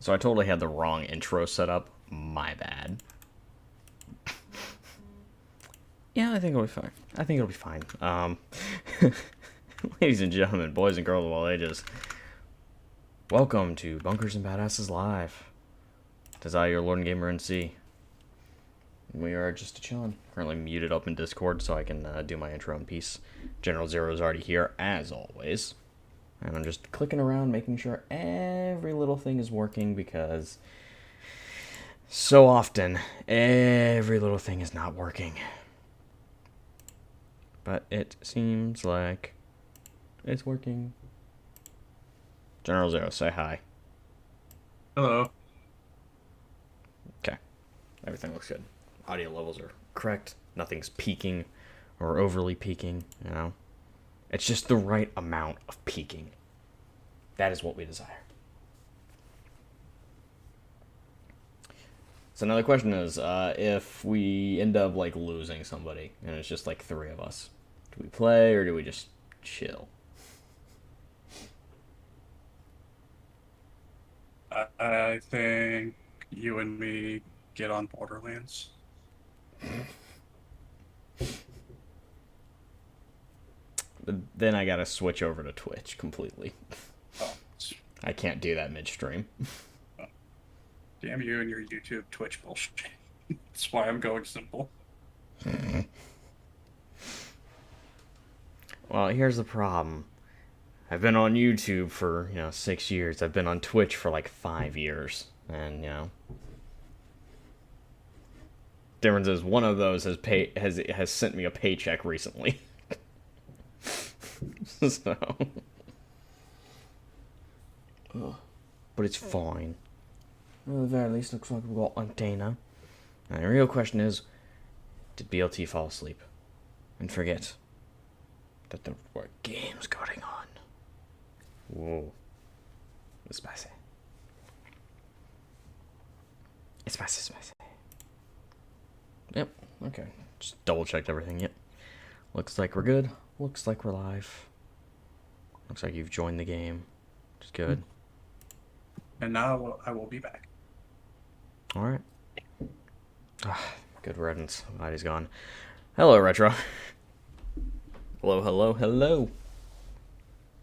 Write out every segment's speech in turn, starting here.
So I totally had the wrong intro set up. My bad. Yeah, I think it'll be fine. I think it'll be fine. Ladies and gentlemen, boys and girls of all ages, welcome to Bunkers and Badasses Live. It is I, your Lord and Gamer NC. We are just chilling. Currently muted up in Discord so I can do my intro in peace. General Zero is already here, as always. And I'm just clicking around, making sure every little thing is working because so often, every little thing is not working. But it seems like it's working. General Zero, say hi. Hello. Okay. Everything looks good. Audio levels are correct. Nothing's peaking or overly peaking, you know. It's just the right amount of peaking. That is what we desire. So another question is, if we end up like losing somebody and it's just like three of us, do we play or do we just chill? I think you and me get on Borderlands. But then I gotta switch over to Twitch completely. Oh, I can't do that midstream. oh, damn you and your YouTube Twitch bullshit. That's why I'm going simple. Well, here's the problem. I've been on YouTube for 6 years. I've been on Twitch for like 5 years, and difference is one of those has sent me a paycheck recently. So, but it's fine. Well, at the very least, looks like we've got antenna. And the real question is, did BLT fall asleep and forget that there were games going on? Whoa, it's spicy. It's spicy, spicy. Yep. Okay. Just double checked everything. Yep. Looks like we're good. Looks like we're live. Looks like you've joined the game. Which is good. And now I will be back. Alright. Good riddance. Glad he's gone. Hello, Retro. Hello, hello, hello.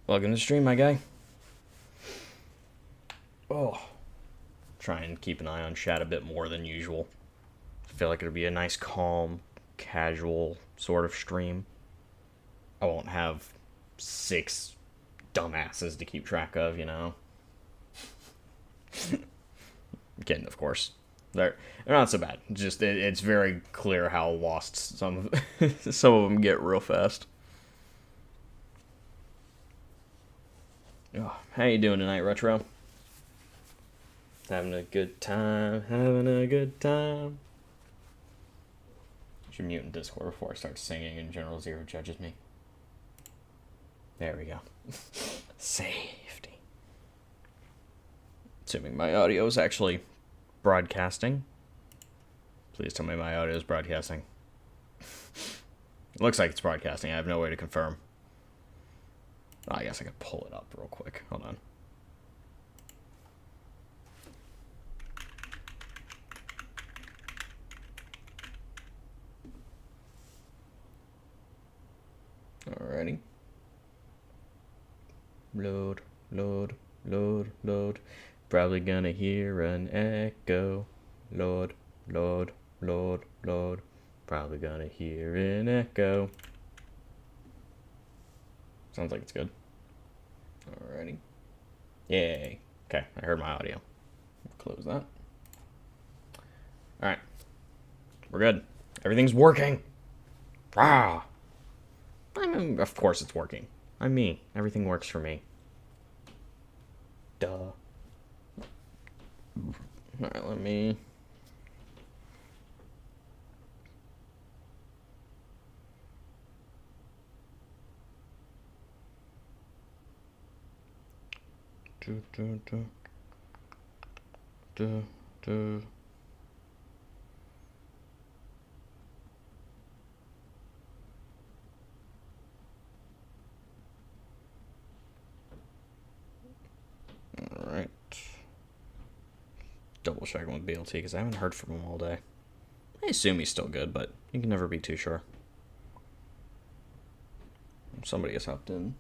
Welcome to the stream, my guy. Oh. Try and keep an eye on chat a bit more than usual. I feel like it'll be a nice, calm, casual sort of stream. I won't have 6 dumbasses to keep track of, Kidding, of course. They're not so bad. Just it's very clear how lost some of them get real fast. Oh, how you doing tonight, Retro? Having a good time. Having a good time. I should mute in Discord before I start singing and General Zero judges me. There we go. Safety. Assuming my audio is actually broadcasting. Please tell me my audio is broadcasting. It looks like it's broadcasting. I have no way to confirm. Oh, I guess I could pull it up real quick. Hold on. Alrighty. Load, load, load, load. Probably gonna hear an echo. Load, load, load, load. Probably gonna hear an echo. Sounds like it's good. Alrighty. Yay. Okay, I heard my audio. Close that. Alright. We're good. Everything's working. Wow. I mean, of course it's working. I'm me. Everything works for me. Duh. Alright, let me... Do, do, do. Do, do. Alright. double checking with BLT because I haven't heard from him all day. I assume he's still good, but you can never be too sure. Somebody has hopped in.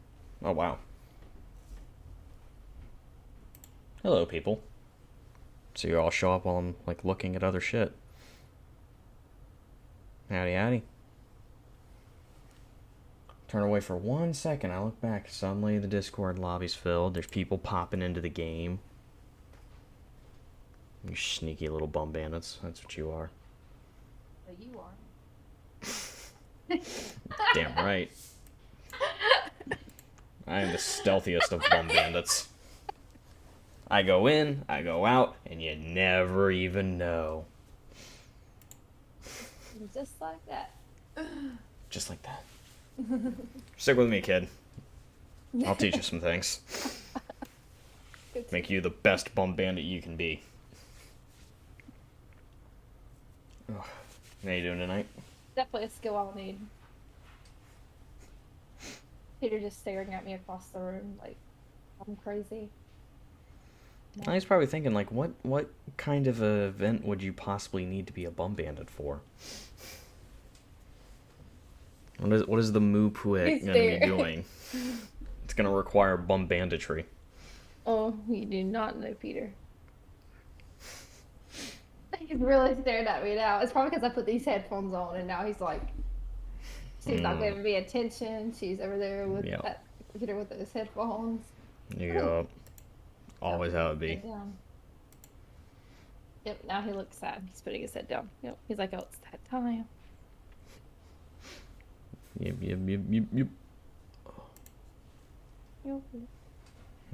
Oh, wow. Hello, people. So you all show up while I'm, like, looking at other shit. Howdy, howdy. Turn away for 1 second. I look back. Suddenly the Discord lobby's filled. There's people popping into the game. You sneaky little bum bandits. That's what you are. But you are. Damn right. I am the stealthiest of bum bandits. I go in, I go out, and you never even know. Just like that. Just like that. Stick with me, kid. I'll teach you some things. Make you the best bum bandit you can be. Oh, how you doing tonight? Definitely a skill I'll need. Peter just staring at me across the room like I'm crazy. He's probably thinking, like, what kind of a event would you possibly need to be a bum bandit for? What is the moo puet going to be doing? It's going to require bum banditry. Oh, you do not know Peter. He's really staring at me now. It's probably because I put these headphones on and now he's like, she's not giving me attention. She's over there with that computer with those headphones. You go. Always how it be. Down. Yep, now he looks sad. He's putting his head down. Yep, he's like, oh, it's that time. Yep. Yep.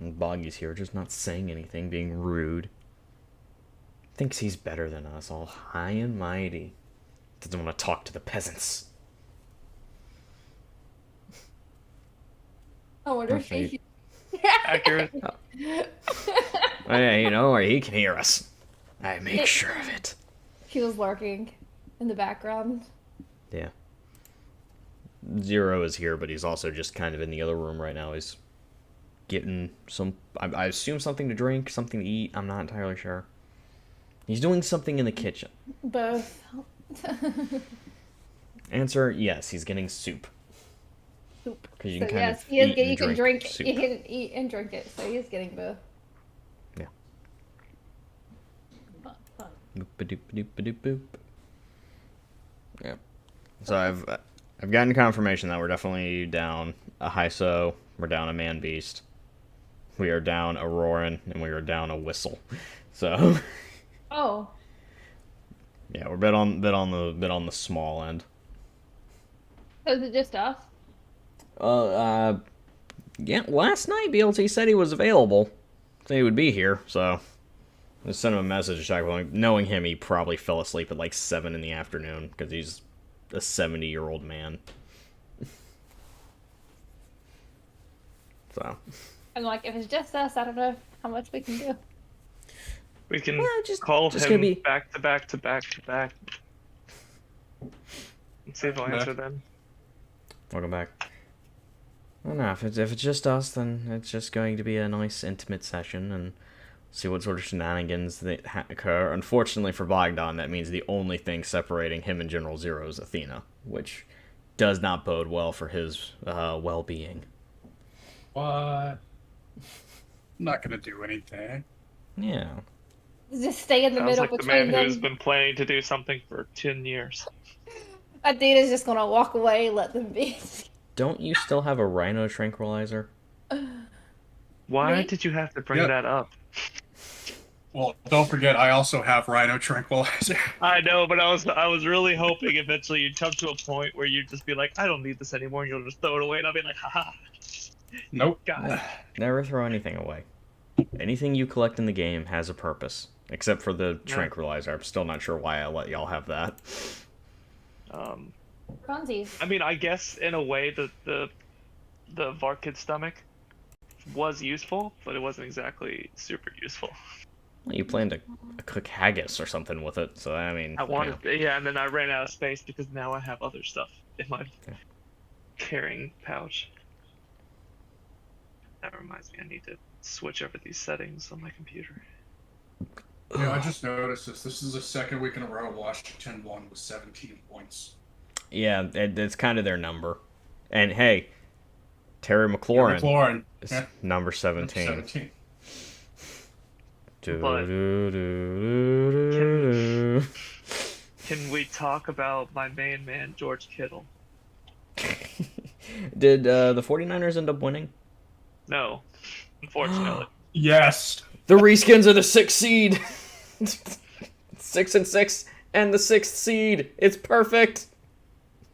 And Boggy's here, just not saying anything, being rude. Thinks he's better than us, all high and mighty. Doesn't want to talk to the peasants. I wonder if he... Accurate. Yeah, you know, or he can hear us. I make sure of it. He was lurking in the background. Yeah. Zero is here, but he's also just kind of in the other room right now. He's getting some, I assume something to drink, something to eat. I'm not entirely sure. He's doing something in the kitchen. Both. Answer, yes, he's getting soup. Soup. Because you can So kind yes, of he is, eat and you can drink soup. you can eat and drink it, so he is getting both. Yeah. Fun. Boop-a-doop-a-doop-a-doop-boop. Yeah. So I've gotten confirmation that we're definitely down a Hyso, we're down a Man Beast, we are down a Roarin, and we are down a Whistle. So Oh. yeah, we're bit on the small end. So is it just us? Yeah, last night BLT said he was available. Said he would be here, so I sent him a message knowing him, he probably fell asleep at like 7 in the afternoon because he's a 70-year-old man. So I'm like, if it's just us, I don't know how much we can do. We can just call gonna him be... back to back to back to back. Let's see if he'll answer then. Welcome back. I don't know, if it's just us, then it's just going to be a nice intimate session and see what sort of shenanigans that occur. Unfortunately for Bogdan, that means the only thing separating him and General Zero is Athena, which does not bode well for his well-being. What? I'm not gonna do anything. Yeah. Just stay in the Sounds middle like the between man who's them. been planning to do something for 10 years. Athena's just gonna walk away, let them be. Don't you still have a rhino tranquilizer? Why Me? did you have to bring that up? Well, don't forget, I also have Rhino Tranquilizer. I know, but I was really hoping eventually you'd come to a point where you'd just be like, I don't need this anymore, and you'll just throw it away, and I'll be like, haha. Nope. God. Never throw anything away. Anything you collect in the game has a purpose. Except for the tranquilizer. I'm still not sure why I let y'all have that. Funsies. I mean, I guess in a way the Vark Kid's stomach was useful, but it wasn't exactly super useful. Well, you planned to cook haggis or something with it, so I mean... I wanted, and then I ran out of space because now I have other stuff in my carrying pouch. That reminds me, I need to switch over these settings on my computer. Yeah, I just noticed this. This is the second week in a row Washington won with 17 points. Yeah, it's kind of their number. And hey, Terry Terry McLaurin McLaurin, is yeah, number number 17. 17. But can we talk about my main man, George Kittle? Did the 49ers end up winning? No, unfortunately. Yes. The Reskins are the 6th seed. 6-6 and the 6th seed. It's perfect.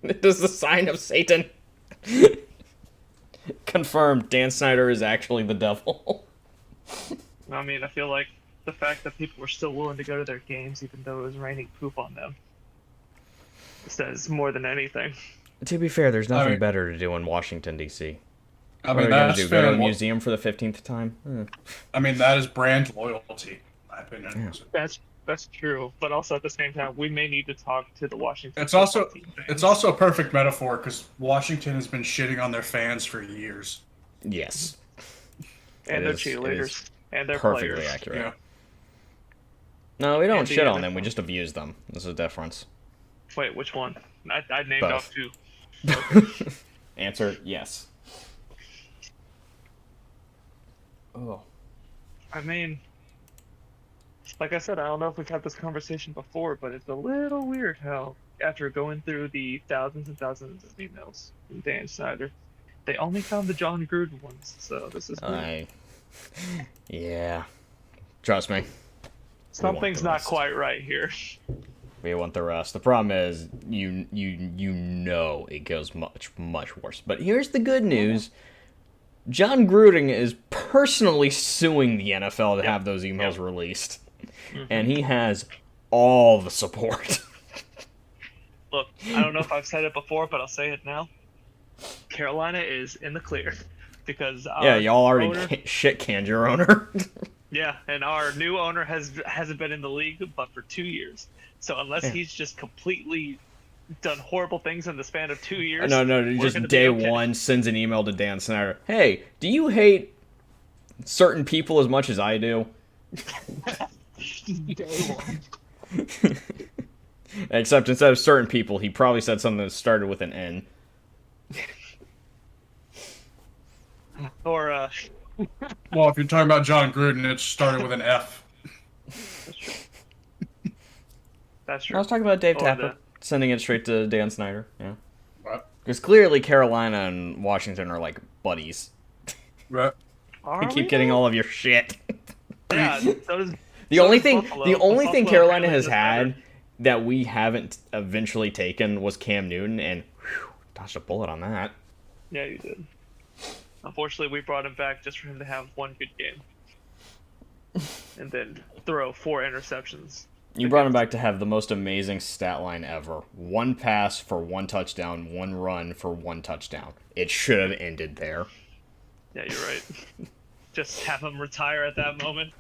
It is the sign of Satan. Confirmed. Dan Snyder is actually the devil. I mean, I feel like the fact that people were still willing to go to their games, even though it was raining poop on them, says more than anything. To be fair, there's nothing better to do in Washington, D.C. I What mean, are we going to that's do? Go to the fair. museum for the 15th time? I mean, that is brand loyalty, in my opinion. Yeah. That's true, but also at the same time, we may need to talk to the Washington. It's also football team fans. it's also a perfect metaphor because Washington has been shitting on their fans for years. Yes. and it their is cheerleaders and their Perfectly players. accurate. Yeah. No, we don't And the shit on them. NFL. We just abuse them. There's a difference. Wait, which one? I named Both. off two. Answer, yes. Oh. I mean, like I said, I don't know if we've had this conversation before, but it's a little weird how, after going through the thousands and thousands of emails from Dan Snyder, they only found the John Gruden ones. So this is weird. Yeah. Trust me. Something's the not rest. quite right here. We want the rest. The problem is, you know it goes much, much worse. But here's the good news. John Gruden is personally suing the NFL to have those emails released. And he has all the support. Look, I don't know if I've said it before, but I'll say it now. Carolina is in the clear because Yeah, y'all already owner, shit-canned your owner. yeah, and our new owner hasn't been in the league but for 2 years. So unless he's just completely done horrible things in the span of 2 years, No, we're just gonna be day okay. one sends an email to Dan Snyder. Hey, do you hate certain people as much as I do? Day one. Except instead of certain people, he probably said something that started with an N. Or Well, if you're talking about John Gruden, it started with an F. that's true. I was talking about Dave Or Tapper, sending it straight to Dan Snyder. Yeah, What? because clearly Carolina and Washington are like buddies. Right. We keep getting all of your shit. Yeah, so does The so only does thing, Buffalo. the only thing Buffalo Carolina really has does had better. that we haven't eventually taken was Cam Newton, and whew, dodged a bullet on that. Yeah, you did. Unfortunately, we brought him back just for him to have one good game. And then throw 4 interceptions. You brought him back to have the most amazing stat line ever. 1 pass for 1 touchdown, 1 run for 1 touchdown. It should have ended there. Yeah, you're right. Just have him retire at that moment.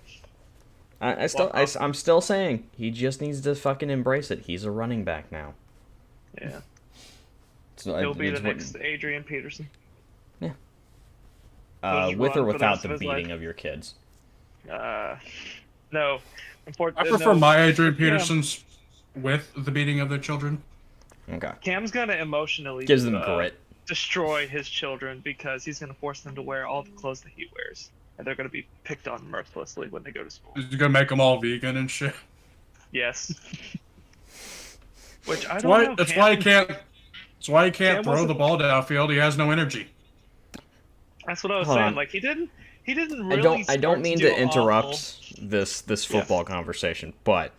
I'm still saying he just needs to fucking embrace it. He's a running back now. Yeah. So He'll be the it's what- next Adrian Peterson. with Just or run for the without rest the of his beating life. of your kids. No. I prefer my Adrian Cam. Petersons with the beating of their children. Okay. Cam's gonna emotionally Gives them grit. destroy his children because he's gonna force them to wear all the clothes that he wears, and they're gonna be picked on mercilessly when they go to school. He's gonna make them all vegan and shit. Yes. Which I That's don't why. know. That's Cam- why he can't. That's why he can't Cam throw wasn't- the ball downfield. He has no energy. That's what I was Hold saying. on. Like he didn't really. I don't mean to do interrupt awful. this football conversation, but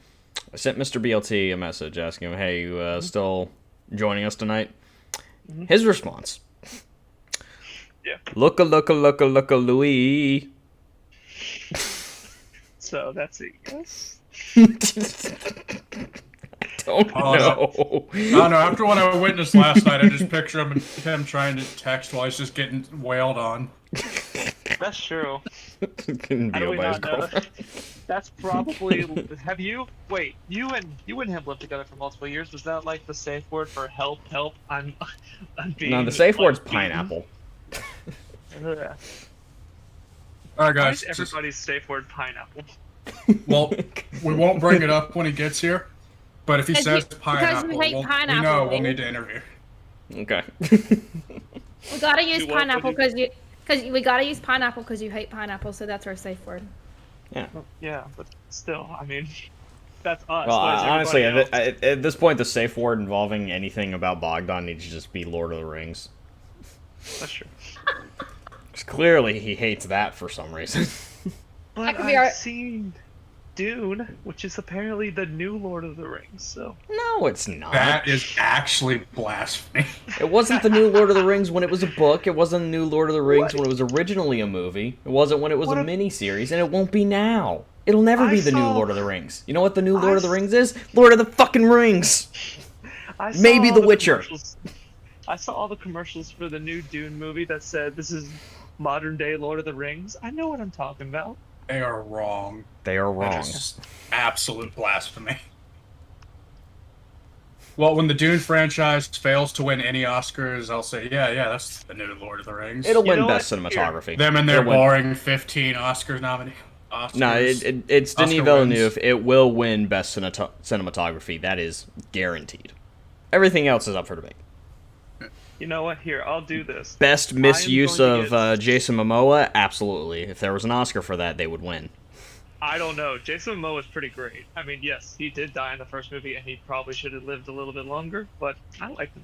I sent Mr. BLT a message asking him, "Hey, you still joining us tonight?" His response: Yeah. "Looka, Louis." So that's it. Yes. Don't Oh, know. I don't know. After what I witnessed last night, I just picture him trying to text while he's just getting wailed on. That's true. Couldn't How be do we by his not know? girlfriend. That's probably. Have you? Wait, you and him lived together for multiple years. Was that like the safe word for help? I'm being. No, the safe word's beaten. pineapple. Yeah. All right, Why guys. is everybody's safe word pineapple? Well, we won't bring it up when he gets here, but if he Because says you pineapple, hate we pineapple, know we'll baby. need to interview. Okay. We gotta use You won't, pineapple would you? because we gotta use pineapple because you hate pineapple, so that's our safe word. Yeah. Yeah, but still, I mean, that's us. Well, What is honestly, everybody else? at this point, the safe word involving anything about Bogdan needs to just be Lord of the Rings. That's true. 'Cause clearly, he hates that for some reason. But could be our- I've seen Dune, which is apparently the new Lord of the Rings. So No, it's not. That is actually blasphemy. It wasn't the new Lord of the Rings when it was a book. It wasn't the new Lord of the Rings when it was originally a movie. It wasn't when it was What a if- miniseries, and it won't be now. It'll never I be the new saw- Lord of the Rings. You know what the new I Lord of the s- Rings is? Lord of the fucking Rings! I saw Maybe all The Witcher. commercials- I saw all the commercials for the new Dune movie that said this is modern day Lord of the Rings. I know what I'm talking about. They are wrong. They are That wrong. is absolute blasphemy. Well, when the Dune franchise fails to win any Oscars, I'll say, yeah, that's the new Lord of the Rings. It'll You win know Best what? Cinematography. Them and their It'll win. boring 15 Oscars nominee. Oscars. No, it's Denis Oscar Villeneuve. wins. It will win Best Cinematography. That is guaranteed. Everything else is up for debate. You know what? Here, I'll do this. Best misuse going to of Jason Momoa? Absolutely. If there was an Oscar for that, they would win. I don't know. Jason Momoa is pretty great. I mean, yes, he did die in the first movie, and he probably should have lived a little bit longer. But I liked him.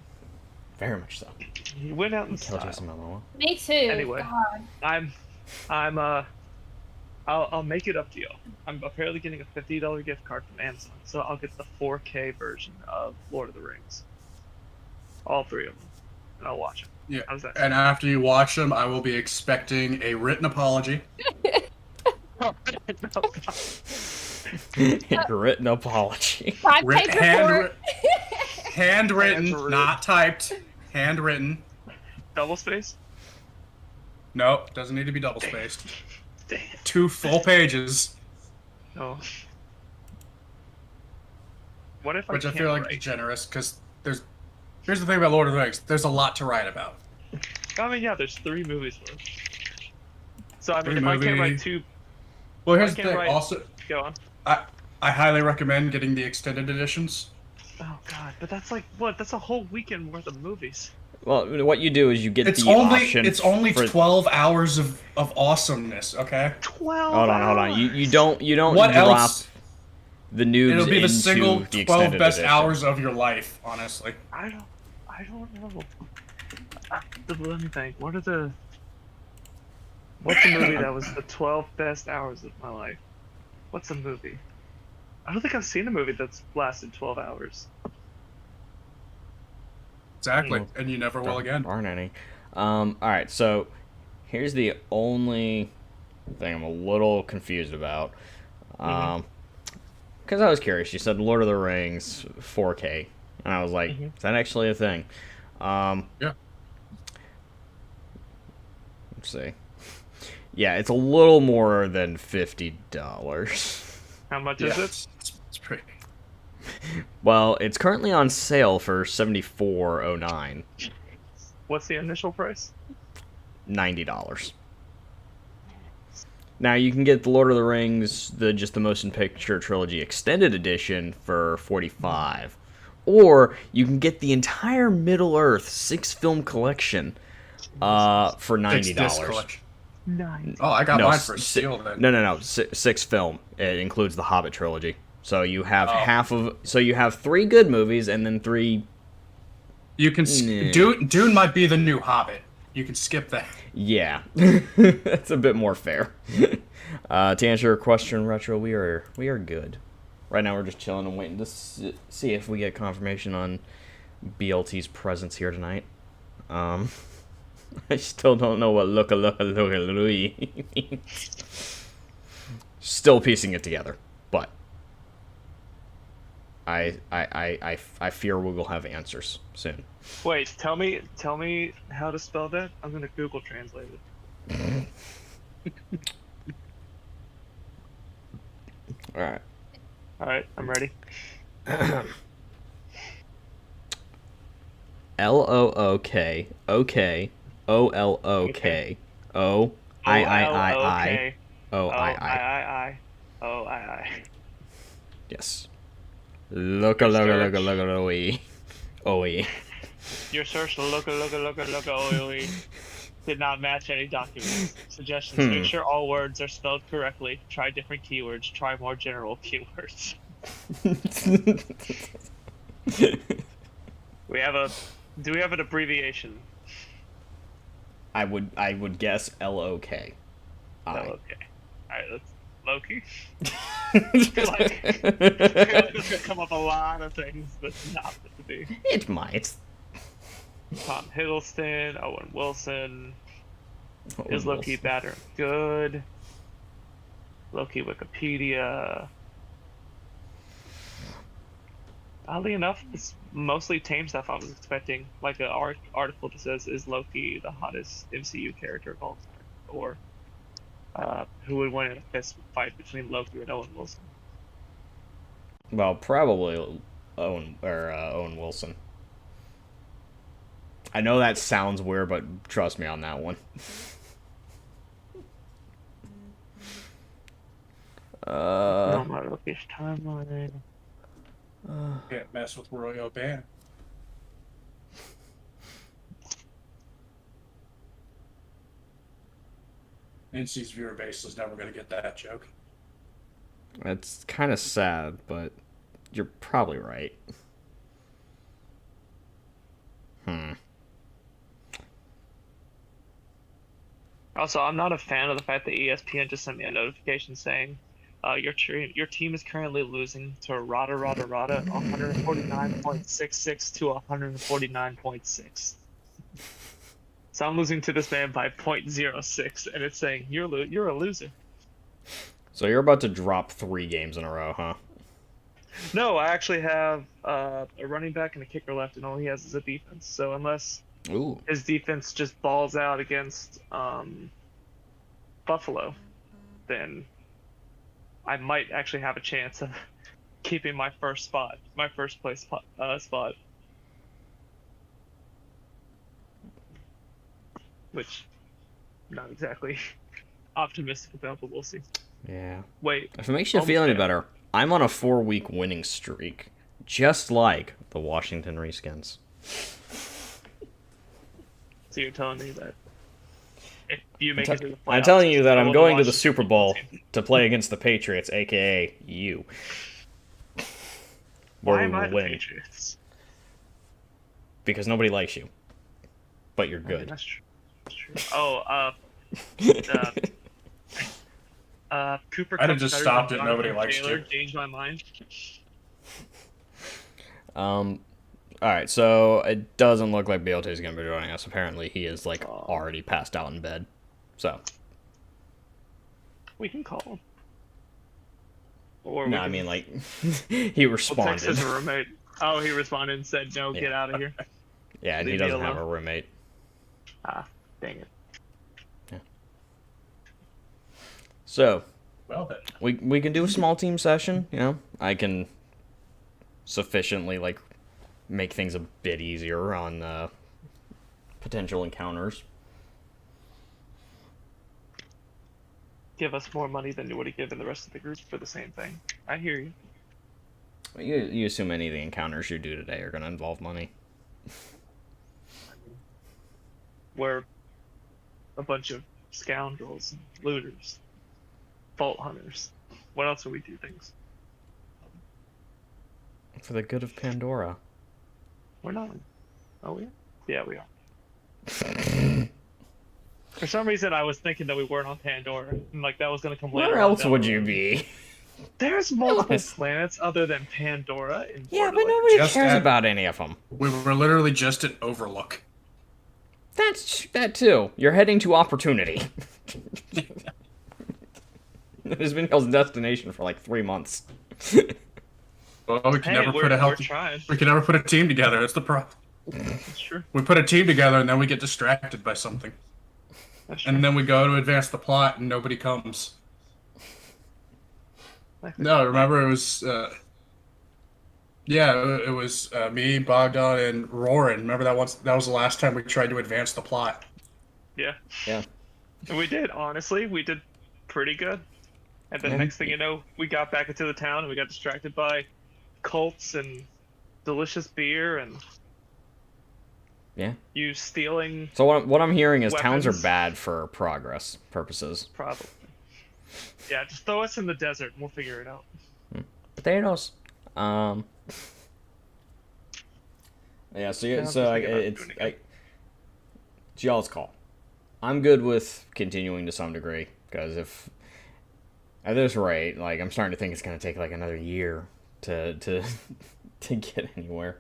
Very much so. He went out in Kill style. Jason Momoa. Me too. Anyway. God. I'll make it up to y'all. I'm apparently getting a $50 gift card from Amazon, so I'll get the 4K version of Lord of the Rings. All three of them, and I'll watch them. Yeah. How's that? And after you watch them, I will be expecting a written apology. Written apology. Five-page report. Handwritten, Handwritten. not typed. Handwritten. Double space? No, doesn't need to be double spaced. Damn. 2 full pages, No. What if which I can't feel like write? is generous, because here's the thing about Lord of the Rings. There's a lot to write about. I mean, yeah, there's 3 movies worth. So I mean, Three if I can't write movie- 2, Well, I here's the can't thing. write- Also, go on. I highly recommend getting the extended editions. Oh god, but that's like what? That's a whole weekend worth of movies. Well, what you do is you get It's the only option. it's only for... 12 hours of awesomeness. Okay. 12. Hold on. You don't What drop else? the noobs It'll be the into single the 12 extended best edition. hours of your life, honestly. I don't know. Let me think. What's a movie that was the 12 best hours of my life? What's a movie? I don't think I've seen a movie that's lasted 12 hours. Exactly, and you never will again. Aren't any. All right, so here's the only thing I'm a little confused about. Because I was curious. You said Lord of the Rings 4K, and I was like, is that actually a thing? Yeah. Let's see. Yeah, it's a little more than $50. How much Yeah, is it? it's pretty. Well, it's currently on sale for $74.09. What's the initial price? $90. Now you can get the Lord of the Rings, the Motion Picture Trilogy Extended Edition for $45, or you can get the entire Middle Earth 6-film collection for $90. Disc collection. 9. Oh, I got No, mine for a steal then. No. 6 film. It includes the Hobbit trilogy. So you have you have 3 good movies and then 3. You can Nah. Dune might be the new Hobbit. You can skip that. Yeah, that's a bit more fair. To answer your question, Retro, we are good. Right now, we're just chilling and waiting to see if we get confirmation on BLT's presence here tonight. I still don't know what look Louis means. Still piecing it together, but I fear we will have answers soon. Wait, tell me how to spell that. I'm gonna Google Translate it. All right. All right, I'm ready. LOOK OK OLOK OIII OIII. I. Yes. Look, oi. Your search oi, did not match any documents. Suggestions: make sure all words are spelled correctly. Try different keywords. Try more general keywords. Do we have an abbreviation? I would guess LOK. Okay. Alright, let's Loki. I feel like it's gonna come up a lot of things that's not meant to be. It might. Tom Hiddleston, Owen Wilson. Owen Is Loki Wilson. bad or good? Loki Wikipedia. Oddly enough, it's mostly tame stuff I was expecting. Like an article that says, "Is Loki the hottest MCU character of all time?" Or who would win in a fist fight between Loki and Owen Wilson? Well, probably Owen Wilson. I know that sounds weird, but trust me on that one. No, my Loki's timeline. Can't mess with Roy O'Ban. NC's viewer base is never going to get that joke. It's kind of sad, but you're probably right. Also, I'm not a fan of the fact that ESPN just sent me a notification saying, your team is currently losing to Rada 149.66 to 149.6. So I'm losing to this man by 0.06, and it's saying you're a loser. So you're about to drop 3 games in a row, huh? No, I actually have a running back and a kicker left, and all he has is a defense. So unless his defense just balls out against Buffalo, then I might actually have a chance of keeping my first place spot. Which, not exactly optimistic about, but we'll see. Yeah. Wait. If it makes you feel any better, I'm on a 4-week winning streak, just like the Washington Redskins. So you're telling me that if you make it to the playoffs, I'm telling you that I'm going to the Washington Super Bowl to play against the Patriots, aka you. Why am I the Patriots? Because nobody likes you. But you're I mean, good. that's true. Oh, Cooper. I'd have just stopped it. Nobody likes you. Changed my mind. Alright, so it doesn't look like BLT is going to be joining us. Apparently he is, like, already passed out in bed. So. We can call him. Or No, I mean, like, he responded. We'll text his roommate. Oh, he responded and said, no, get out of here. Yeah, and he doesn't have a roommate. Ah, dang it. Yeah. So, Well then. we can do a small team session, you know? I can sufficiently, like, make things a bit easier on potential encounters. Give us more money than you would have given the rest of the group for the same thing. I hear you. You assume any of the encounters you do today are going to involve money. We're a bunch of scoundrels, looters, vault hunters. What else do we do things? For the good of Pandora. We're not. Oh, yeah? Yeah, we are. For some reason, I was thinking that we weren't on Pandora, and like that was gonna come later. Where else would you be? There's multiple planets other than Pandora. In Yeah, but Borderlands. nobody Just cares at- about any of them. We were literally just at Overlook. That too. You're heading to opportunity. It's been y'all's destination for like 3 months. Well, we can never put a we're healthy. trying. We can never put a team together. That's the problem. That's true. We put a team together and then we get distracted by something, That's true. and then we go to advance the plot and nobody comes. No, remember it was. Yeah, it was me, Bogdan, and Roran. Remember that once? That was the last time we tried to advance the plot. Yeah. Yeah. And we did. Honestly, we did pretty good. And then next thing you know, we got back into the town and we got distracted by cults and delicious beer and Yeah. you stealing. So what I'm hearing is towns are weapons. bad for progress purposes. Probably. Yeah, just throw us in the desert and we'll figure it out. Potatoes. Yeah. So Yeah, so I'm just thinking about it's doing it again. it's y'all's call. I'm good with continuing to some degree because if at this rate, like I'm starting to think it's gonna take like another year to to get anywhere.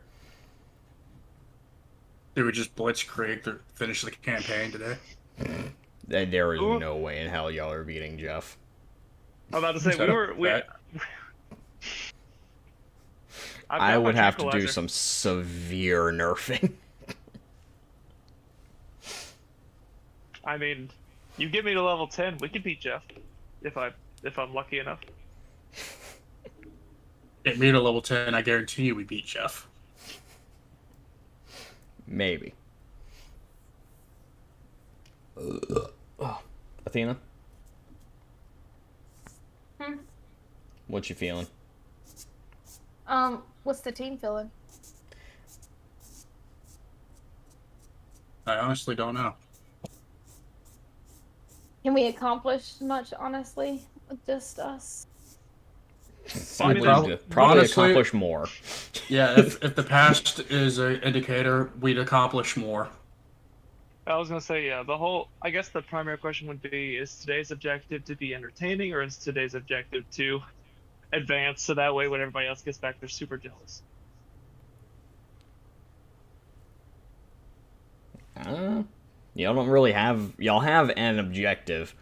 Did we just blitzkrieg to finish the campaign today? There is Ooh. no way in hell y'all are beating Jeff. I'm about to say Set up that. I would have to do tranquilizer. some severe nerfing. I mean, you get me to level 10, we can beat Jeff, if I'm lucky enough. Get me to level 10, I guarantee you we beat Jeff. Maybe. Oh. Athena? Hmm? What you feeling? What's the team feeling? I honestly don't know. Can we accomplish much, honestly, with just us? I mean, Probably honestly- accomplish more. Yeah, if the past is an indicator, we'd accomplish more. I was gonna say, yeah, I guess the primary question would be, is today's objective to be entertaining, or is today's objective to advance, so that way when everybody else gets back, they're super jealous? Y'all don't really have... Y'all have an objective.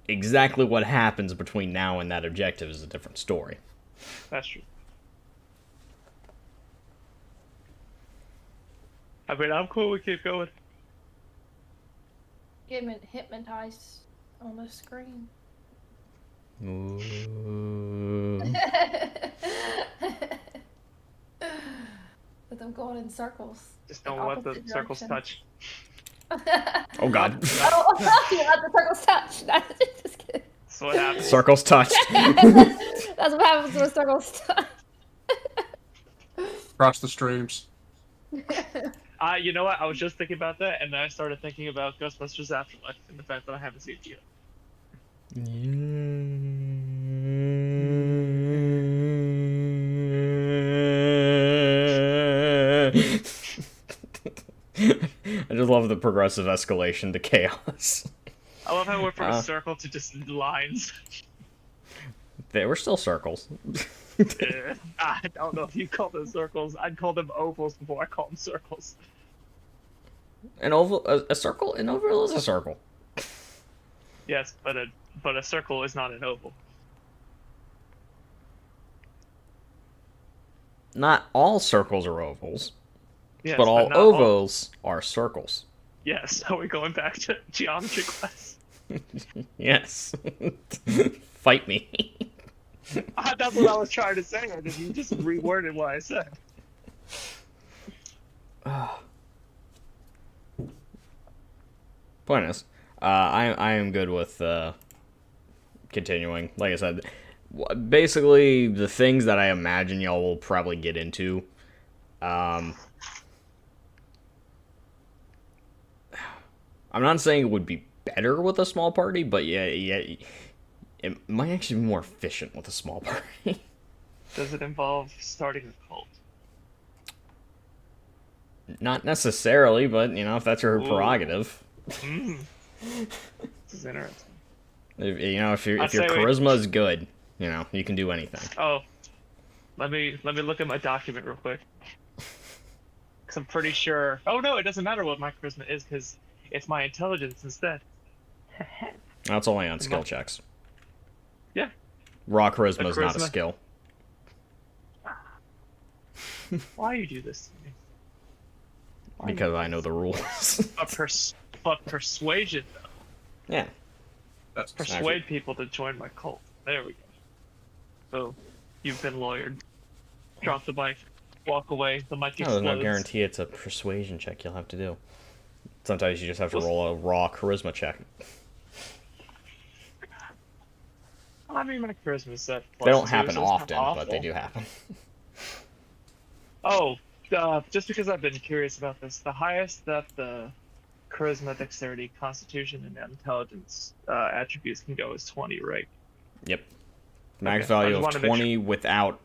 Exactly what happens between now and that objective is a different story. That's true. I mean, I'm cool, we keep going. Get hypnotized on the screen. Ooh. With them going in circles. Just don't let the Opposite circles direction. touch. Oh god. Oh, you let the circles touch. Just kidding. That's what happens. Circles touched. That's what happens when circles touch. Across the streams. You know what? I was just thinking about that, and then I started thinking about Ghostbusters Afterlife and the fact that I haven't seen it yet. I just love the progressive escalation to chaos. I love how it went from a circle to just lines. They were still circles. I don't know if you call them circles. I'd call them ovals before I call them circles. An oval, a circle, an oval is a circle. Yes, but a circle is not an oval. Not all circles are ovals, Yes, but all not ovals are circles. Yes, are we going back to geometry class? Yes. Fight me. That's what I was trying to say, and you just reworded what I said. Point is, I am good with continuing. Like I said, basically the things that I imagine y'all will probably get into. I'm not saying it would be better with a small party, but yeah, it might actually be more efficient with a small party. Does it involve starting a cult? Not necessarily, but you know, if that's your prerogative. This is interesting. If your I'd say we- charisma is good, you know, you can do anything. Oh, let me look at my document real quick. Cause I'm pretty sure. Oh no, it doesn't matter what my charisma is, cause it's my intelligence instead. That's only on skill checks. Yeah. Raw charisma is not a charisma. skill. Why you do this to me? Why you Because do I know this? the rules. But persuasion though. Yeah. That's Persuade people to join my cult. There we go. So, you've been lawyered. Drop the mic. Walk away. The mic No, there's explodes. no guarantee it's a persuasion check you'll have to do. Sometimes you just have to Well, roll a raw charisma check. I mean, my charisma is set They don't +2, happen so it's not often, but they awful. do happen. Oh, just because I've been curious about this, the highest that the charisma, dexterity, constitution, and intelligence attributes can go is 20, right? Yep. Max Okay, I value just of wanted to make 20 without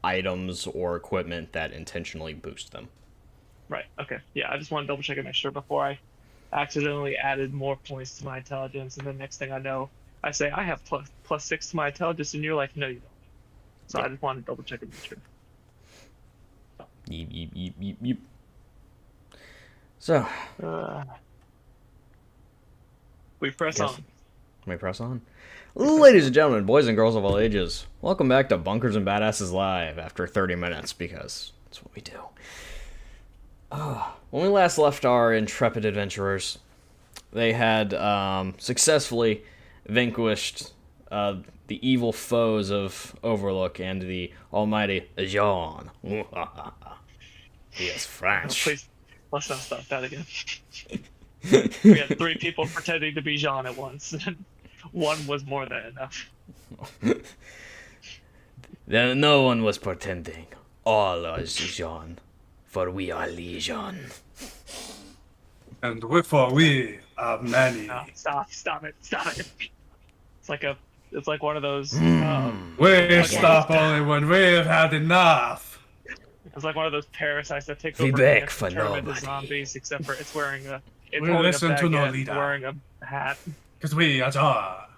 items or equipment that intentionally boost them. Right. Okay. Yeah, I just want to double check and make sure before I accidentally added more points to my intelligence, and the next thing I know, I say I have +6 to my intelligence, and you're like, no, you don't. So I just wanted to double check and make sure. Yeep. So, we press Yes. on. Let me press on. Ladies and gentlemen, boys and girls of all ages, welcome back to Bunkers and Badasses Live after 30 minutes, because that's what we do. When we last left our intrepid adventurers, they had successfully vanquished the evil foes of Overlook and the almighty Jean. He is French. Please, let's not start that again. We had 3 people pretending to be Jean at once, and 1 was more than enough. Then no one was pretending. All are Jean, for we are Legion. And wherefore we are many. No, stop it. It's like one of those. We stop only when we've had enough. It's like one of those parasites that take We over beg ants for and turn them into nobody. zombies, except for it's wearing a. It's We holding listen a to no baguette, leader. wearing a hat, Because we are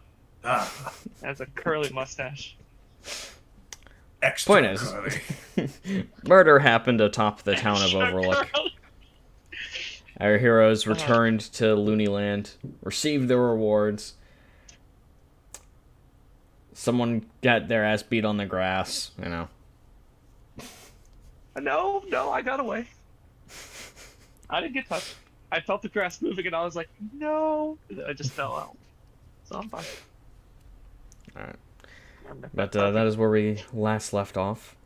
has a curly mustache. extra Point is, curly. murder happened atop the town of Overlook. Our heroes returned to Looneyland, received their rewards. Someone got their ass beat on the grass, you know. No, I got away. I didn't get touched. I felt the grass moving, and I was like, no. I just fell out. So I'm fine. Alright. But that is where we last left off.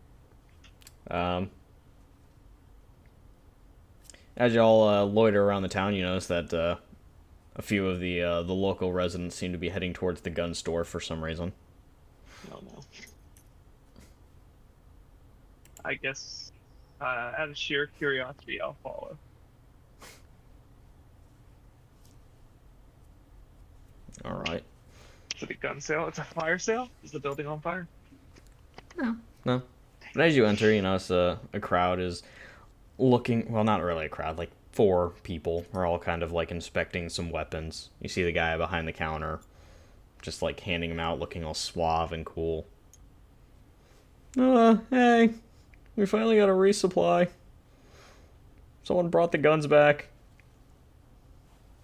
As y'all loiter around the town, you notice that a few of the local residents seem to be heading towards the gun store for some reason. No. I guess, out of sheer curiosity, I'll follow. Alright. Is it a gun sale? It's a fire sale? Is the building on fire? No. But as you enter, you notice a crowd is looking, well, not really a crowd, like 4 people are all kind of like inspecting some weapons. You see the guy behind the counter just like handing them out, looking all suave and cool. Hey, we finally got a resupply. Someone brought the guns back.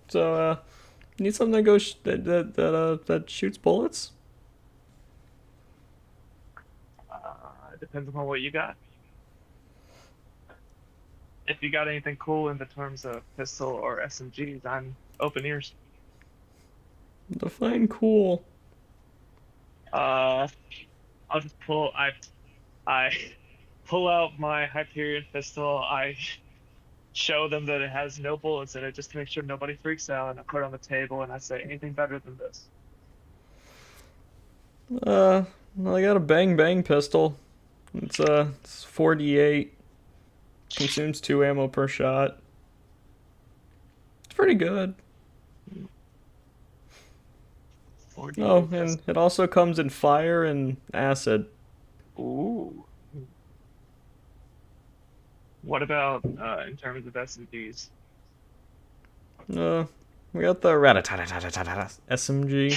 So, need something that goes that shoots bullets? It depends upon what you got. If you got anything cool in the terms of pistol or SMGs, I'm open ears. Define cool. I'll just I pull out my Hyperion pistol. I show them that it has no bullets in it, just to make sure nobody freaks out. And I put it on the table and I say, anything better than this? Well, I got a bang pistol. It's 4d8. Consumes 2 ammo per shot. It's pretty good. 40 Oh, and it also comes in fire and acid. Ooh. What about in terms of SMGs? We got the rat-a-tat-tat-tat-tat SMG.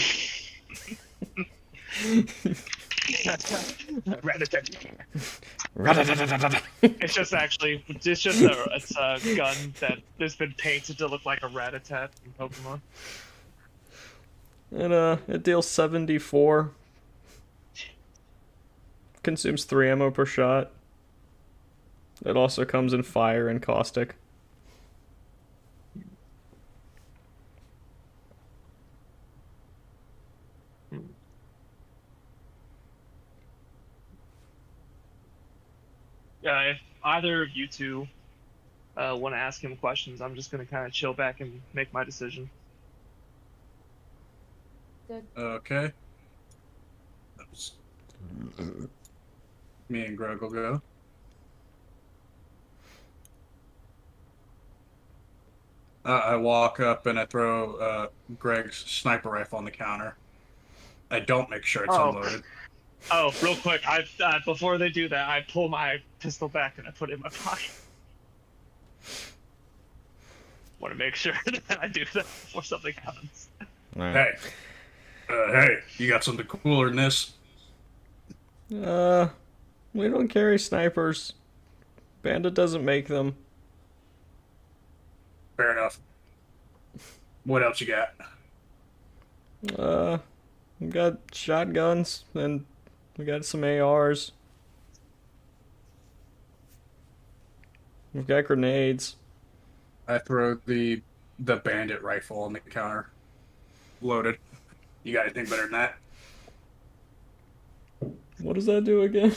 Rat-a-tat-tat-tat-tat. It's just a gun that has been painted to look like a rat-a-tat in Pokemon. And it deals 74. Consumes 3 ammo per shot. It also comes in fire and caustic. Yeah, if either of you two want to ask him questions, I'm just going to kind of chill back and make my decision. Okay. Me and Greg will go. I walk up and I throw Greg's sniper rifle on the counter. I don't make sure it's unloaded. Oh, real quick, I before they do that, I pull my pistol back and I put it in my pocket. Want to make sure that I do that before something happens. Right. Hey, you got something cooler than this? We don't carry snipers. Bandit doesn't make them. Fair enough. What else you got? We got shotguns and we got some ARs. We've got grenades. I throw the bandit rifle on the counter. Loaded. You got anything better than that? What does that do again?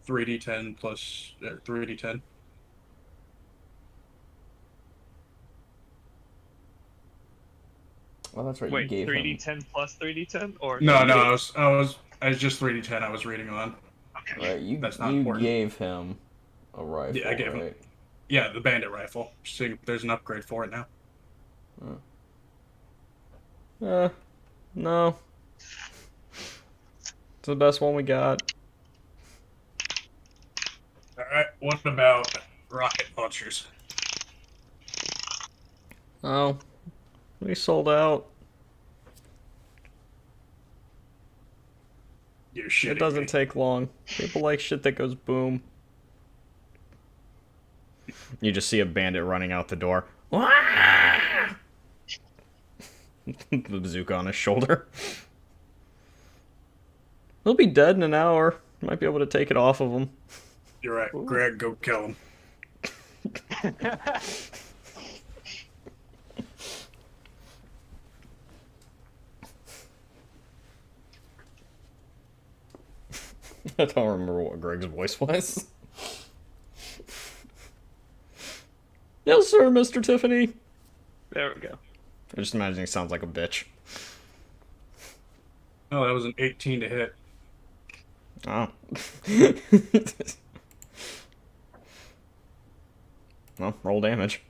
3d10 plus 3d10. Well, that's right. Wait, you gave 3d10 plus 3d10, or No, I was just 3d10. I was reading on. Okay. Right, you That's not important. gave him a rifle. Yeah, I gave him. Yeah, the bandit rifle. See, there's an upgrade for it now. No. It's the best one we got. All right. What about rocket launchers? Oh, we sold out. You're shitting It doesn't me. take long. People like shit that goes boom. You just see a bandit running out the door. The bazooka on his shoulder. He'll be dead in an hour. Might be able to take it off of him. You're right. Greg, go kill him. I don't remember what Greg's voice was. Yes, sir, Mr. Tiffany. There we go. I just imagine he sounds like a bitch. Oh, that was an 18 to hit. Oh. Well, roll damage.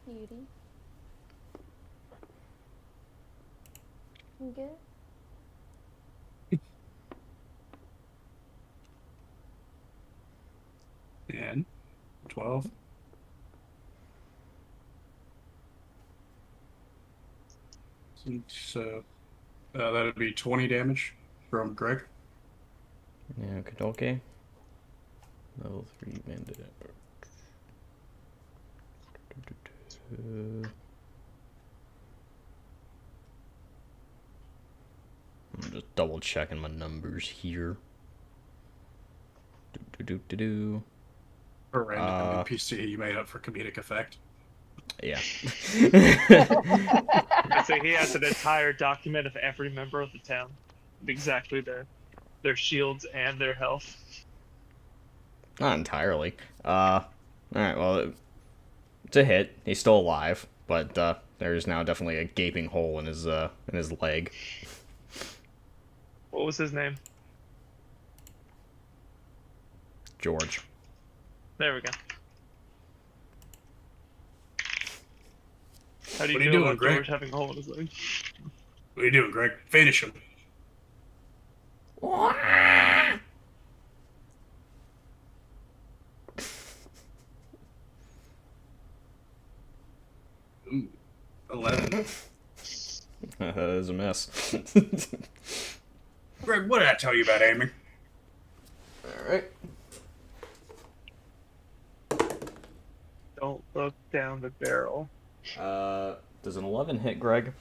Beauty. You good? And 12. So that'd be 20 damage from Greg. Yeah, okay. Level 3 bandit. I'm just double checking my numbers here. Do. Or random NPC you made up for comedic effect. Yeah. I say he has an entire document of every member of the town, exactly their shields and their health. Not entirely. Alright, well, it's a hit. He's still alive, but there's now definitely a gaping hole in his leg. What was his name? George. There we go. How do you What are you feel doing, about Greg? George having a hole in his leg? What are you doing, Greg? Finish him. Ooh, 11. That is a miss. Greg, what did I tell you about aiming? Alright. Don't look down the barrel. Does an 11 hit Greg?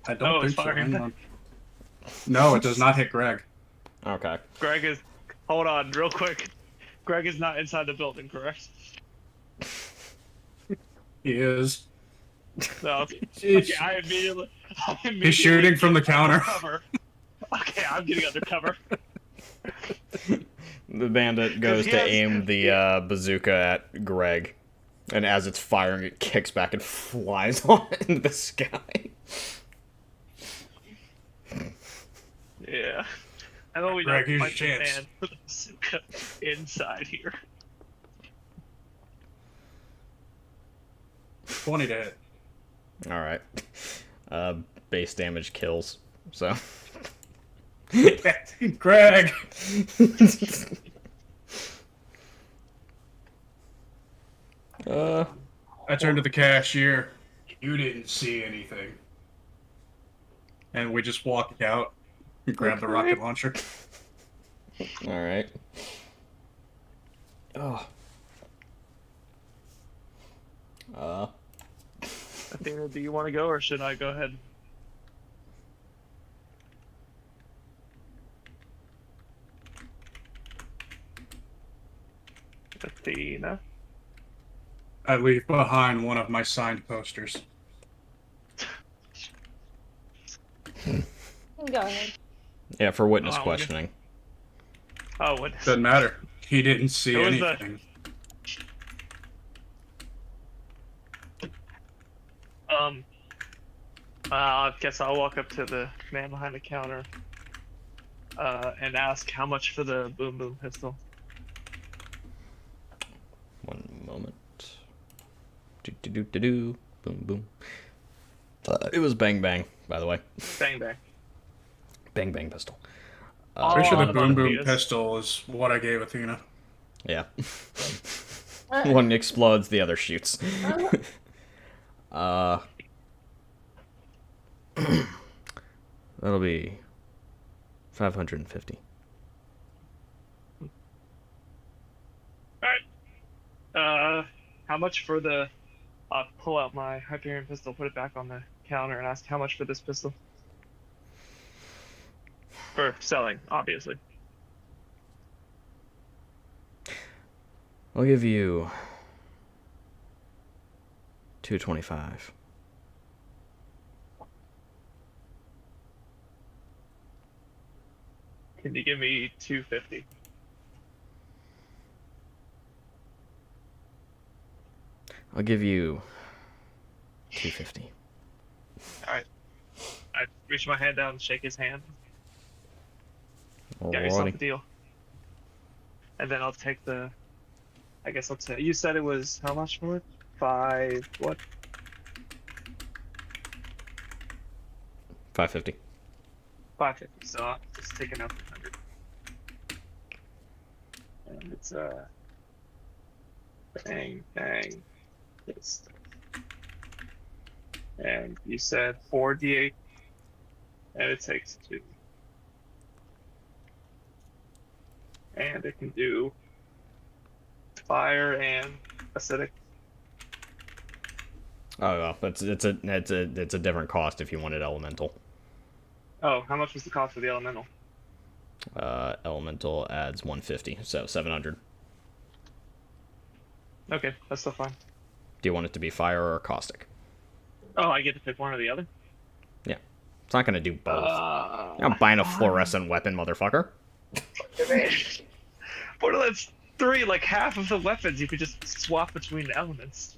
I don't it's think so. firing. Hang on. No, it does not hit Greg. Okay. Greg is. Hold on, real quick. Greg is not inside the building, correct? He is. No. Okay, He's I immediately shooting from the counter. cover. Okay, I'm getting under cover. The bandit goes he to has- aim the bazooka at Greg. And as it's firing, it kicks back and flies on into the sky. Yeah. I know we Greg, don't here's fight your the chance. man for the bazooka inside here. 20 to hit. Alright. Base damage kills, so. Greg! I turned to the cashier. You didn't see anything. And we just walk out and grab the rocket launcher. Alright. Oh. Athena, do you want to go, or should I go ahead? Athena? I leave behind one of my signed posters. Go ahead. Yeah, for witness Oh, questioning. Oh, what? Doesn't matter. He didn't see Who was anything. I guess I'll walk up to the man behind the counter and ask how much for the boom boom pistol. One moment. Do. Boom, boom. It was bang bang, by the way. Bang bang. Bang bang pistol. Pretty sure the Oh, boom boom Athena's. pistol is what I gave Athena. Yeah. One explodes, the other shoots. That'll be 550. Alright. How much for the... pull out my Hyperion pistol, put it back on the counter, and ask how much for this pistol. For selling, obviously. I'll give you 225. Can you give me 250? I'll give you 250. Alright. I reach my hand down and shake his hand. Got yourself a Alrighty. deal. And then I'll take the... I guess I'll take... You said it was how much for it? 5... what? 550. 550. So I'll just take another 100. And it's bang, bang. Fist. And you said 4d8. And it takes 2. And it can do fire and acidic. Oh well, it's a different cost if you wanted elemental. Oh, how much was the cost of the elemental? Elemental adds 150, so 700. Okay, that's still fine. Do you want it to be fire or caustic? Oh, I get to pick one or the other? Yeah, it's not gonna do both. I'm buying a fluorescent weapon, motherfucker. Borderlands 3, like half of the weapons you could just swap between elements.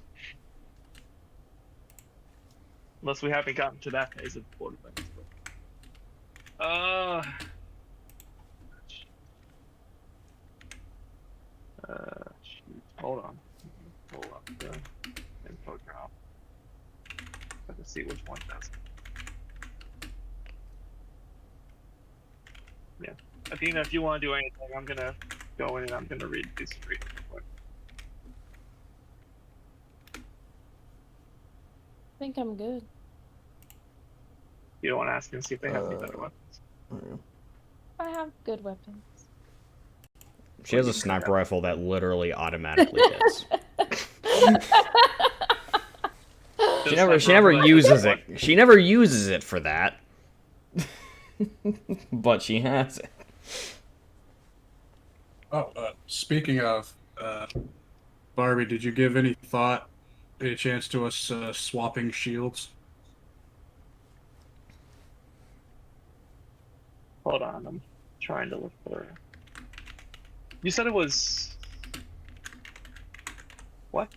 Unless we haven't gotten to that phase of Borderlands. Shoot. Hold on. Pull up the info drop. Let's see which one does it. Yeah. Athena, if you want to do anything, I'm gonna go in and I'm gonna read these three real quick. I think I'm good. You don't want to ask them see if they have any better weapons. I have good weapons. She has a sniper rifle that literally automatically hits. She never uses it. She never uses it for that. But she has it. Oh, speaking of, Barbie, did you give any thought, any chance to us swapping shields? Hold on, I'm trying to look for. You said it was. What?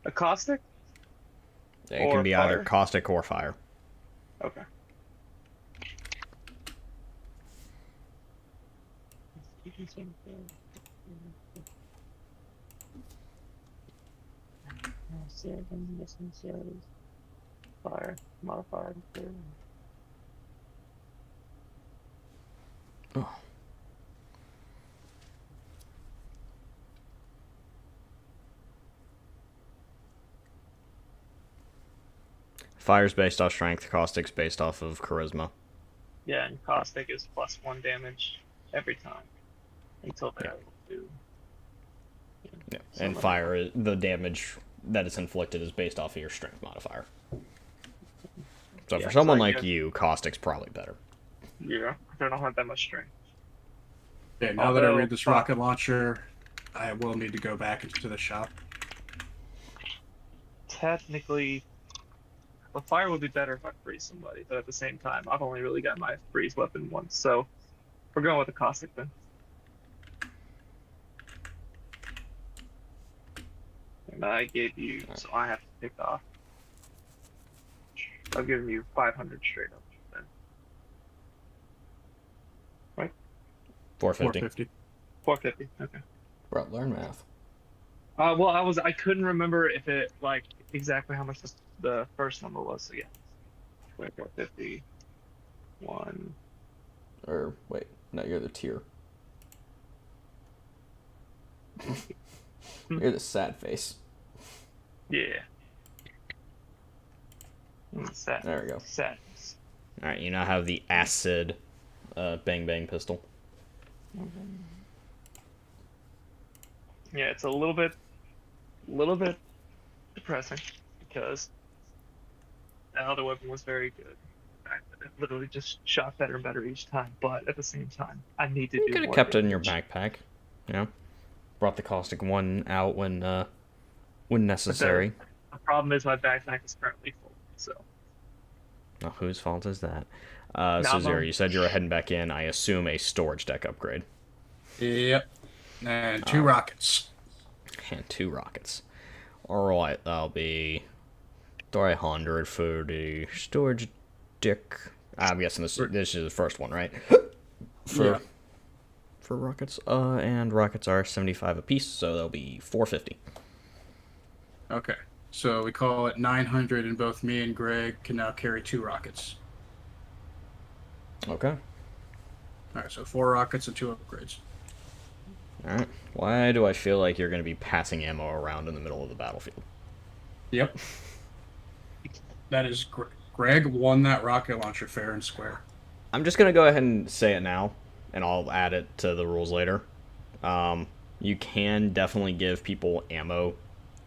A caustic? It Or can be either fire? caustic or fire. Okay. Fire modifier. Oh. Fire's based off strength, caustic's based off of charisma. Yeah, and caustic is +1 damage every time until they're able to. Yeah. So And fire, the damage that is inflicted is based off of your strength modifier. So Yeah, for someone so I like guess- you, caustic's probably better. Yeah, I don't have that much strength. Okay, now that I Although, read this rocket launcher, I will need to go back into the shop. Technically, the fire would be better if I freeze somebody, but at the same time, I've only really got my freeze weapon once, so we're going with the caustic then. And I gave you, so I have to pick off. I've given you 500 straight up then. Right? 450. 450. 450. Okay. Bro, learn math. Well, I couldn't remember if it like exactly how much the first number was. So yeah, 450. 1. Or, wait, no, you're the tier. You're the sad face. Yeah. Sad. There we go. Sadness. Alright, you now have the acid bang bang pistol. Yeah, it's a little bit depressing because the other weapon was very good. It literally just shot better and better each time, but at the same time, I need to You do could have more kept it in your damage. backpack. You know? Brought the caustic one out when necessary. The problem is my backpack is currently full, so. Oh, whose fault is that? Not So Zero, mine. you said you were heading back in. I assume a storage deck upgrade. Yep. And 2 rockets. And 2 rockets. Alright, that'll be 300 for the storage deck. I'm guessing this is the first one, right? Yeah. For rockets. And rockets are 75 apiece, so that'll be 450. Okay. So we call it 900, and both me and Greg can now carry 2 rockets. Okay. Alright, so 4 rockets and 2 upgrades. Alright. Why do I feel like you're going to be passing ammo around in the middle of the battlefield? Yep. That is Greg won that rocket launcher fair and square. I'm just going to go ahead and say it now, and I'll add it to the rules later. You can definitely give people ammo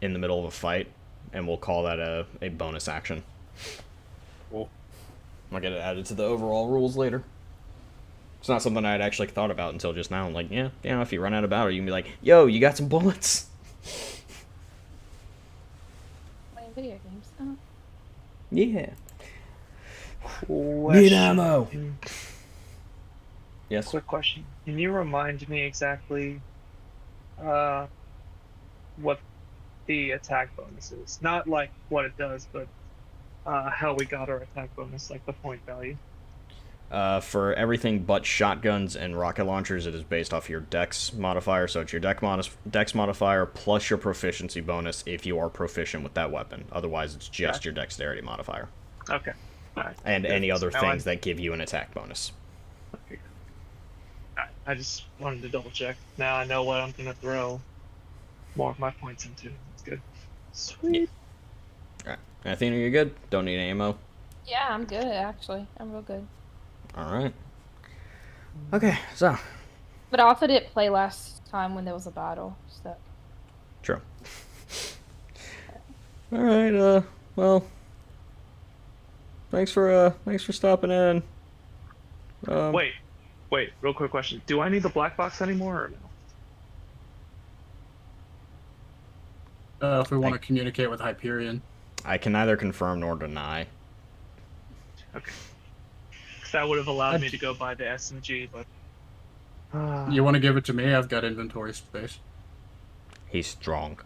in the middle of a fight, and we'll call that a bonus action. Cool. I'll get it added to the overall rules later. It's not something I'd actually thought about until just now. I'm like, yeah, if you run out of battle, you can be like, yo, you got some bullets? Playing video games. Oh. Yeah. Question. ammo. Yes. Quick question. Can you remind me exactly what the attack bonus is? Not like what it does, but how we got our attack bonus, like the point value. For everything but shotguns and rocket launchers, it is based off your dex modifier. So it's your dex modifier plus your proficiency bonus if you are proficient with that weapon. Otherwise, it's just your dexterity modifier. Okay. Alright. And any other Now things that give you an attack bonus. Okay. Alright, I just wanted to double check. Now I know what I'm gonna throw more of my points into. That's good. Sweet. Alright. Athena, you're good? Don't need ammo? Yeah, I'm good actually. I'm real good. Alright. Okay, so. But I also didn't play last time when there was a battle, so. True. Alright, well. Thanks for stopping in. Wait, real quick question. Do I need the black box anymore or no? If we want to communicate with Hyperion. I can neither confirm nor deny. Okay. 'Cause that would have allowed me to go buy the SMG, but You want to give it to me? I've got inventory space. He's strong.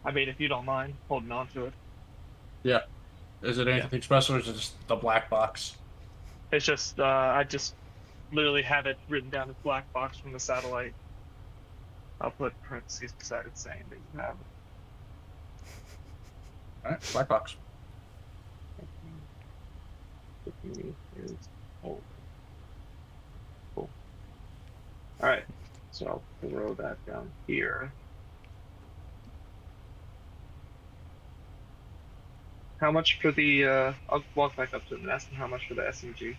I mean, if you don't mind holding on to it. Yeah. Is it anything special, or is it just the black box? It's just I just literally have it written down as black box from the satellite. I'll put parentheses beside it saying that you have it. All right, black box. Is old. Cool. All right, so I'll throw that down here. How much for the? I'll walk back up to them and ask them how much for the SMG.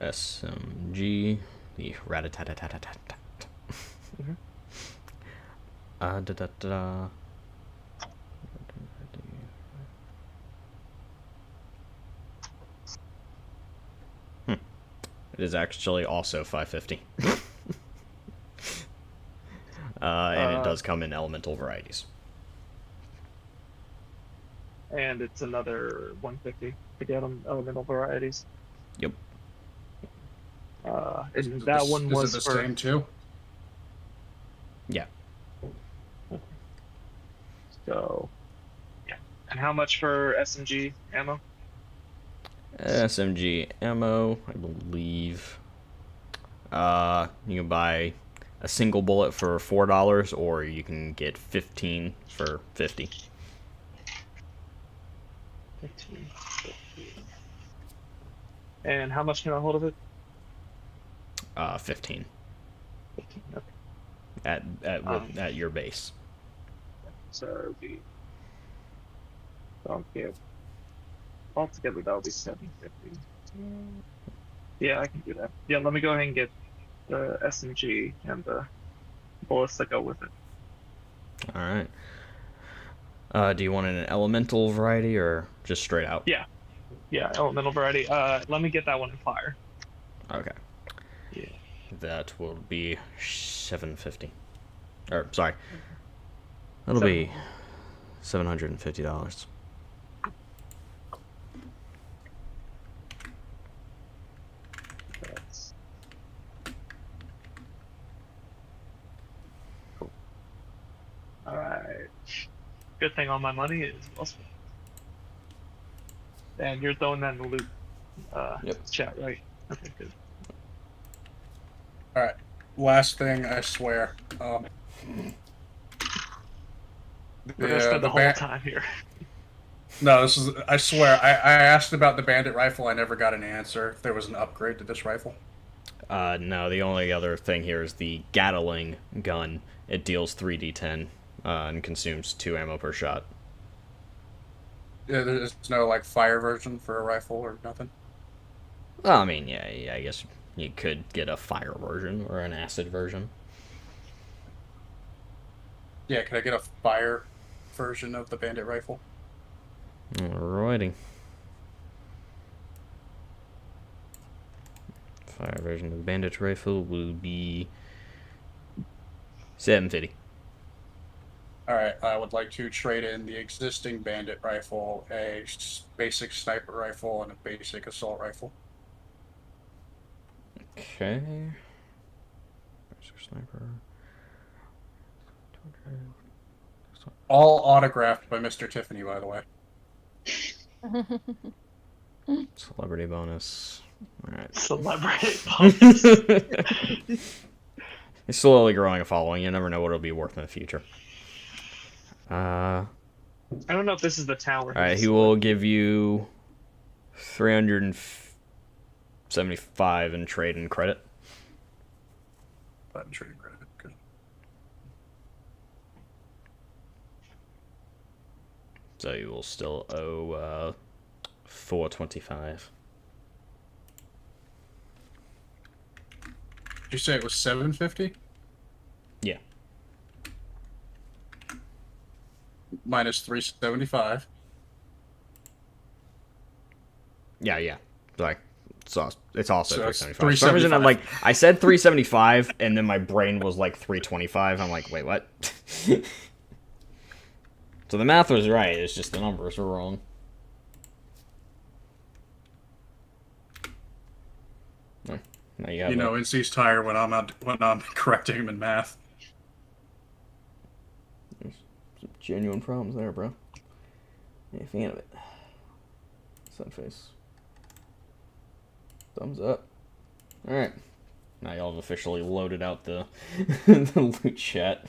SMG, the rat-a-tat-tat-tat-tat. Mhm. Da-da-da. It is actually also 550. And it does come in elemental varieties. And it's another 150 to get them elemental varieties. Yep. And that one was is it the for same too? Yeah. So, yeah. And how much for SMG ammo? SMG ammo, I believe. You can buy a single bullet for $4, or you can get 15 for 50. 15. And how much can I hold of it? 15 15. Okay. at your base. So it would be. Okay. Altogether, that would be 750. Yeah, I can do that. Yeah, let me go ahead and get the SMG and the bullets that go with it. All right. Do you want an elemental variety or just straight out? Yeah. Yeah, elemental variety. Let me get that one in fire. Okay. Yeah. That will be 750. Or sorry. That'll be $750. That's cool. All right. Good thing all my money is well spent. And you're throwing that in the loop. Yep. Chat, right? Okay, good. All right. Last thing, I swear. We're gonna spend the whole time here. No, this is. I swear. I asked about the bandit rifle. I never got an answer. If there was an upgrade to this rifle. No, the only other thing here is the Gatling gun. It deals 3d10 and consumes 2 ammo per shot. Yeah, there's no like fire version for a rifle or nothing. Well, I mean, yeah, I guess you could get a fire version or an acid version. Yeah, could I get a fire version of the bandit rifle? Alrighty. Fire version of the bandit rifle will be 750. All right, I would like to trade in the existing bandit rifle, a basic sniper rifle, and a basic assault rifle. Okay. Basic sniper. All autographed by Mr. Tiffany, by the way. Celebrity bonus. Alright. Celebrity bonus. It's slowly growing a following. You never know what it'll be worth in the future. I don't know if this is the tower. Alright, he will give you 375 in trade and credit. Button trade credit. Good. So you will still owe 425. Did you say it was 750? Yeah. Minus 375. Yeah. Like it's also So it's 375. For some reason, I'm like, I said 375, and then my brain was like 325. I'm like, wait, what? So the math was right. It's just the numbers were wrong. Oh, now you have You know, NC's tired when I'm correcting him in math. Genuine problems there, bro. Ain't a fan of it. Sad face. Thumbs up. Alright. Now y'all have officially loaded out the, the loot chat.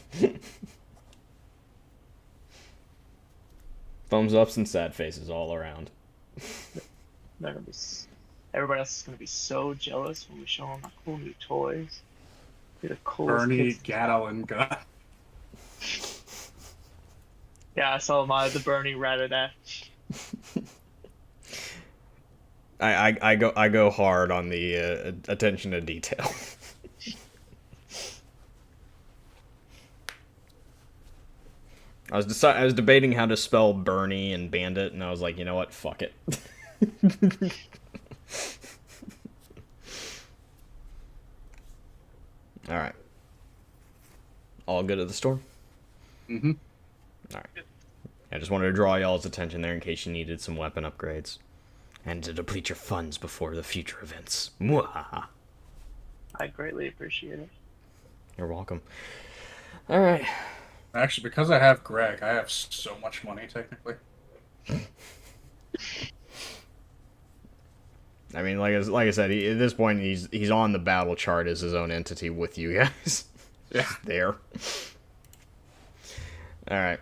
Thumbs ups and sad faces all around. They're gonna be, everybody else is gonna be so jealous when we show them our cool new toys. Be the coolest Bernie kids. Gatling gun. Yeah, I saw the Bernie Ratatat. I go hard on the attention to detail. I was debating how to spell Bernie and Bandit, and I was like, you know what, fuck it. All right. All good at the store? Mm-hmm. All right. I just wanted to draw y'all's attention there in case you needed some weapon upgrades. And to deplete your funds before the future events. Mwahaha. I greatly appreciate it. You're welcome. All right. Actually, because I have Greg, I have so much money, technically. I mean, like I said, at this point, he's on the battle chart as his own entity with you guys. Yeah. There. Alright.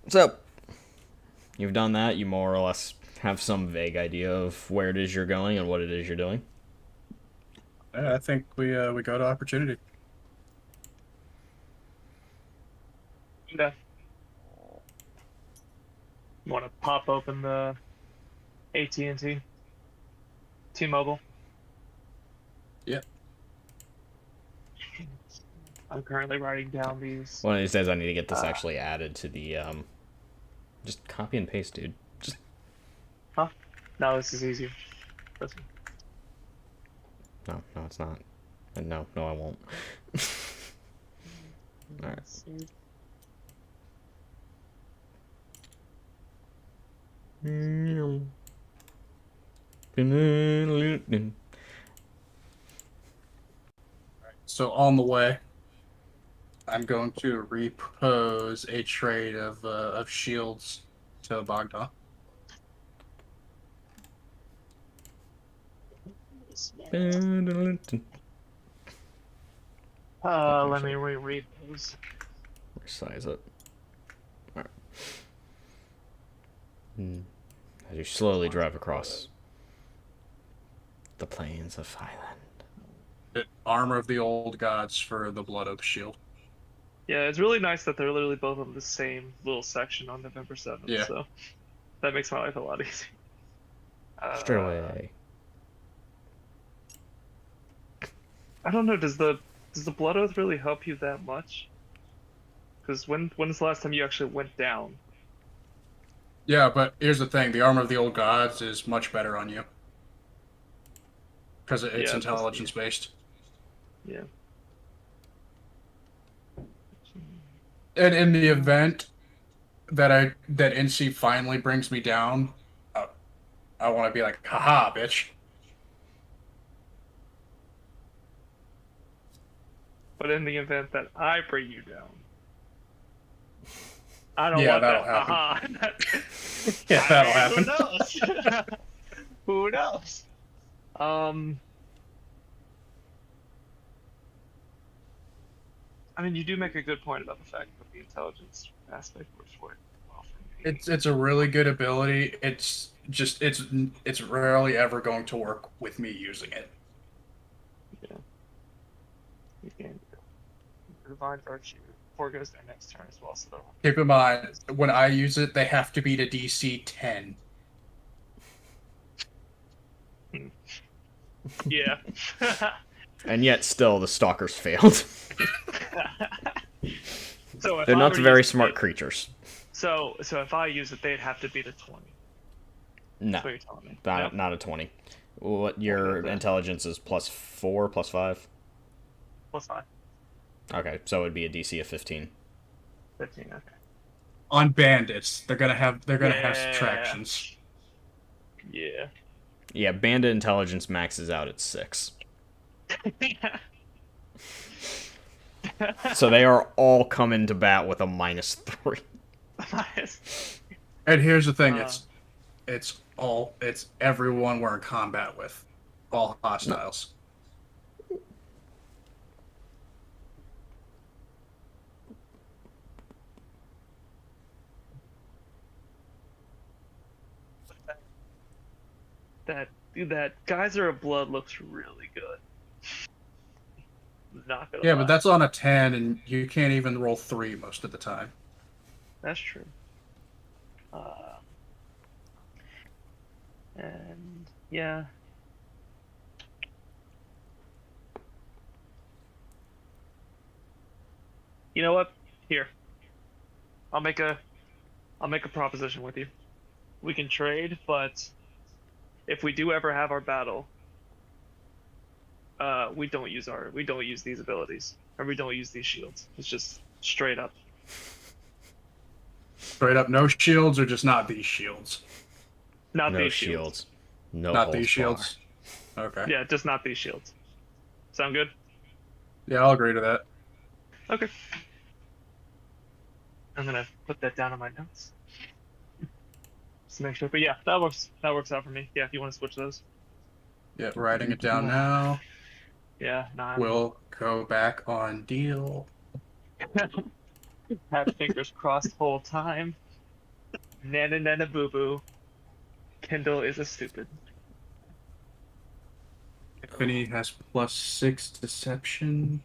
So, you've done that. You more or less have some vague idea of where it is you're going and what it is you're doing. Yeah, I think we go to opportunity. Okay. Want to pop open the AT&T? T-Mobile? Yep. I'm currently writing down these. One of these days I need to get this actually added to the, just copy and paste, dude. Just... Huh? No, this is easier. Listen. No, it's not. And no, I won't. Alright. So on the way, I'm going to repose a trade of shields to Bogdan. Let me reread those. Resize it. Alright. As you slowly drive across the plains of Highland. Armor of the Old Gods for the Blood Oath Shield. Yeah, it's really nice that they're literally both on the same little section on November 7th. Yeah. So that makes my life a lot easier. Straight away. I don't know. Does the Blood Oath really help you that much? Because when's the last time you actually went down? Yeah, but here's the thing: the Armor of the Old Gods is much better on you because it's intelligence based. Yeah. And in the event that NC finally brings me down, I want to be like, haha, bitch. But in the event that I bring you down, I don't Yeah, want that'll that. happen. Haha. Yeah, that'll happen. Who knows? Who knows? I mean, you do make a good point about the fact that the intelligence aspect works for it. Well, for me. It's a really good ability. It's just it's rarely ever going to work with me using it. Yeah. You can divine virtue foregoes their next turn as well, so they'll... Keep in mind, when I use it, they have to beat a DC 10. Yeah. And yet still the stalkers failed. So if They're I not were to very use smart it, creatures. So if I use it, they'd have to beat a 20. No, That's what you're telling me. not a 20. What your Okay. intelligence is +4, +5? +5. Okay, so it would be a DC of 15. 15, okay. On bandits, they're gonna have Yeah. subtractions. Yeah. Yeah, bandit intelligence maxes out at 6. So they are all coming to bat with a -3. And here's the thing: it's everyone we're in combat with, all hostiles. That geyser of blood looks really good. Not gonna Yeah, lie. but that's on a 10, and you can't even roll 3 most of the time. That's true. And yeah. You know what? Here. I'll make a proposition with you. We can trade, but if we do ever have our battle, we don't use these abilities, or we don't use these shields. It's just straight up. Straight up, no shields, or just not these shields? Not No these shields. No Not holds these bar. shields. Okay. Yeah, just not these shields. Sound good? Yeah, I'll agree to that. Okay. I'm gonna put that down on my notes. Just to make sure. But yeah, that works out for me. Yeah, if you want to switch those. Yeah, writing it down now. Yeah, nah. We'll go back on deal. Had fingers crossed the whole time. Nana nana boo boo. Kendall is a stupid. Tiffany has +6 deception.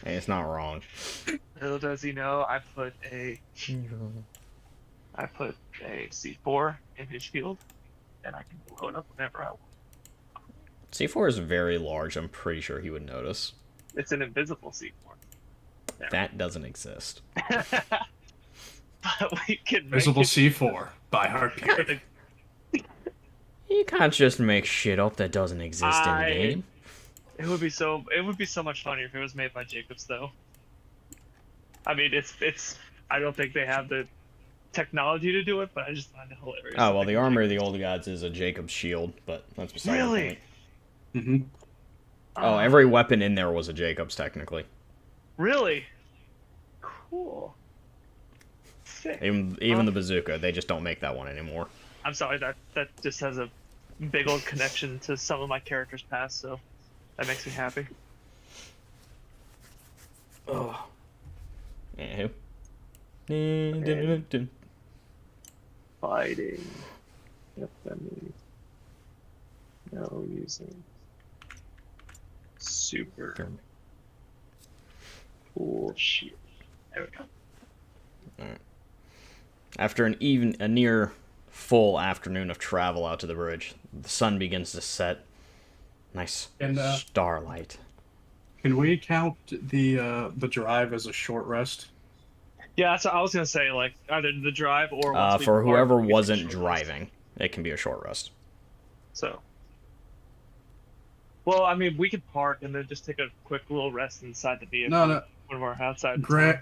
Hey, it's not wrong. Little does he know, I put a C4 in his shield, and I can blow it up whenever I want. C4 is very large. I'm pretty sure he would notice. It's an invisible C4. Yeah. That doesn't exist. But we can Visible make it... C4 by Heartbeat. You can't just make shit up that doesn't exist in the game. It would be so much funnier if it was made by Jacobs, though. I mean, it's. I don't think they have the technology to do it, but I just find it hilarious. Oh well, the armor of the old gods is a Jacob's shield, but that's beside the point. Mm-hmm. Oh, every weapon in there was a Jacob's technically. Really? Cool. Sick. Even the bazooka, they just don't make that one anymore. I'm sorry, that just has a big old connection to some of my characters' past, so that makes me happy. Oh. Anywho. Fighting. Yep, that means no using super cool shield. There we go. Alright. After a near full afternoon of travel out to the bridge, the sun begins to set. Nice And, starlight. Can we count the drive as a short rest? Yeah, so I was gonna say, like, either the drive or once we For park, whoever we can wasn't short rest. driving, it can be a short rest. So, well, I mean, we could park and then just take a quick little rest inside the vehicle No. when we're outside. Greg,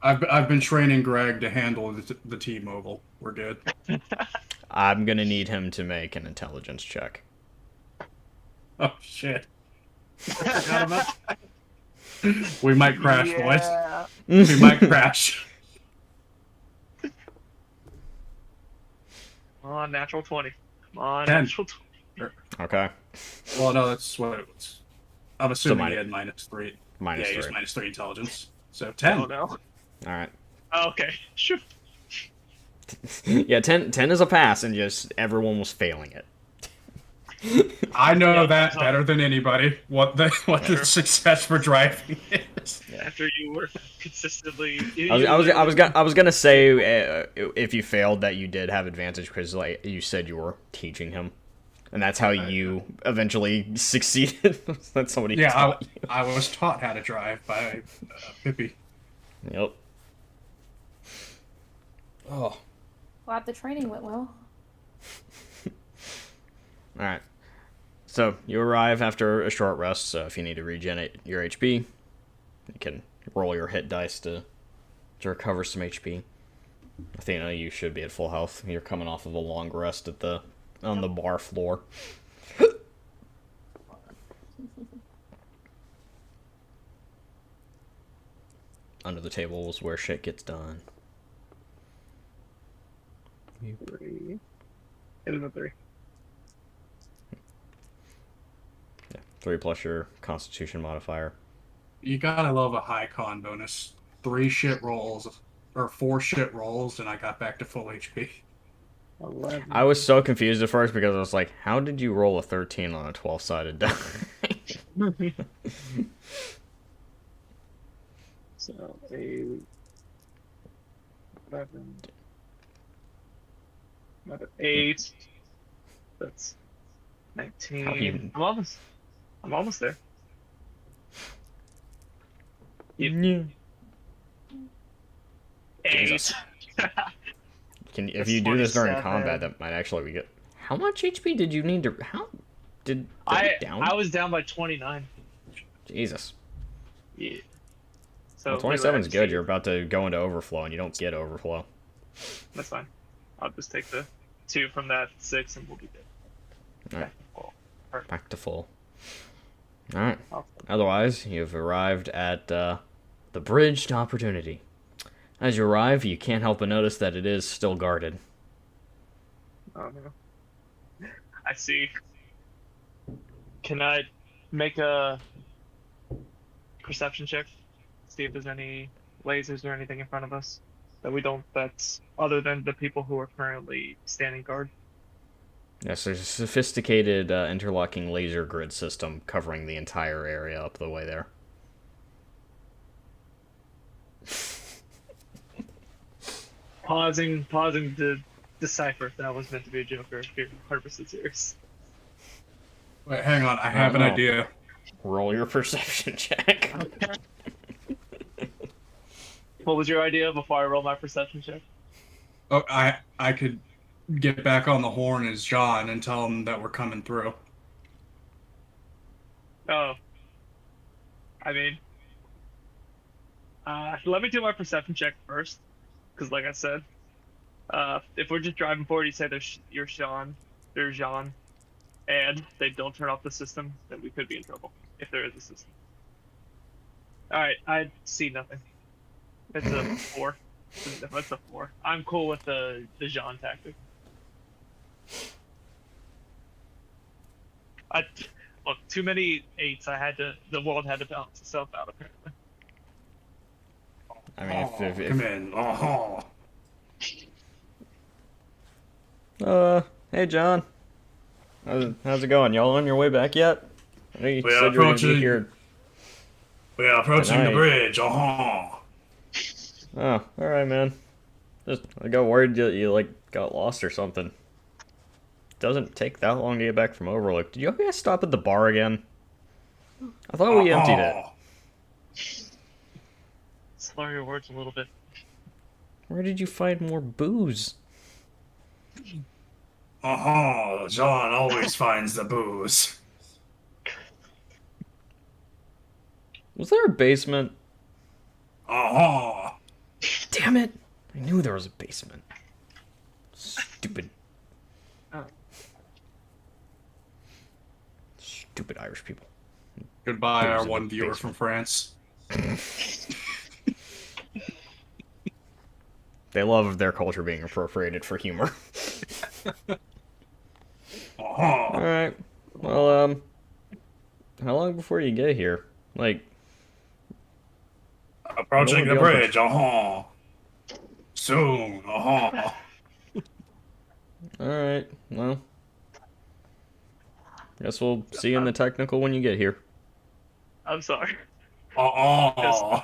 I've been training Greg to handle the T-Mobile. We're good. I'm gonna need him to make an intelligence check. Oh shit! Forgot about that. We might crash, boys. We might crash. Come on, natural 20. Come on, 10. natural 20. Okay. Well, no, that's what it was. I'm assuming he minus- had -3. Minus Yeah, he was 3. -3 intelligence. So 10. Oh no. Alright. Oh, okay. Sure. Yeah, 10 is a pass, and just everyone was failing it. I know Yeah, that so- better than anybody. What the success for driving is. After you were consistently. I was gonna say if you failed that you did have advantage because like you said you were teaching him, and that's how you eventually succeeded. That somebody Yeah, taught you. I was taught how to drive by Pippi. Yep. Oh. Glad the training went well. All right. So you arrive after a short rest. So if you need to regen your HP, you can roll your hit dice to recover some HP. Athena, you should be at full health. You're coming off of a long rest on the bar floor. under the table is where shit gets done. 3. Hit him a 3. Yeah, 3 plus your Constitution modifier. You gotta love a high con bonus. 3 shit rolls, or 4 shit rolls, and I got back to full HP. 11. I was so confused at first because I was like, how did you roll a 13 on a 12-sided die? So, 8. 11. Another 8. That's 19. I'm almost there. Yeah. 8. Jesus. If That's you do this during 27. combat, that might actually be good. How much HP did you need to? How did it down? I was down by 29. Jesus. Yeah. So Well, 27 is good. You're about to go into overflow, and you don't get overflow. That's fine. I'll just take the 2 from that 6, and we'll be good. All right. Cool. Perfect. Back to full. All right. Oh. Otherwise, you've arrived at the bridge to opportunity. As you arrive, you can't help but notice that it is still guarded. Oh no. I see. Can I make a perception check? See if there's any lasers or anything in front of us that's other than the people who are currently standing guard. Yes, there's a sophisticated interlocking laser grid system covering the entire area up the way there. Pausing to decipher if that was meant to be a joke or if you're 100% serious. Wait, hang on. I have an idea. Roll your perception check. What was your idea before I roll my perception check? Oh, I could get back on the horn as John and tell him that we're coming through. Oh. I mean, let me do my perception check first, because like I said, if we're just driving forward, you say you're Jean, and they don't turn off the system, then we could be in trouble, if there is a system. Alright, I see nothing. It's a 4. That's a 4. I'm cool with the Jean tactic. Look, too many 8s. The world had to balance itself out, apparently. I mean, if come in. hey John, how's it going? Y'all on your way back yet? I know you We are said you were gonna be approaching- here. We are approaching Tonight. the bridge. Oh, all right, man. I got worried you like got lost or something. Doesn't take that long to get back from Overlook. Did you guys stop at the bar again? I thought we emptied it. Slur your words a little bit. Where did you find more booze? John always finds the booze. Was there a basement? Uh-huh. Damn it! I knew there was a basement. Stupid. Oh. Stupid Irish people. Goodbye, Booze our in one the viewer basement. from France. They love their culture being appropriated for humor. Alright. Well, how long before you get here? Like, Approaching No the one bridge. Soon. alright, well. Guess we'll see you in the technical when you get here. I'm sorry. Uh-uh.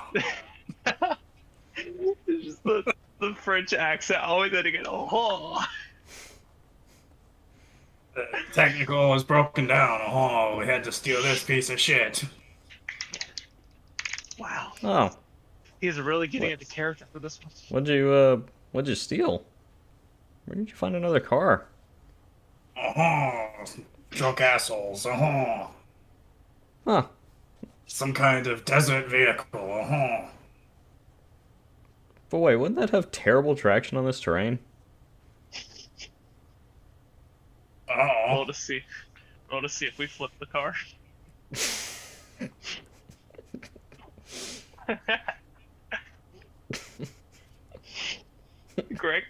It's just the French accent always had to get Technical was broken down. We had to steal this piece of shit. Wow. Oh, He's really getting into character for this one. what'd you steal? Where did you find another car? Drunk assholes. Huh. Some kind of desert vehicle. But wait, wouldn't that have terrible traction on this terrain? Roll to see if we flip the car. Greg.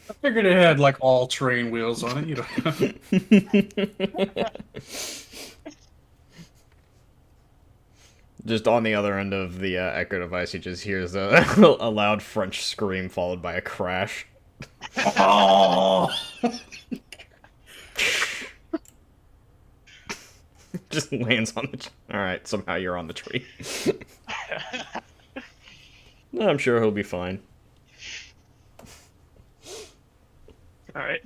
I figured it had like all train wheels on it. You know. Just on the other end of the echo device, he just hears a, a loud French scream followed by a crash. Oh! Just lands on the. Alright, somehow you're on the tree. I'm sure he'll be fine. Alright.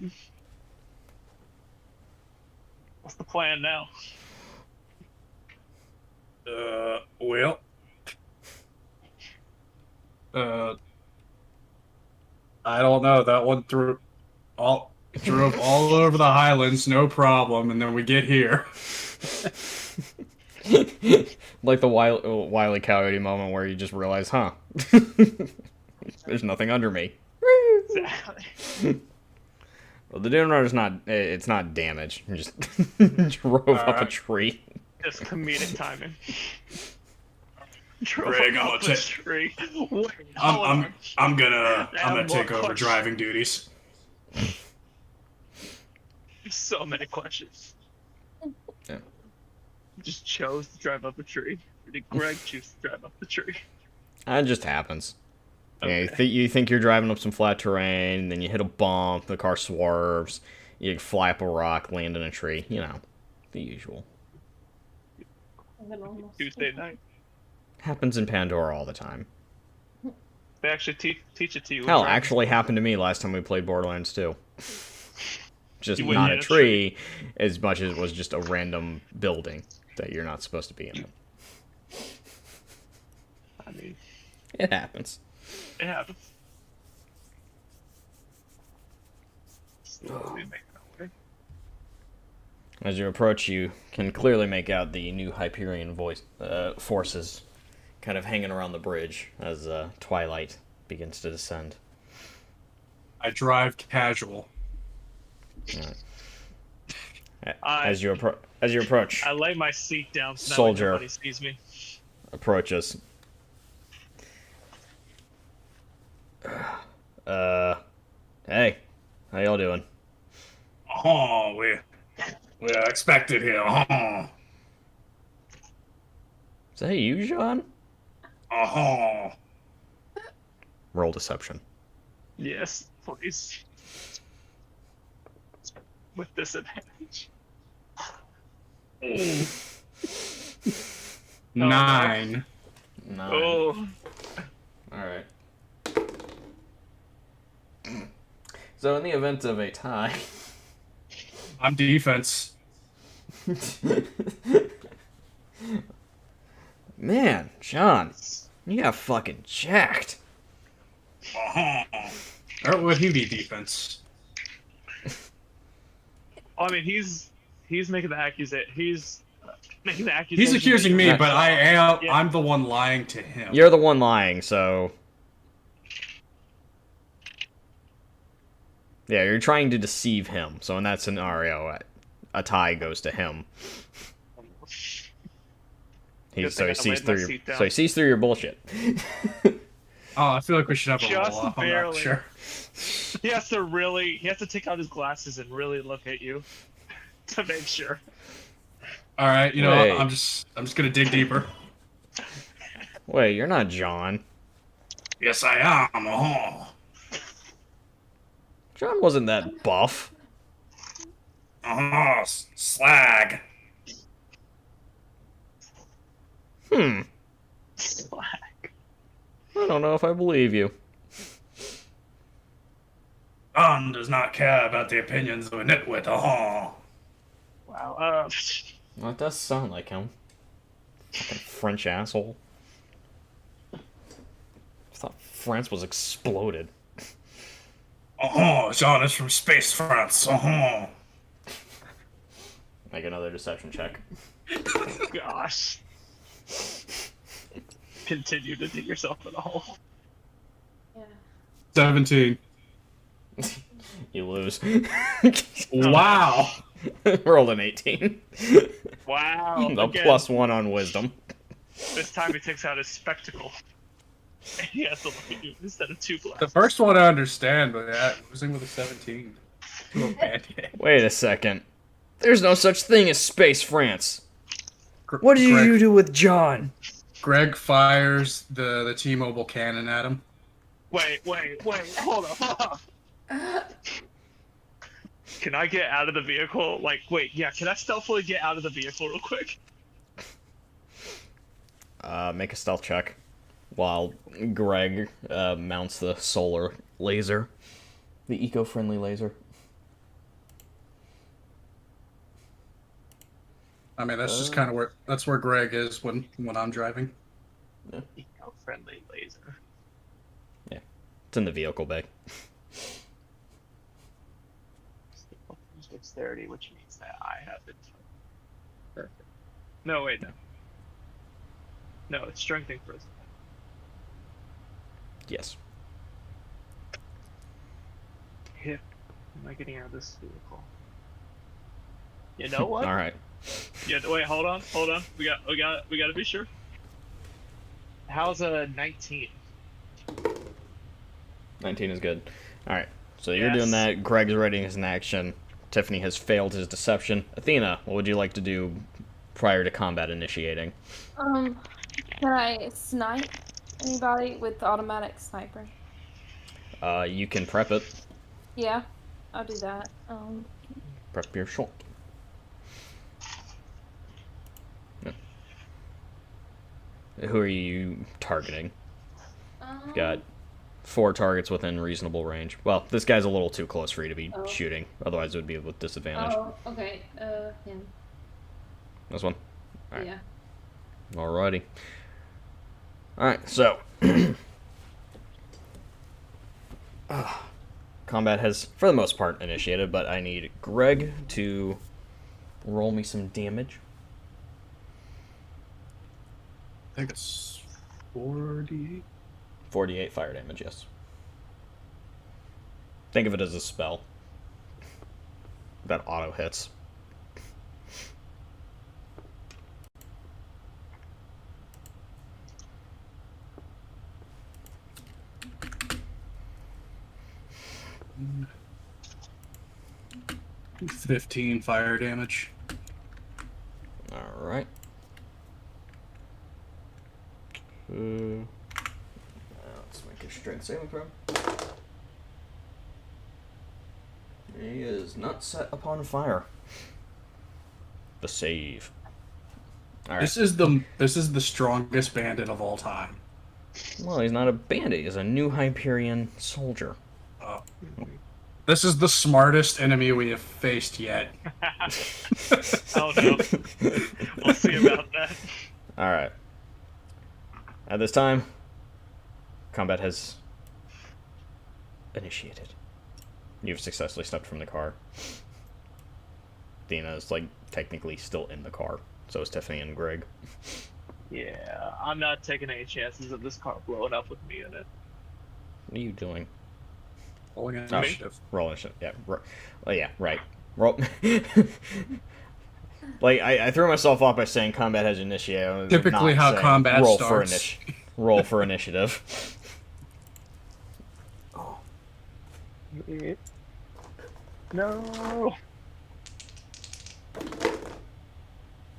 What's the plan now? Well. I don't know. That one drove all over the Highlands, no problem, and then we get here. Like the Wile E. Coyote moment where you just realize, huh? There's nothing under me. Exactly. Well, the Dune Runner's not. It's not damaged. You just drove up a tree. Just comedic timing. Greg, I'm gonna take over driving duties. So many questions. Yeah. Just chose to drive up a tree. Or did Greg choose to drive up the tree? It just happens. Okay. Yeah, you think you're driving up some flat terrain, then you hit a bump, the car swerves, you fly up a rock, land in a tree. You know, the usual. Tuesday night. Happens in Pandora all the time. They actually teach it to you. Hell, actually happened to me last time we played Borderlands 2. Just You wouldn't not a hit a tree, as much as it was just a random building that you're not supposed to be in. I mean, It happens. it happens. Slowly making our way. As you approach, you can clearly make out the new Hyperion forces kind of hanging around the bridge as twilight begins to descend. I drive casual. As you approach, I lay my seat down so Soldier. that nobody sees me. approaches. Hey, how y'all doing? Oh, we're expected here. Oh. Is that you, John? Oh. Roll deception. Yes, please. With disadvantage. 9. Oh. Alright. So in the event of a tie... I'm defense. Man, John, you got fucking jacked. Or would he be defense? I mean, he's making the accusation. He's making the accusation. He's accusing me, but Yeah. I'm the one lying to him. You're the one lying, so... Yeah, you're trying to deceive him, so in that scenario, a tie goes to him. He sees through your bullshit. Oh, I feel like we should have a Just roll off. I'm barely. not sure. He has to take out his glasses and really look at you to make sure. All right, you know, Wait. I'm just gonna dig deeper. Wait, you're not John. Yes, I am. Oh. John wasn't that buff. Oh, slag. I don't know if I believe you. John does not care about the opinions of a nitwit. Oh. Wow. Well, it does sound like him. Fucking French asshole. I thought France was exploded. Oh, John is from Space France. Oh. Make another deception check. Gosh. Continue to dig yourself in a hole. 17. You lose. Wow. Rolled an 18. Wow. A again. +1 on wisdom. This time he takes out his spectacle. And he has to look at you instead of two The blasts. first one I understand, but yeah, losing with a 17 to a bandit. Wait a second. There's no such thing as Space France. What did Greg, you do with John? Greg fires the T-Mobile cannon at him. Wait, hold on. Can I get out of the vehicle? Like, wait, yeah, can I stealthily get out of the vehicle real quick? Make a stealth check while Greg mounts the solar laser. The eco-friendly laser. I mean, that's just kind of where Greg is when I'm driving. Yeah. Eco-friendly laser. Yeah, it's in the vehicle bay. Dexterity, which means that I have it. Perfect. No, wait, no. No, it's strengthening first. Yes. Hip. Am I getting out of this vehicle? You know what? All right. Yeah. Wait. Hold on. We got to be sure. How's a 19? 19 is good. All right. So you're Yes. doing that. Greg's writing his in action. Tiffany has failed his deception. Athena, what would you like to do prior to combat initiating? Can I snipe anybody with the automatic sniper? You can prep it. Yeah, I'll do that. Prep your shot. Yeah. Who are you targeting? You've got 4 targets within reasonable range. Well, this guy's a little too close for you to be shooting. Otherwise, it would be with disadvantage. Oh, okay. Him. This one? Alright. Yeah. Alrighty. Alright, so. Combat has, for the most part, initiated, but I need Greg to roll me some damage. I think it's 48. 48 fire damage, yes. Think of it as a spell. That auto hits. Mm. 15 fire damage. Alright. Let's make a strength saving throw. He is not set upon fire. The save. Alright. This is the strongest bandit of all time. Well, he's not a bandit. He's a new Hyperion soldier. This is the smartest enemy we have faced yet. Oh no. We'll see about that. Alright. At this time, combat has initiated. You've successfully stepped from the car. Dina is, like, technically still in the car. So is Tiffany and Greg. Yeah, I'm not taking any chances of this car blowing up with me in it. What are you doing? Rolling initiative. Roll initiative. Yeah. Oh, yeah, right. Roll. Like, I threw myself off by saying combat has initiated. Typically how combat roll starts. Roll for initiative. Oh. No.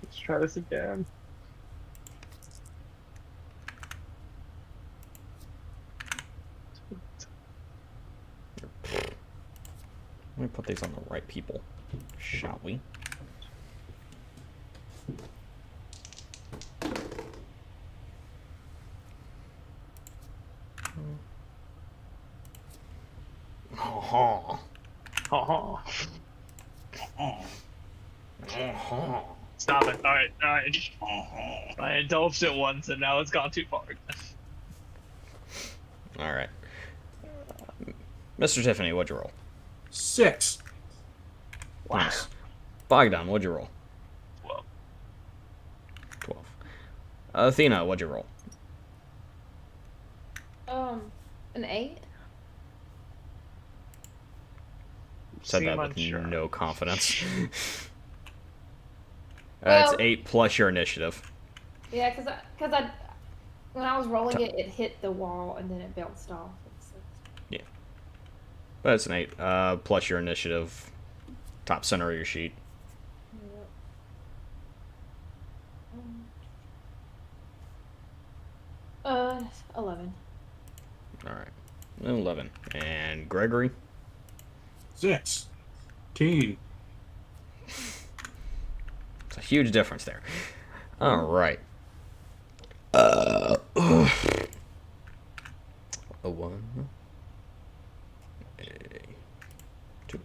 Let's try this again. Let me put these on the right people, shall we? Oh. Oh. Stop it. Alright. I indulged it once and now it's gone too far. Alright. Mr. Tiffany, what'd you roll? 6. Nice. Bogdan, what'd you roll? 12. 12. Athena, what'd you roll? An 8. Said that Seem with unsure. no confidence. That's Well- 8 plus your initiative. Yeah, cause I when I was rolling it, it hit the wall and then it bounced off. Yeah. But it's an 8. Plus your initiative. Top center of your sheet. Yep. 11. Alright. 11. And Gregory? 16. It's a huge difference there. Alright. A 1. A 2.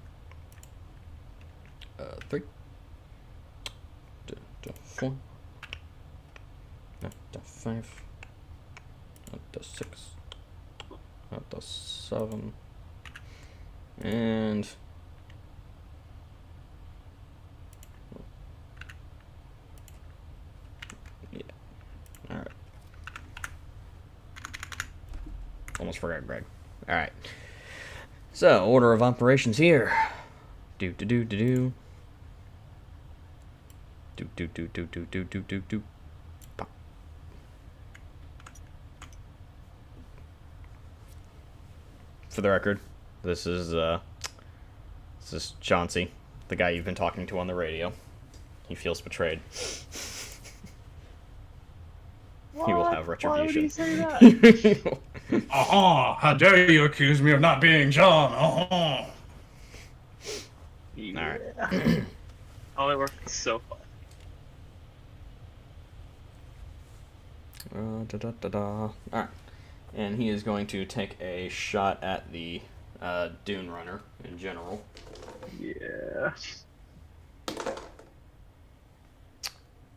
3. 4. 5. 6. 7. And yeah. Alright. Almost forgot Greg. Alright. So, order of operations here. Do. Pop. For the record, this is Chauncey, the guy you've been talking to on the radio. He feels betrayed. He will have retribution. Why would he say that? How dare you accuse me of not being John? Alright. Oh, it worked so fun. Alright. And he is going to take a shot at the Dune Runner in general. Yeah.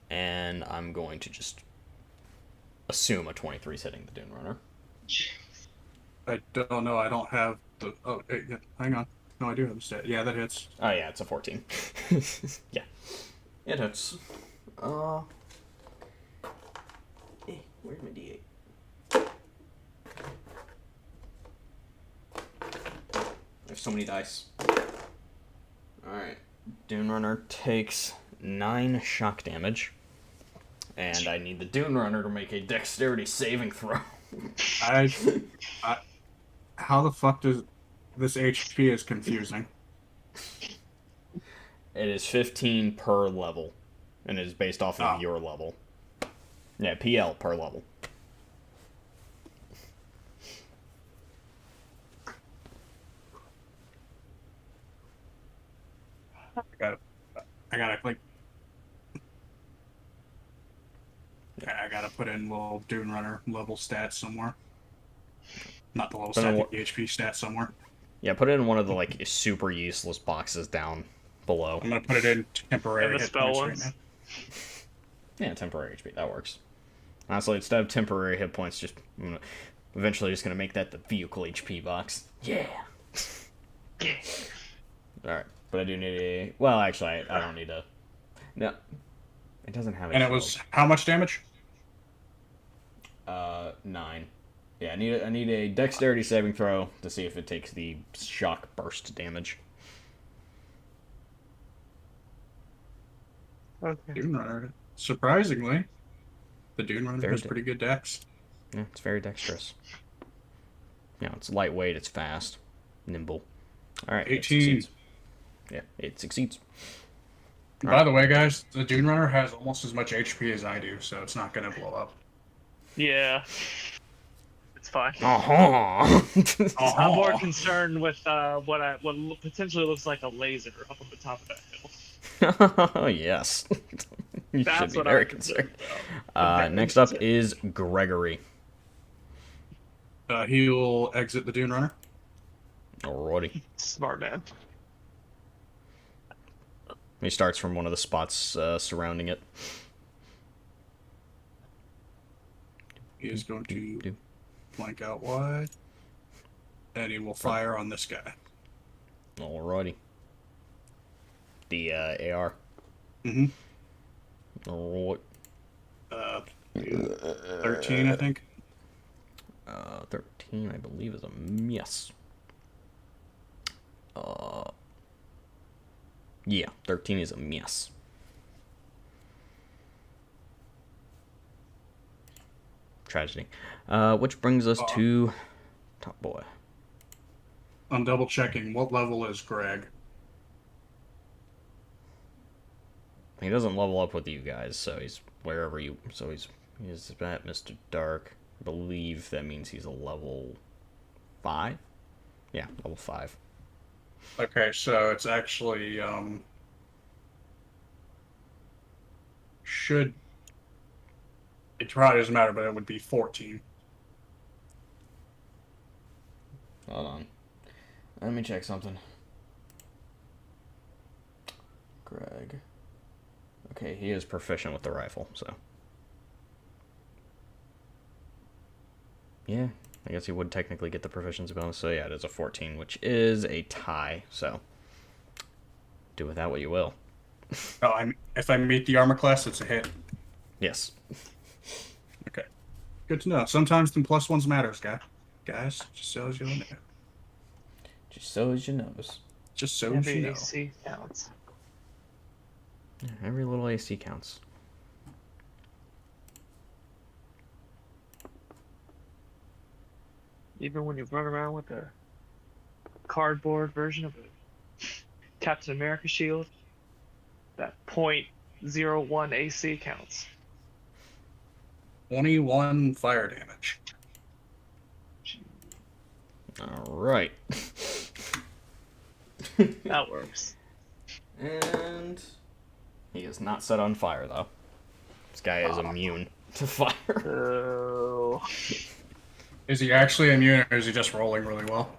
And I'm going to just assume a 23's hitting the Dune Runner. I don't know. I don't have the. Oh, yeah. Hang on. No, I do have the stat. Yeah, that hits. Oh yeah, it's a 14. Yeah, it hits. Where's my D8? I have so many dice. Alright. Dune Runner takes 9 shock damage. And I need the Dune Runner to make a dexterity saving throw. How the fuck does this HP is confusing? It is 15 per level. And it is based off of your level. Yeah, PL per level. I gotta like. I gotta put in little Dune Runner level stats somewhere. Not the level stat, the HP stat somewhere. Yeah, put it in one of the like super useless boxes down below. I'm gonna put it in temporary And the hit spell points ones. right now. Yeah, temporary HP. That works. Honestly, instead of temporary hit points, eventually just gonna make that the vehicle HP box. Yeah. Alright, but I do need a... Well, actually, I don't need a... No. It doesn't have a And it shield. was how much damage? 9. Yeah, I need a dexterity saving throw to see if it takes the shock burst damage. Okay. Dune Runner. Surprisingly, the Dune Runner has pretty good dex. Yeah, it's very dexterous. Yeah, it's lightweight, it's fast, nimble. Alright, 18. Yeah, it succeeds. By the way, guys, the Dune Runner has almost as much HP as I do, so it's not gonna blow up. Yeah. It's fine. Uh-huh. I'm more concerned with what potentially looks like a laser up on the top of that hill. Oh, yes. You That's should be what very I'm concerned. about. Next up is Gregory. He will exit the Dune Runner. Alrighty. Smart man. He starts from one of the spots surrounding it. He is going to flank out wide. And he will fire on this guy. Alrighty. The AR. Mm-hmm. Alright. 13, I think. 13, I believe, is a yes. Yeah, 13 is a yes. tragedy. Which brings us to Top Boy. I'm double checking. What level is Greg? He doesn't level up with you guys, so he's wherever you. So he's at Mr. Dark. I believe that means he's a level 5. Yeah, level 5. Okay, so it's actually should. It probably doesn't matter, but it would be 14. Hold on. Let me check something. Greg. Okay, he is proficient with the rifle, so. Yeah, I guess he would technically get the proficiency bonus. So yeah, it is a 14, which is a tie, so. Do with that what you will. Oh, if I meet the armor class, it's a hit. Yes. Okay. Good to know. Sometimes the +1s matters, guys. Just so as you know. Just so as you knows. Just so as you know. AC counts. Yeah, every little AC counts. Even when you run around with a cardboard version of a Captain America shield, that .01 AC counts. 21 fire damage. All right. That works. And he is not set on fire, though. This guy is immune to fire. Oh. Is he actually immune, or is he just rolling really well?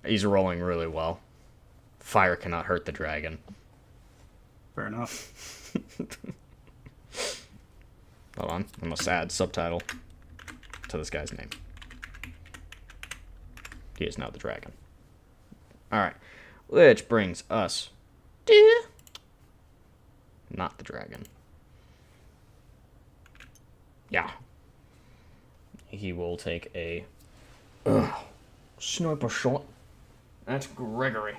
He's rolling really well. Fire cannot hurt the dragon. Fair enough. Hold on, I must add subtitle to this guy's name. He is now the dragon. Alright, which brings us to... Not the dragon. Yeah. He will take a sniper shot. That's Gregory.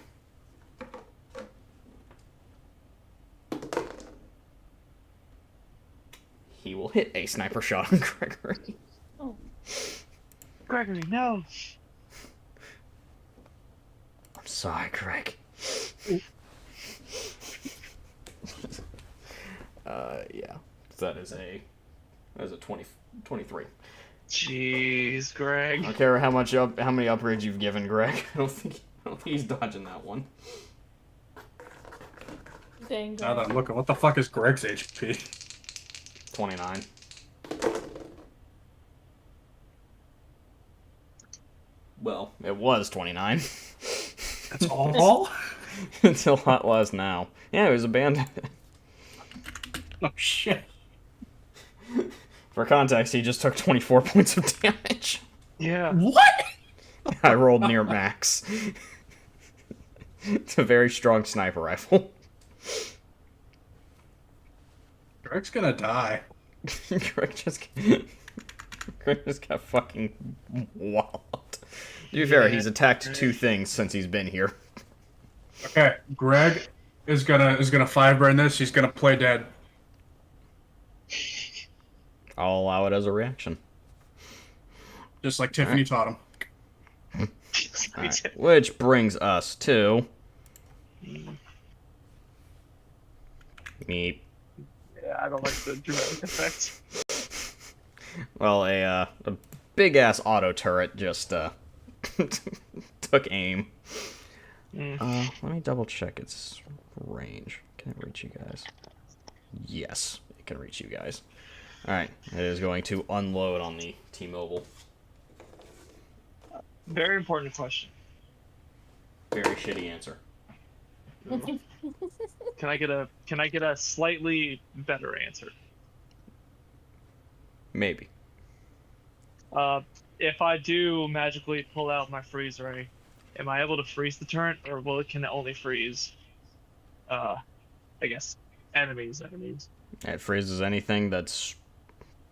He will hit a sniper shot on Gregory. Oh. Gregory, no. I'm sorry, Greg. Yeah. That is a 23. Jeez, Greg. I don't care how many upgrades you've given Greg. I don't think he's dodging that one. Dang. Now that I'm looking, what the fuck is Greg's HP? 29. Well, it was 29. That's all? Until Hot was now. Yeah, he was abandoned. Oh shit. For context, he just took 24 points of damage. Yeah. What? I rolled near max. It's a very strong sniper rifle. Greg's gonna die. Greg just got fucking walloped. To be fair, he's attacked 2 things since he's been here. Okay, Greg is gonna 5 burn this. He's gonna play dead. I'll allow it as a reaction. Just like Tiffany taught him. Alright, which brings us to... Meep. Yeah, I don't like the dramatic effects. Well, a big-ass auto turret just took aim. Let me double-check its range. Can it reach you guys? Yes, it can reach you guys. Alright, it is going to unload on the T-Mobile. Very important question. Very shitty answer. Can I get a slightly better answer? Maybe. If I do magically pull out my freeze ray, am I able to freeze the turret, or can it only freeze I guess enemies? It freezes anything that's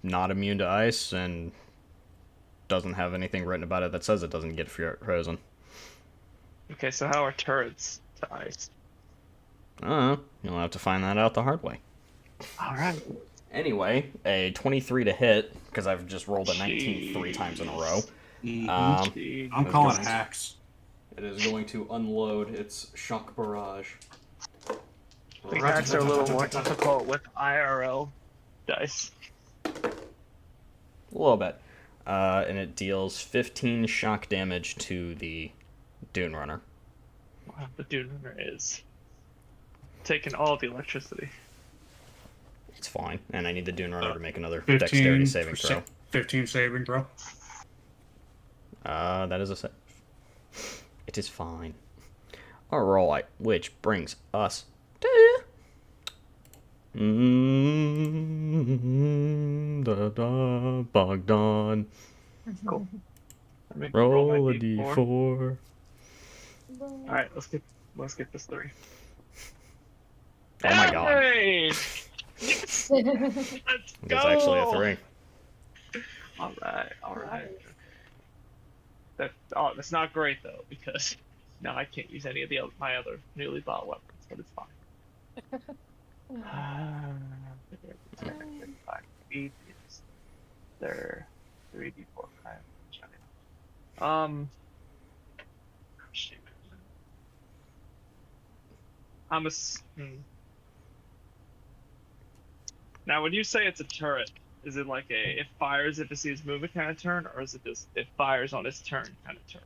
not immune to ice and doesn't have anything written about it that says it doesn't get frozen. Okay, so how are turrets to ice? I don't know. You'll have to find that out the hard way. All right. Anyway, a 23 to hit, because I've just rolled a 19 3 times in a row. I'm calling hacks. It is going to unload its shock barrage. I think hacks are a little more difficult with IRL dice. A little bit. And it deals 15 shock damage to the Dune Runner. Wow, the Dune Runner is taking all the electricity. It's fine. And I need the Dune Runner to make another 15 dexterity saving throw. 15 saving throw. That is a save. It is fine. Alright, which brings us to... Bogdan. Cool. Roll a d4. Alright, let's get this 3. Oh my god. Hey! Let's go! It's actually a 3. Alright. That's not great though, because now I can't use any of my other newly bought weapons, but it's fine. They're 3d4. Now, when you say it's a turret, is it like it fires if it sees movement kind of turn, or is it just it fires on its turn kind of turret?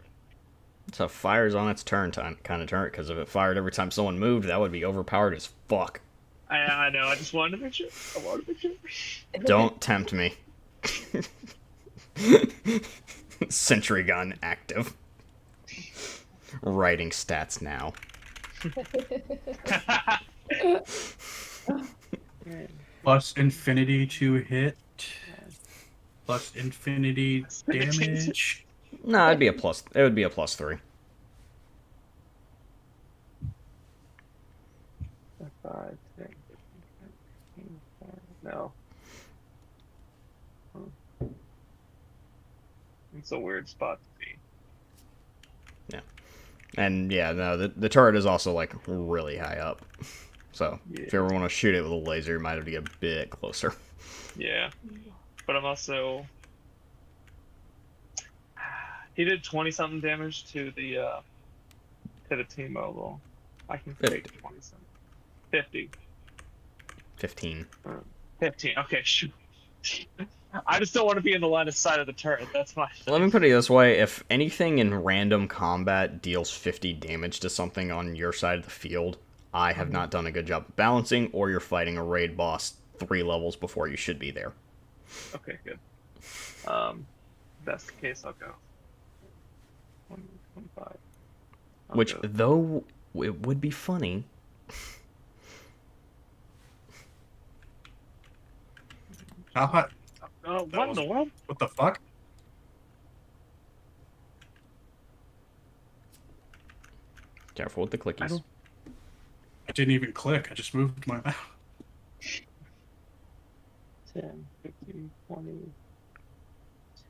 It's a fires on its turn kind of turret, because if it fired every time someone moved, that would be overpowered as fuck. I know, I just wanted to make sure. Don't tempt me. Sentry gun active. Writing stats now. Plus infinity to hit. Plus infinity damage. No, it'd be a plus. It would be a +3. 5, 10, 15, no. It's a weird spot to be. Yeah. And yeah, no, the turret is also like really high up. So if you ever want to shoot it with a laser, you might have to get a bit closer. Yeah. But I'm also... He did 20-something damage to the T-Mobile. I can take 20-something. 50. 15. 15. Okay, shoot. I just don't want to be in the line of sight of the turret. That's my thing. Let me put it this way. If anything in random combat deals 50 damage to something on your side of the field, I have not done a good job of balancing, or you're fighting a raid boss 3 levels before you should be there. Okay, good. That's the case, I'll go. 25. Which, though it would be funny... How hot? What in the world? What the fuck? Careful with the clickies. I didn't even click. I just moved my mouse. 10, 15, 20,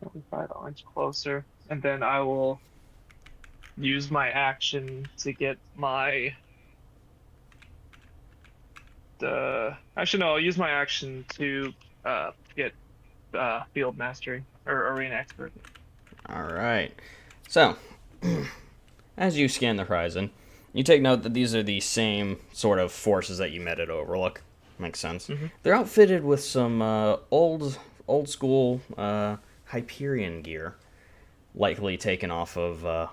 25, I'll inch closer. And then I will use my action to get my... Actually, no, I'll use my action to get field mastery, or arena expert. Alright. So, as you scan the horizon, you take note that these are the same sort of forces that you met at Overlook. Makes sense. Mm-hmm. They're outfitted with some old school Hyperion gear, likely taken off of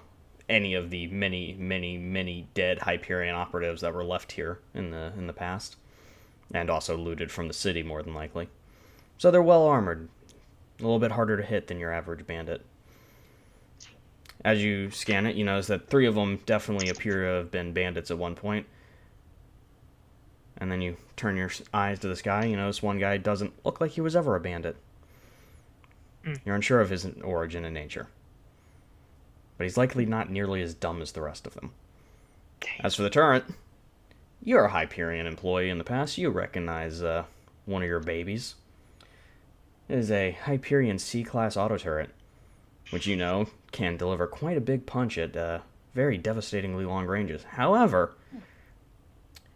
any of the many dead Hyperion operatives that were left here in the past, and also looted from the city, more than likely. So they're well armored, a little bit harder to hit than your average bandit. As you scan it, you notice that 3 of them definitely appear to have been bandits at one point. And then you turn your eyes to the sky, you notice one guy doesn't look like he was ever a bandit. You're unsure of his origin and nature. But he's likely not nearly as dumb as the rest of them. As for the turret, you're a Hyperion employee in the past. You recognize one of your babies. It is a Hyperion C-class auto turret, which you know can deliver quite a big punch at very devastatingly long ranges. However,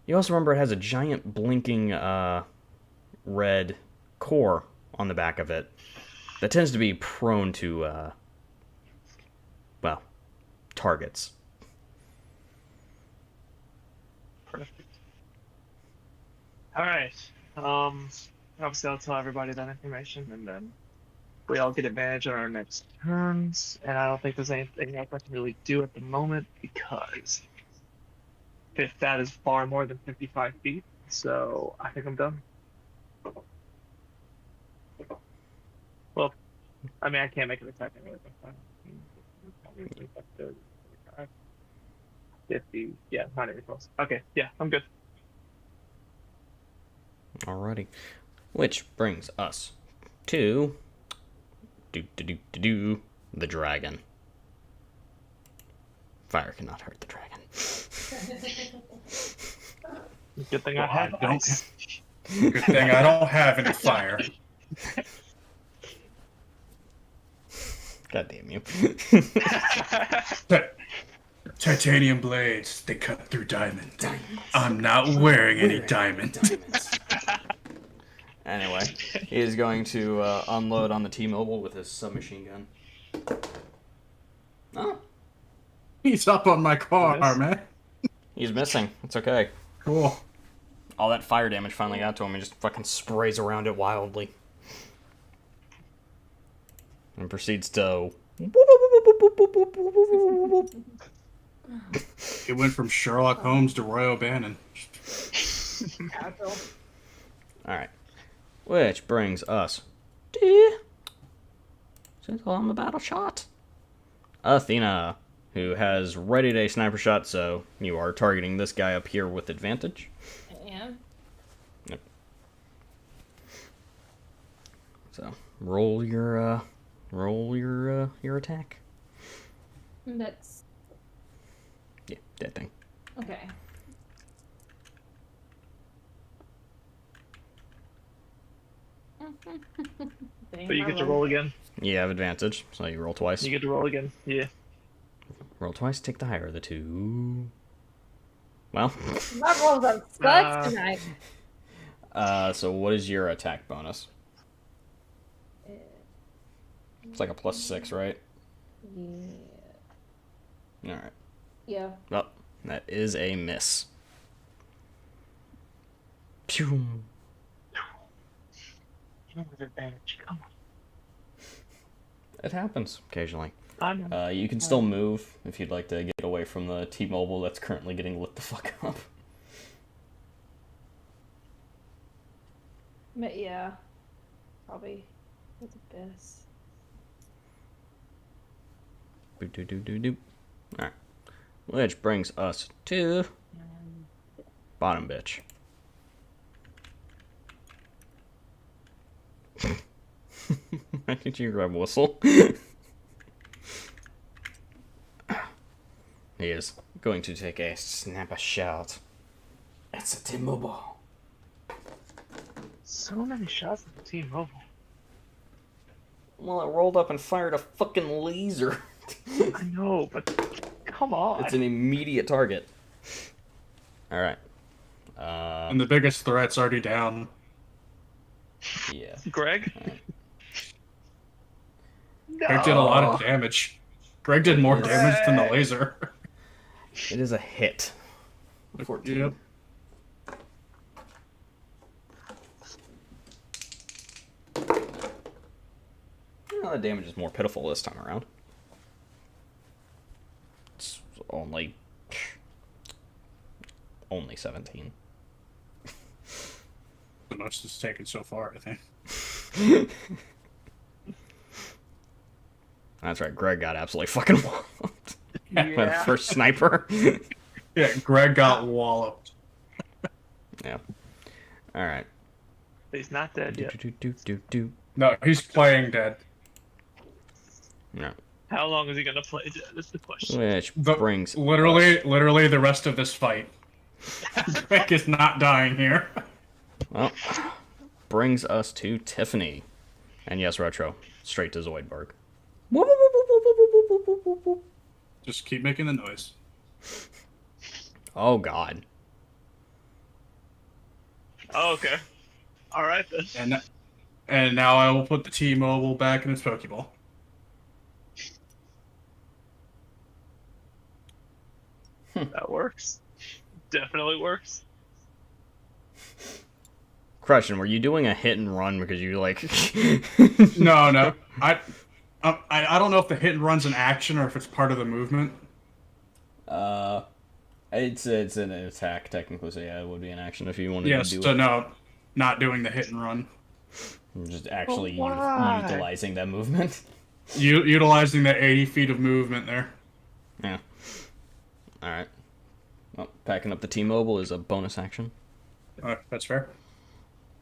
you also remember it has a giant blinking red core on the back of it that tends to be prone to, well, targets. Perfect. All right. Obviously, I'll tell everybody that information, and then we all get advantage on our next turns. And I don't think there's anything else I can really do at the moment because if that is far more than 55 feet, so I think I'm done. Well, I mean, I can't make an attack anyway. But 50, yeah, not even close. Okay, yeah, I'm good. Alrighty. Which brings us to the dragon. Fire cannot hurt the dragon. Good thing I had ice. Good thing I don't have any fire. God damn you. Titanium blades, they cut through diamond. I'm not wearing any diamond. Anyway, he is going to unload on the T-Mobile with his submachine gun. Oh, He's up on my car, Yes. man. he's missing. It's okay. Cool. All that fire damage finally got to him and just fucking sprays around it wildly. And proceeds to... It went from Sherlock Holmes to Roy O'Bannon. Alright. Which brings us to... Since I'm a battle shot. Athena, who has readied a sniper shot, so you are targeting this guy up here with advantage. Yeah. Yep. So, roll your attack. That's Yeah, that thing. okay. But you get to roll again. You have advantage, so you roll twice. You get to roll again. Yeah. Roll twice, take the higher of the two. Well, My rolls are sucks tonight. so what is your attack bonus? It's like a +6, right? Yeah. Alright. Yeah. Well, that is a miss. Pew. With advantage. Come on. It happens occasionally. I know. You can still move if you'd like to get away from the T-Mobile that's currently getting lit the fuck up. But yeah. Probably for the best. Boop-doo-doo-doo-doo. Alright. Which brings us to bottom bitch. Why did you grab whistle? He is going to take a snap shot. It's a T-Mobile. So many shots at the T-Mobile. Well, it rolled up and fired a fucking laser. I know, but come on. It's an immediate target. Alright. And the biggest threat's already down. Yeah. Greg? No. Greg did a lot of damage. Greg did more damage than the laser. It is a hit. 14. Yep. Well, the damage is more pitiful this time around. It's only 17. The most it's taken so far, I think. That's right, Greg got absolutely fucking walloped. By the Yeah. first sniper. Yeah, Greg got walloped. Yeah. Alright. He's not dead yet. No, he's playing dead. No. How long is he gonna play dead? That's the question. Which The- brings Literally the rest of this fight. Greg is not dying here. well, brings us to Tiffany. And yes, Retro. Straight to Zoidberg. Just keep making the noise. Oh god. Oh, okay. All right then. And now I will put the T-Mobile back in its Pokeball. That works. Definitely works. Question: were you doing a hit and run because you like? No. I don't know if the hit and run's an action or if it's part of the movement. It's an attack technically, so yeah, it would be an action if you wanted Yes, to do so it. no, not doing the hit and run. Just actually why? utilizing that movement. Utilizing that 80 feet of movement there. Yeah. All right. Well, packing up the T-Mobile is a bonus action. That's fair.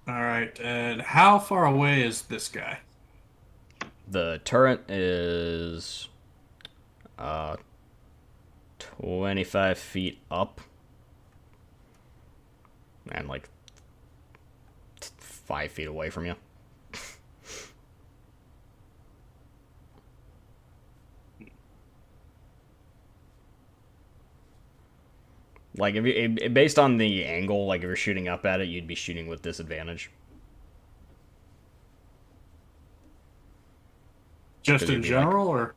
All right, and how far away is this guy? The turret is 25 feet up and like 5 feet away from you. Like if you, based on the angle, like if you're shooting up at it, you'd be shooting with disadvantage. Just in general, or?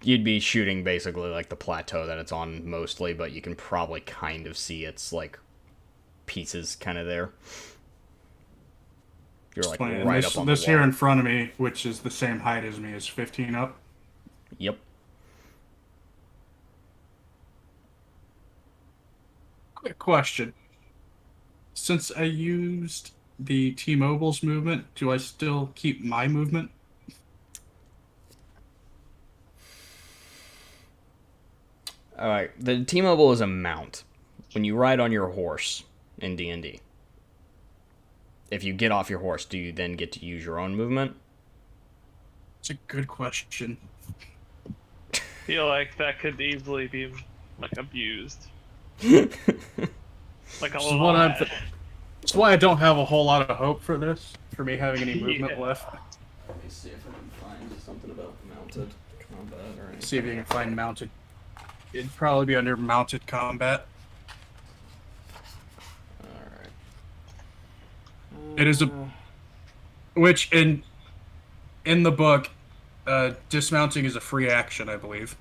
You'd be shooting basically like the plateau that it's on mostly, but you can probably kind of see its like pieces kind of there. You're like right up on the wall. This here in front of me, which is the same height as me, is 15 up. Yep. Quick question. Since I used the T-Mobile's movement, do I still keep my movement? All right. The T-Mobile is a mount. When you ride on your horse in D&D, if you get off your horse, do you then get to use your own movement? It's a good question. I feel like that could easily be like abused. Like a lot. That's why I don't have a whole lot of hope for this, for me having any movement left. Let me see if I can find something about mounted combat or anything. See if you can find mounted. It'd probably be under mounted combat. Alright. It is which in the book, dismounting is a free action, I believe.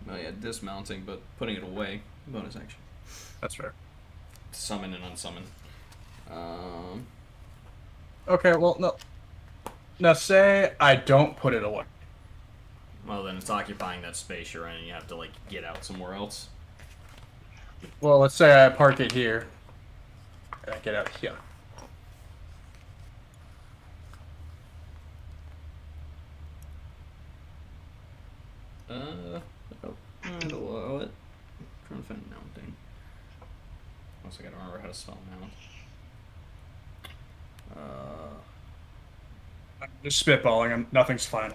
Oh yeah, dismounting, but putting it away, bonus action. That's fair. Summon and unsummon. Okay, well, no. Now, say I don't put it away. Well, then it's occupying that space you're in, and you have to like get out somewhere else. Well, let's say I park it here. And I get out here. I'd allow it. I'm trying to find mounting. Also, gotta remember how to spell mount. I'm just spitballing. Nothing's fine.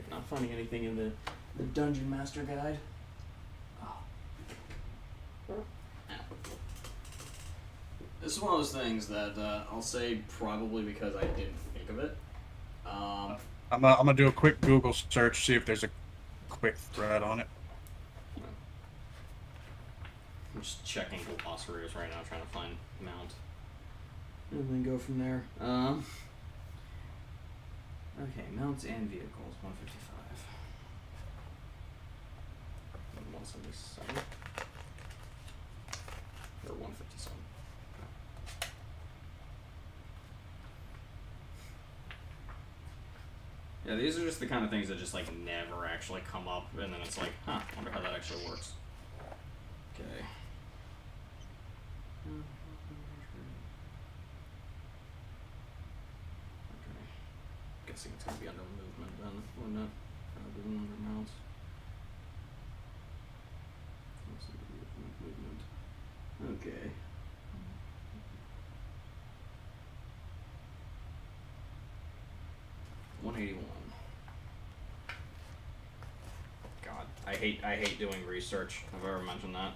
Not finding anything in the Dungeon Master Guide. Oh. This is one of those things that I'll say probably because I didn't think of it. I'm gonna do a quick Google search, see if there's a quick thread on it. I'm just checking glossaries right now, trying to find mount. And then go from there. Okay, mounts and vehicles, 155. 177. Or 157. Yeah, these are just the kind of things that just like never actually come up, and then it's like, huh, wonder how that actually works. Okay. Guessing it's gonna be under movement then, wouldn't it? Rather than under mouse. Movement. Okay. $181. hate doing research. I've ever mentioned that.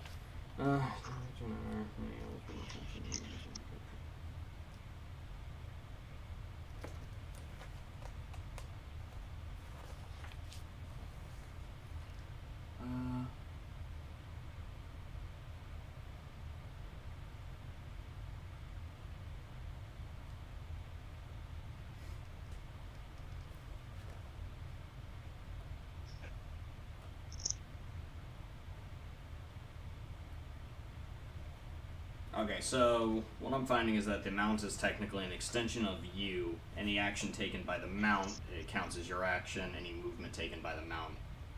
Okay, so what I'm finding is that the mount is technically an extension of you. Any action taken by the mount, it counts as your action. Any movement taken by the mount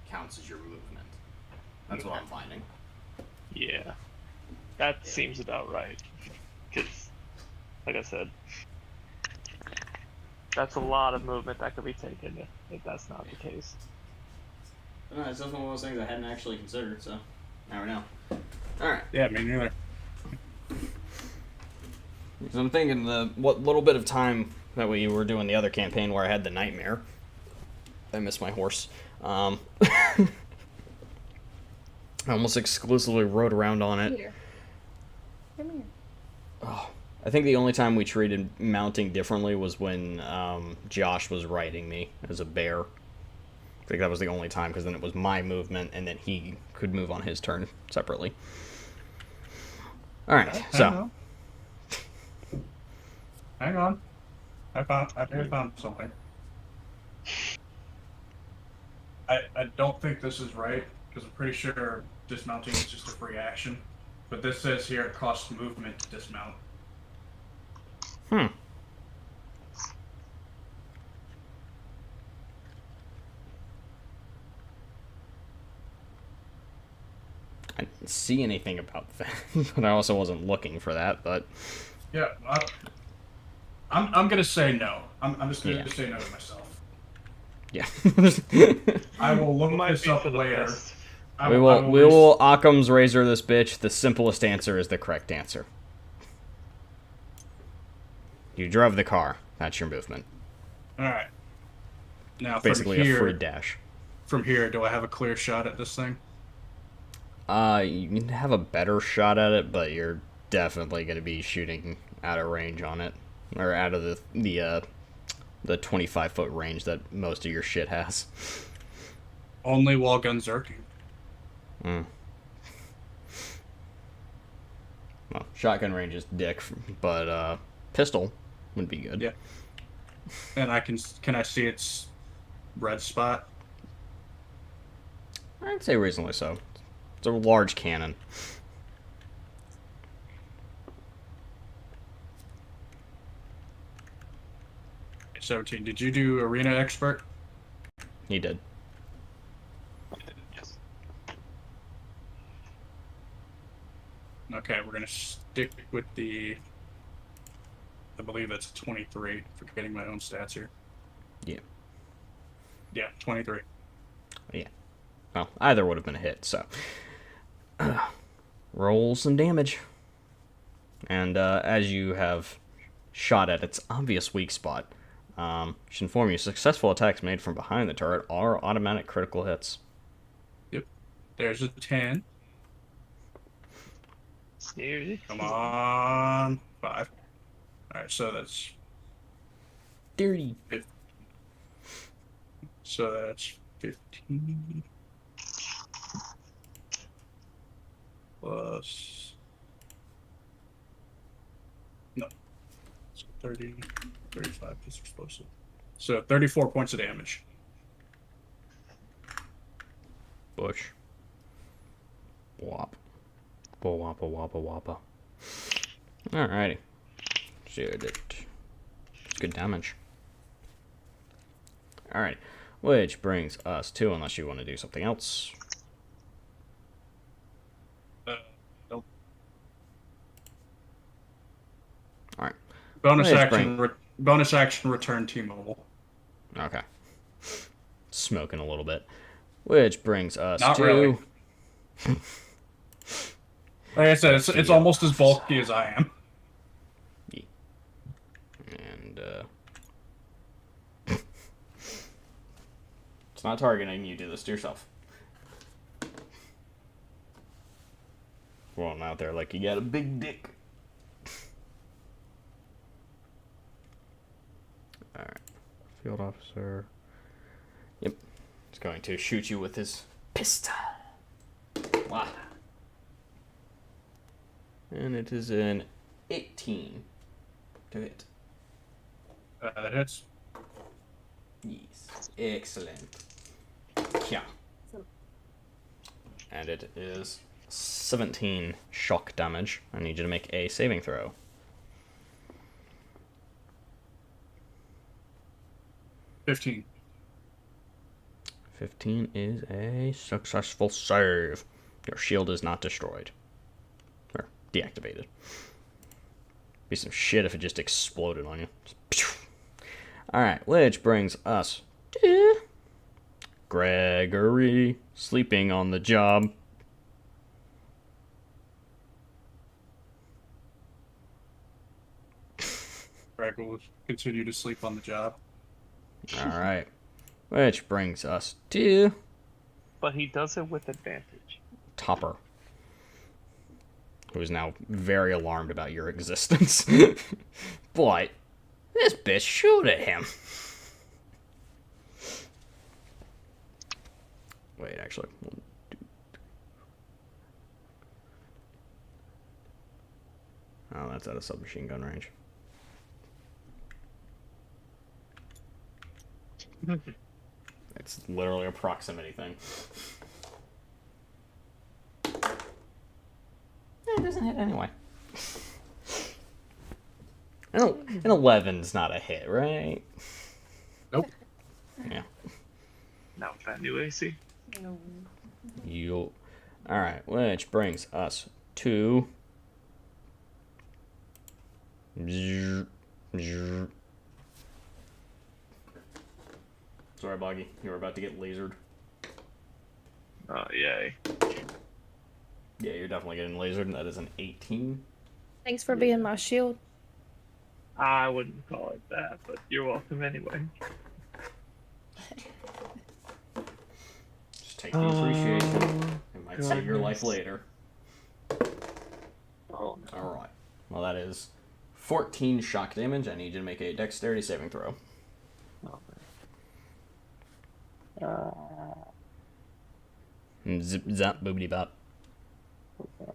counts as your movement. That's what I'm finding. Yeah. That seems about right. Because, like I said, that's a lot of movement that could be taken if that's not the case. It's just one of those things I hadn't actually considered, so now we know. Alright. Yeah, me neither. So I'm thinking what little bit of time that we were doing the other campaign where I had the nightmare. I missed my horse. I almost exclusively rode around on it. Here. Come here. Oh, I think the only time we treated mounting differently was when Josh was riding me as a bear. I think that was the only time, because then it was my movement, and then he could move on his turn separately. All right, so. Hang on. I found something. I don't think this is right, because I'm pretty sure dismounting is just a free action. But this says here it costs movement to dismount. I didn't see anything about that, but I also wasn't looking for that, but... Yeah, I'm gonna say no. I'm just gonna say no to myself. Yeah. I will look this up later. We will Occam's razor this bitch. The simplest answer is the correct answer. You drove the car. That's your movement. Alright. Now, basically from here, a free dash. From here, do I have a clear shot at this thing? You can have a better shot at it, but you're definitely going to be shooting out of range on it. Or out of the 25-foot range that most of your shit has. Only while guns zerking. Well, shotgun range is dick, but pistol would be good. Yeah. And can I see its red spot? I'd say reasonably so. It's a large cannon. Okay, 17. Did you do Arena Expert? He did. Yes. Okay, we're gonna stick with the... I believe it's 23. Forgetting my own stats here. Yeah. Yeah, 23. Yeah. Well, either would have been a hit, so... roll some damage. And as you have shot at its obvious weak spot, should inform you, successful attacks made from behind the turret are automatic critical hits. Yep. There's a 10. Come on. 5. Alright, so that's... 30. So that's 15. Plus... No. So 30, 35 plus explosive. So 34 points of damage. Bush. Wop. Wappa wappa wappa. Alrighty. Shoot it. It's good damage. Alright. Which brings us to, unless you want to do something else. Nope. Alright. Bonus action return T-Mobile. Okay. Smoking a little bit. Which brings us Not to... really. Like I said, it's almost as bulky as I am. And, it's not targeting, you do this to yourself. Rolling out there like you got a big dick. Alright. Field officer. Yep. He's going to shoot you with his pistol. Wow. And it is an 18 to hit. That hits. Yes. Excellent. Yeah. And it is 17 shock damage. I need you to make a saving throw. 15. 15 is a successful save. Your shield is not destroyed. Or deactivated. Be some shit if it just exploded on you. Alright, which brings us to Gregory sleeping on the job. Greg will continue to sleep on the job. Alright. Which brings us to But he does it with advantage. Topper, who is now very alarmed about your existence. But this bitch shoot at him. Wait, actually. Oh, that's out of submachine gun range. It's literally a proximity thing. It doesn't hit anyway. An 11's not a hit, right? Nope. Yeah. Not with that new AC. You. Alright, which brings us to. Sorry, Boggy. You were about to get lasered. Yay. Yeah, you're definitely getting lasered, and that is an 18. Thanks for being my shield. I wouldn't call it that, but you're welcome anyway. Just take the appreciation. It might save your life later. Oh, no. Alright. Well, that is 14 shock damage. I need you to make a dexterity saving throw. Zip zap boobity bop.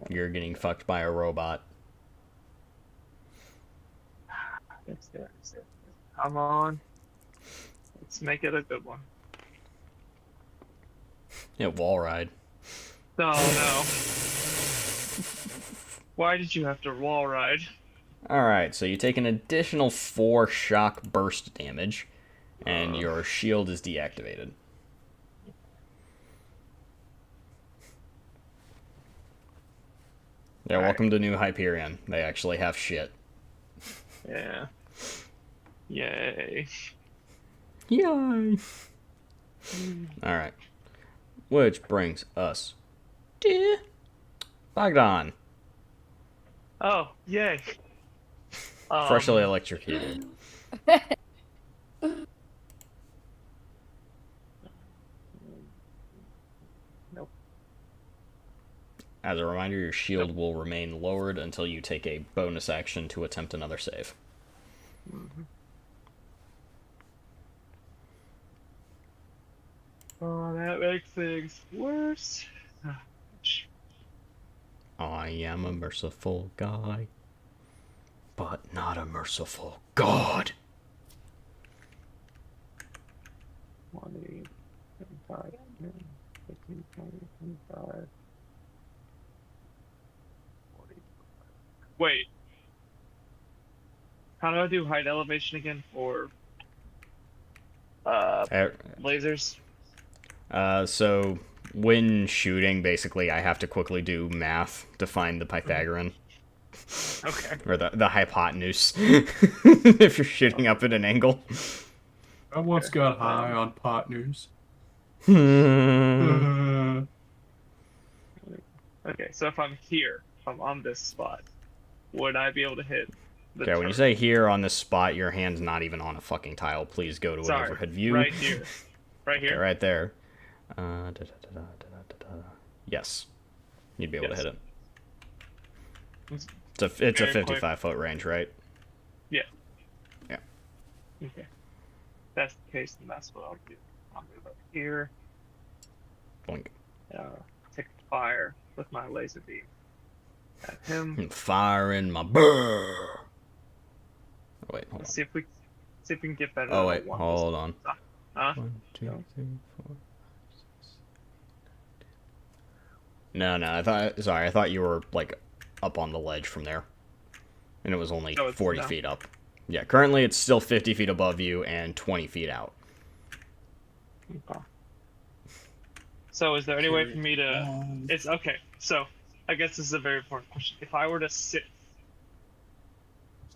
You're getting fucked by a robot. Come on. Let's make it a good one. Yeah, wall ride. Oh no. Why did you have to wall ride? Alright, so you take an additional 4 shock burst damage, and your shield is deactivated. Yeah, welcome to New Hyperion. They actually have shit. Yeah. Yay. Yay! Alright. Which brings us to Bogdan. Oh, yay. Freshly electrocuted. Nope. As a reminder, your shield will remain lowered until you take a bonus action to attempt another save. Mm-hmm. Oh, that makes things worse. I am a merciful guy, but not a merciful God. 20, 25, 15, 20, 25, 40. Wait. How do I do height elevation again for lasers? So when shooting, basically, I have to quickly do math to find the Pythagorean. Okay. Or the hypotenuse. If you're shooting up at an angle. I once got high on pot news. Okay, so if I'm here, if I'm on this spot, would I be able to hit the Okay, when you say here on this spot, your hand's not even on a fucking tile. Please go to an overhead view. Right here. Right here? Okay, right there. Yes. You'd be able to hit it. It's a Very quick. 55-foot range, right? Okay. If that's the case, then that's what I'll do. I'll move up here. Blink. Take fire with my laser beam at him. I'm firing my burr. Oh, wait, hold on. Let's see if we can get better. Oh than wait, a one. hold on. Huh? 1, 2, No. 3, 4. No, I thought you were like up on the ledge from there, and it was only No, it's 40 not. feet up. Yeah, currently it's still 50 feet above you and 20 feet out. Okay. So is there any way for me to? It's okay. So I guess this is a very important question. If I were to sit,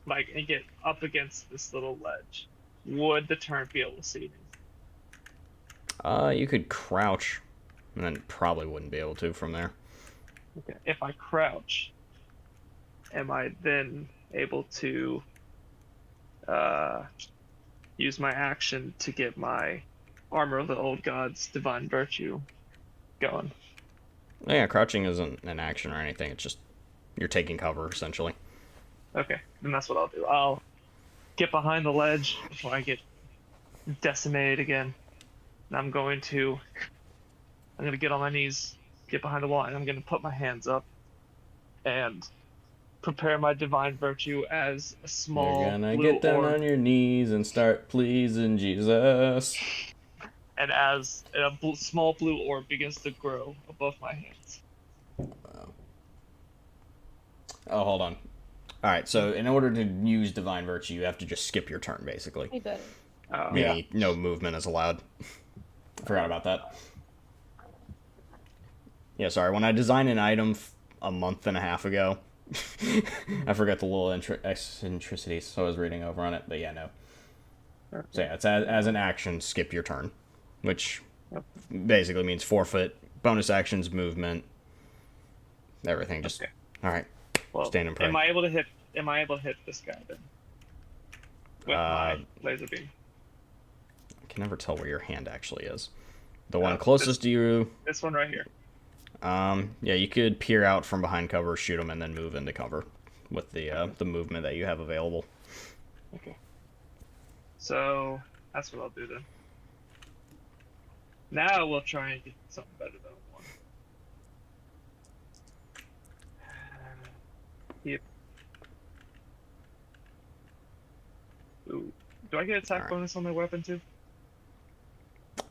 like, and get up against this little ledge, would the turn be able to see me? You could crouch, and then probably wouldn't be able to from there. Okay. If I crouch, am I then able to use my action to get my Armor of the Old Gods Divine Virtue going? Yeah, crouching isn't an action or anything. It's just you're taking cover essentially. Okay, then that's what I'll do. I'll get behind the ledge before I get decimated again. And I'm gonna get on my knees, get behind the wall, and I'm gonna put my hands up and prepare my divine virtue as a small You're gonna blue get down orb, on your knees and start pleasing Jesus. and as a small blue orb begins to grow above my hands. Oh, hold on. All right, so in order to use divine virtue, you have to just skip your turn, basically. Hey, buddy. Meaning no movement is allowed. Forgot about that. Yeah, sorry. When I designed an item a month and a half ago, I forgot the little eccentricities, so I was reading over on it. But yeah, no. So yeah, it's as an action, skip your turn, which basically means forfeit bonus actions, movement, everything. Just Okay. all right. Well, Stand and pray. am I able to hit this guy then? With my laser beam. I can never tell where your hand actually is. The one closest to you. This one right here. Yeah, you could peer out from behind cover, shoot him, and then move into cover with the movement that you have available. Okay. So that's what I'll do then. Now we'll try and get something better than one. Yep. Ooh. Do I get attack Alright. bonus on my weapon too?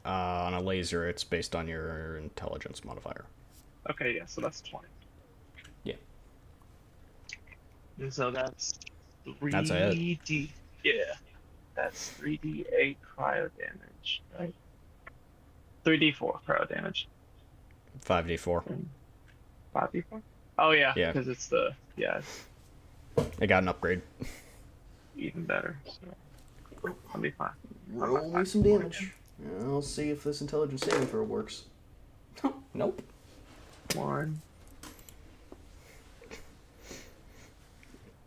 On a laser, it's based on your intelligence modifier. Okay, yeah, so that's 20. Yeah. And so that's 3D. That's it. Yeah. That's 3d8 cryo damage, right? 3d4 cryo damage. 5d4. 5d4? Oh, yeah, Yeah. because it's it's It got an upgrade. even better. So I'll be fine. Roll me some damage. I'll see if this intelligence saving throw works. Nope. 1,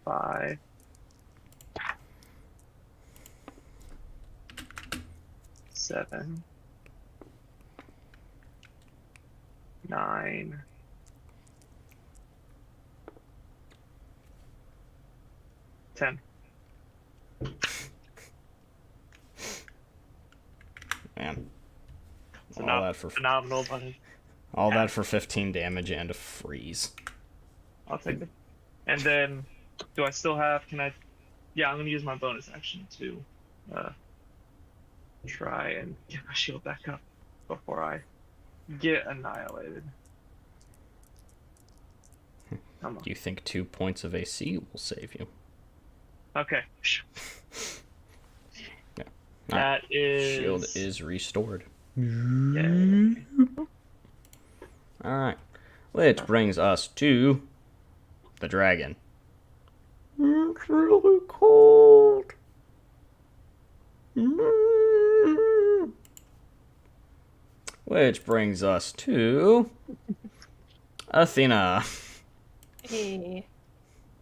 5, 7, 9, 10. Man. It's All that for phenomenal, but all that for 15 damage and a freeze. I'll take it. And then, do I still have? Can I? Yeah, I'm gonna use my bonus action to try and get my shield back up before I get annihilated. Come on. Do you think 2 points of AC will save you? Okay. Yeah. That is. Shield is restored. Yay. Alright. Which brings us to the dragon. It's really cold. Which brings us to Athena. Hey.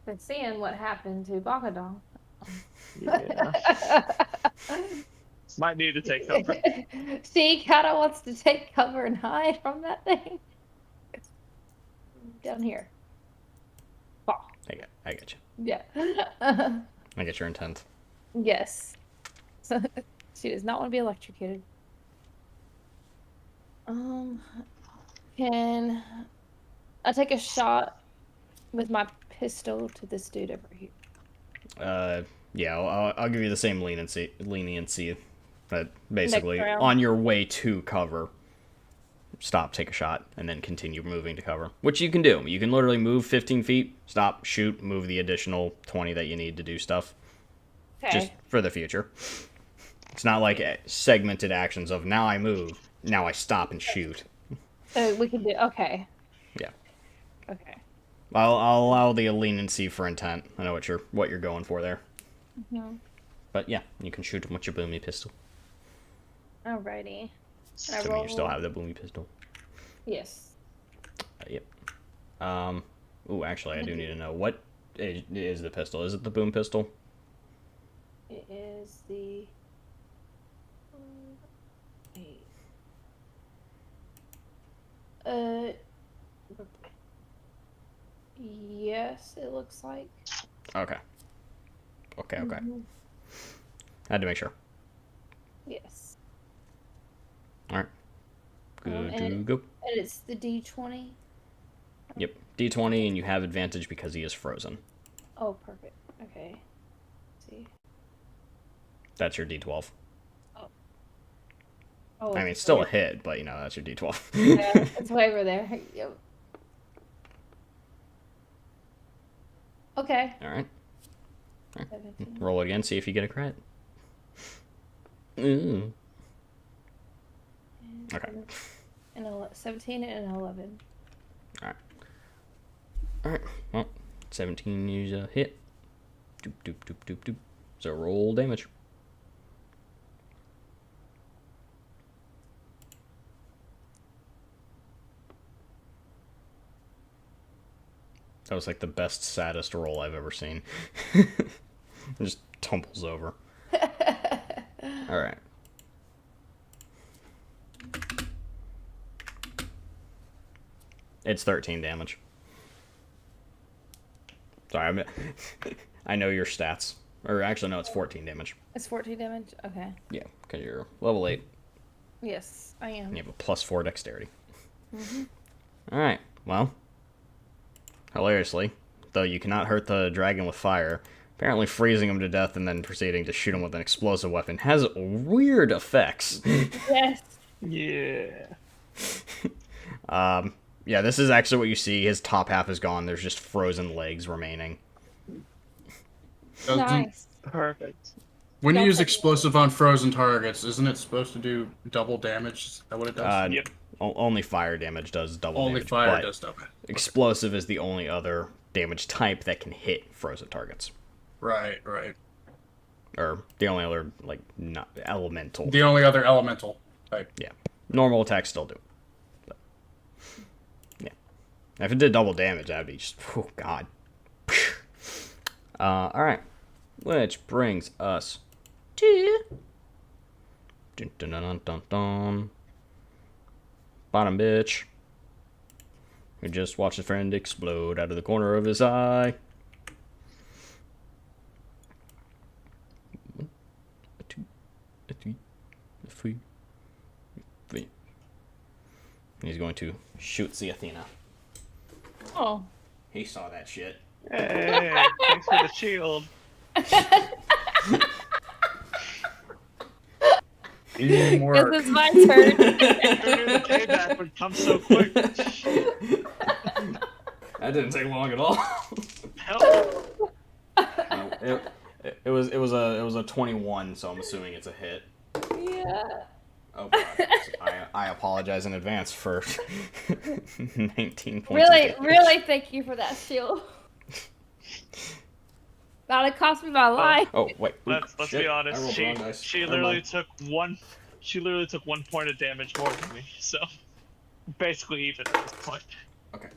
Been seeing what happened to Bakadong. Yeah. Might need to take cover. See, Kata wants to take cover and hide from that thing. Down here. Oh. I get you. Yeah. I get your intent. Yes. She does not want to be electrocuted. Can I take a shot with my pistol to this dude over here? Yeah, I'll give you the same leniency. But basically, Next round. on your way to cover, stop, take a shot, and then continue moving to cover. Which you can do. You can literally move 15 feet, stop, shoot, move the additional 20 that you need to do stuff. Okay. Just for the future. It's not like segmented actions of now I move, now I stop and shoot. So we can do. Okay. Yeah. Okay. I'll allow the leniency for intent. I know what you're going for there. Mm-hmm. But yeah, you can shoot him with your boomy pistol. Alrighty. To me, you still have the boomy pistol. Yes. Yep. Ooh, actually, I do need to know what is the pistol. Is it the boom pistol? It is the. Yes, it looks like. Okay. Okay. Mm-hmm. I had to make sure. Yes. All right. Good to and go. And it's the D20. Yep. D20, and you have advantage because he is frozen. Oh, perfect. Okay. Let's see. That's your D12. Oh, I mean, it's still a hit, but you know, that's your D12. yeah, it's way over there. Yep. Okay. All right. 17. Roll it again, see if you get a crit. Ooh. Okay. And 17 and 11. All right. Well, 17 is a hit. Doop, doop, doop, doop, doop. So roll damage. That was like the best, saddest roll I've ever seen. It just tumbles over. Alright. It's 13 damage. Sorry, I know your stats. Or actually, no, it's 14 damage. It's 14 damage? Okay. Yeah, because you're level 8. Yes, I am. And you have a +4 dexterity. Mm-hmm. Alright, well. Hilariously, though you cannot hurt the dragon with fire, apparently freezing him to death and then proceeding to shoot him with an explosive weapon has weird effects. Yes. Yeah. Yeah, this is actually what you see. His top half is gone. There's just frozen legs remaining. Nice. Perfect. When you Don't use take it. explosive on frozen targets, isn't it supposed to do double damage? Is that what it does? Yep. Only fire damage does double Only damage. fire but does double. explosive is the only other damage type that can hit frozen targets. Right. Or the only other, like, not elemental. The only other elemental type. Yeah. Normal attacks still do. But, yeah. If it did double damage, that'd be just, oh, God. Alright. Which brings us to... Dun, dun, dun, dun, dun, dun. Bottom bitch. Who just watched a friend explode out of the corner of his eye. A two, a three, a three. And he's going to shoot the Athena. Oh. He saw that shit. Hey, thanks for the shield. Team work. This is my turn. Who knew the payback would come so quick? That didn't take long at all. Help. It was a 21, so I'm assuming it's a hit. Yeah. Oh God. I apologize in advance for 19 points. Really thank you for that shield. That would cost me my life. Oh wait. Let's Shit. be I honest. rolled the wrong dice. She Never literally mind. took one. She literally took 1 point of damage more than me. So basically even at this point. Okay.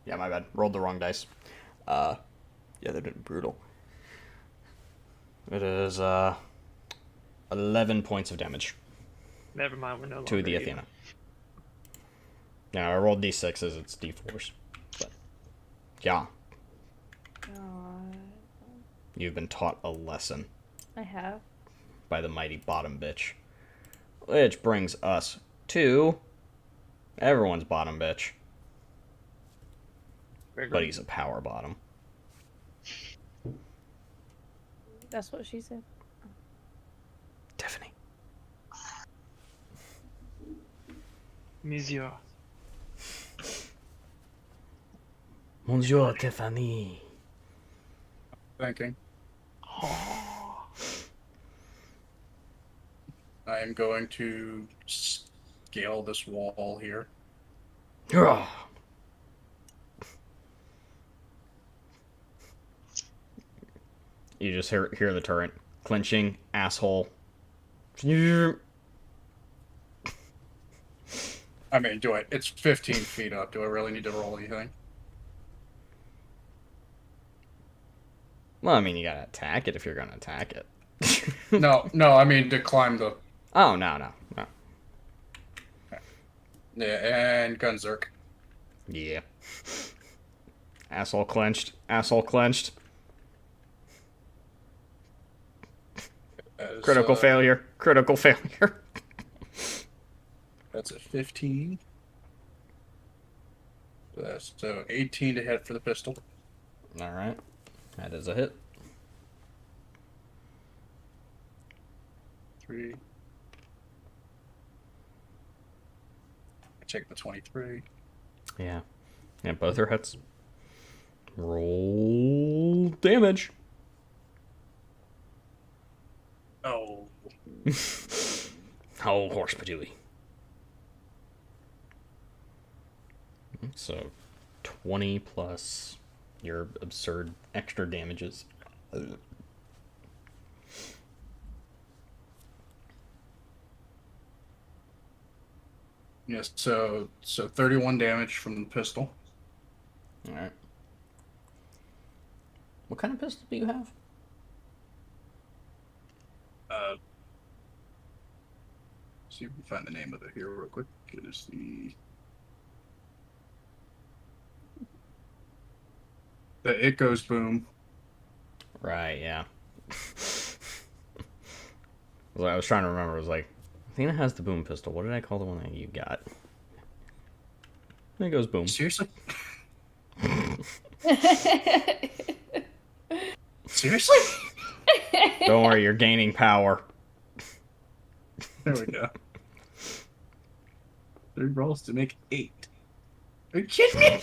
Yeah, my bad. Rolled the wrong dice. Yeah, they're brutal. It is 11 points of damage Never mind. We're no longer to the even. Athena. Now I rolled d6s. It's d4s. But yeah, God. You've been taught a lesson I have. by the mighty bottom bitch. Which brings us to everyone's bottom bitch. But he's a power bottom. That's what she said. Tiffany. Monsieur. Bonjour, Tiffany. Thinking. Oh. I am going to scale this wall here. Ugh. You just hear the turret clenching, asshole. I mean, it's 15 feet up. Do I really need to roll anything? Well, I mean, you gotta attack it if you're gonna attack it. No, I mean to climb the... Oh, no. Yeah, and Gunzerk. Yeah. Asshole clenched. Critical failure. That's a 15. So 18 to hit for the pistol. Alright. That is a hit. 3. I take the 23. Yeah. Yeah, both are hits. Roll damage. Oh. Oh, horse patooey. So, 20 plus your absurd extra damages. Yes, so 31 damage from the pistol. Alright. What kind of pistol do you have? See if we can find the name of it here real quick. It is the It Goes Boom. Right, yeah. Well, I was trying to remember. It was like, Athena has the boom pistol. What did I call the one that you got? It goes boom. Seriously? Seriously? Don't worry, you're gaining power. There we go. 3 rolls to make 8. Are you kidding me?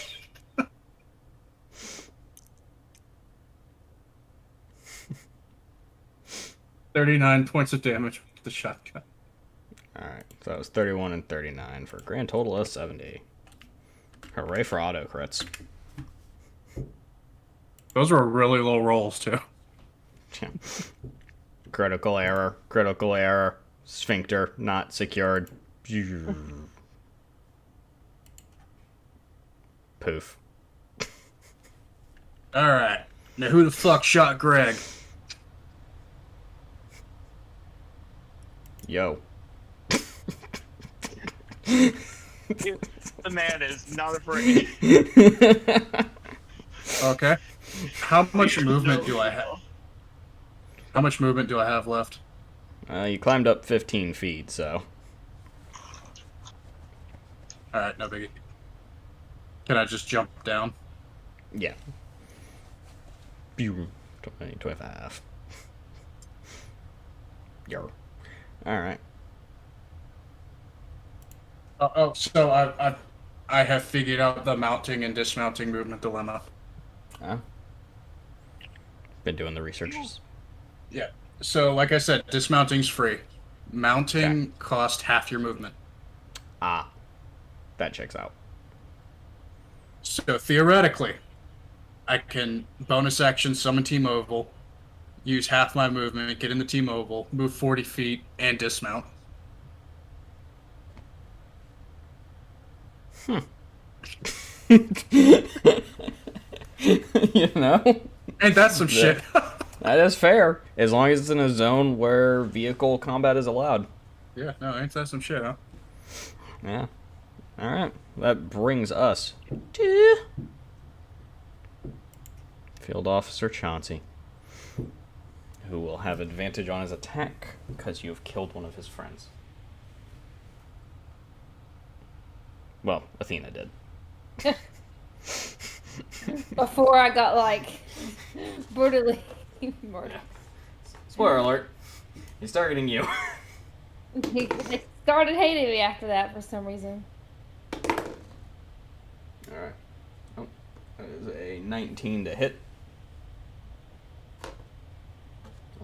$39 points of damage with the shotgun. Alright, so that was 31 and 39 for a grand total of 70. Hooray for auto crits. Those were really low rolls, too. Critical error. Sphincter not secured. Poof. Alright. Now who the fuck shot Greg? Yo. The man is not afraid. Okay. How much movement do I have? How much movement do I have left? You climbed up 15 feet, so. Alright, no biggie. Can I just jump down? Yeah. 20, 25. Yo. Alright. So I have figured out the mounting and dismounting movement dilemma. Been doing the researches. Yeah. So, like I said, dismounting's free. Mounting cost half your movement. Ah. That checks out. So, theoretically, I can bonus action summon T-Mobile, use half my movement, get in the T-Mobile, move 40 feet, and dismount. You know? Ain't that some shit? That is fair, as long as it's in a zone where vehicle combat is allowed. Yeah, no, ain't that some shit, huh? Yeah. Alright. That brings us to Field Officer Chauncey, who will have advantage on his attack because you have killed one of his friends. Well, Athena did. Before I got like brutally murdered. Spoiler alert. He's targeting you. They started hating me after that for some reason. Alright. Oh, that is a 19 to hit.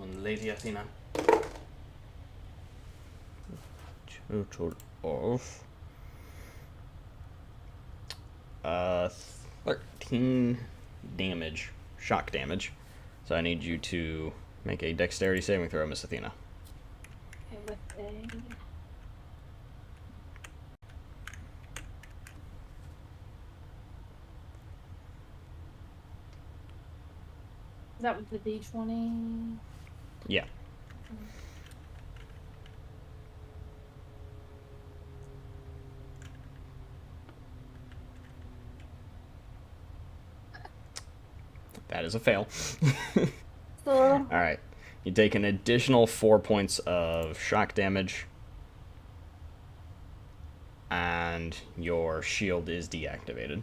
On Lady Athena. Total of 13 damage. Shock damage. So I need you to make a dexterity saving throw, Miss Athena. Okay, with a... Is that with the D20? Yeah. That is a fail. So, Alright. You take an additional 4 points of shock damage. And your shield is deactivated.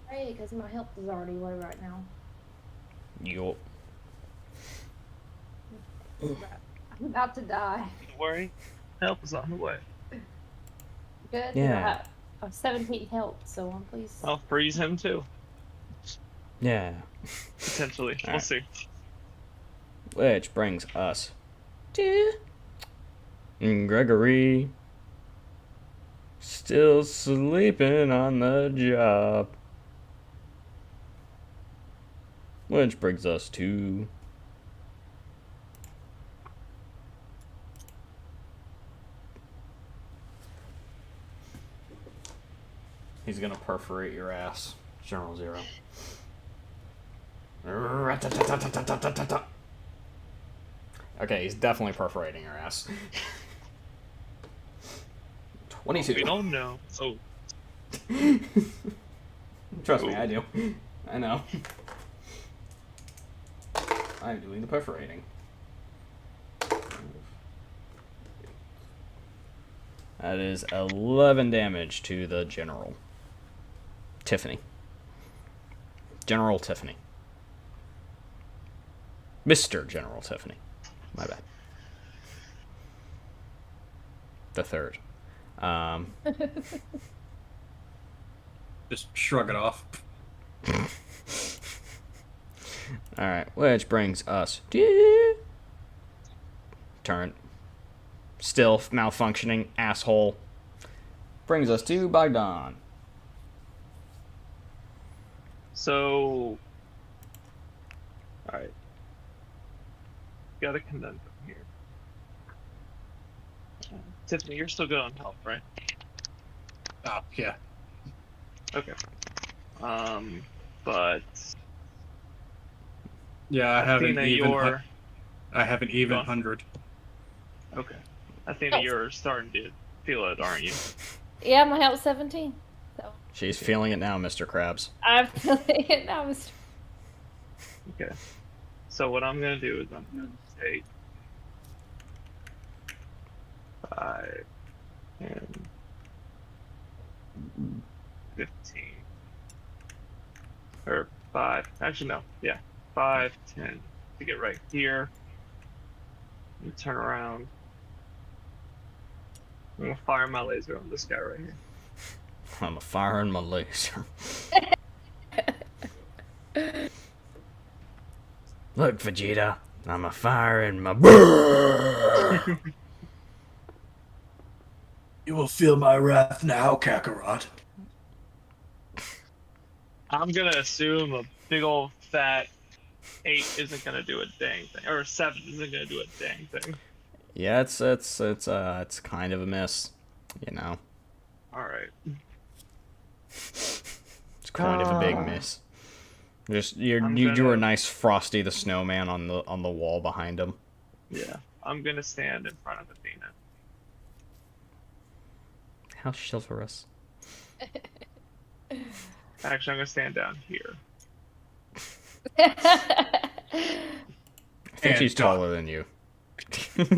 hey, because my health is already low right now. You'll... I'm about to die. Don't worry. Help is on the way. Good. Yeah. I have 17 health, so I'm pleased. I'll freeze him too. Yeah. Potentially. We'll Alright. see. Which brings us to Gregory. Still sleeping on the job. Which brings us to he's gonna perforate your ass, General Zero. Okay, he's definitely perforating your ass. 22. We don't know. Oh, Trust me, I do. I know. I'm doing the perforating. That is 11 damage to the General. Tiffany. General Tiffany. Mr. General Tiffany. My bad. The third. Just shrug it off. Alright, which brings us to... Turn. Still malfunctioning, asshole. Brings us to Bogdan. so. Alright. Got a conundrum here. Tiffany, you're still good on health, right? Oh, yeah. Okay. But Yeah, I have Athena, an even. you're I have an even Go on. 100. okay. Athena, you're starting to feel it, aren't you? Yeah, my health's 17. So She's feeling it now, Mr. Krabs. I'm feeling it now, Mr. Okay. So what I'm gonna do is I'm gonna take 5, 10, 15, or 5. Actually, no. Yeah, 5, 10 to get right here. And turn around. I'm gonna fire my laser on this guy right here. I'm a firing my laser. Look, Vegeta, I'm a firing my... You will feel my wrath now, Kakarot. I'm gonna assume a big old fat 8 isn't gonna do a dang thing, or 7 isn't gonna do a dang thing. Yeah, it's kind of a miss, you know. All right. It's kind of a big miss. Just you I'm you drew a gonna- nice Frosty the Snowman on the wall behind him. Yeah, I'm gonna stand in front of Athena. How chivalrous. Actually, I'm gonna stand down here. I think And she's done. taller than you. Get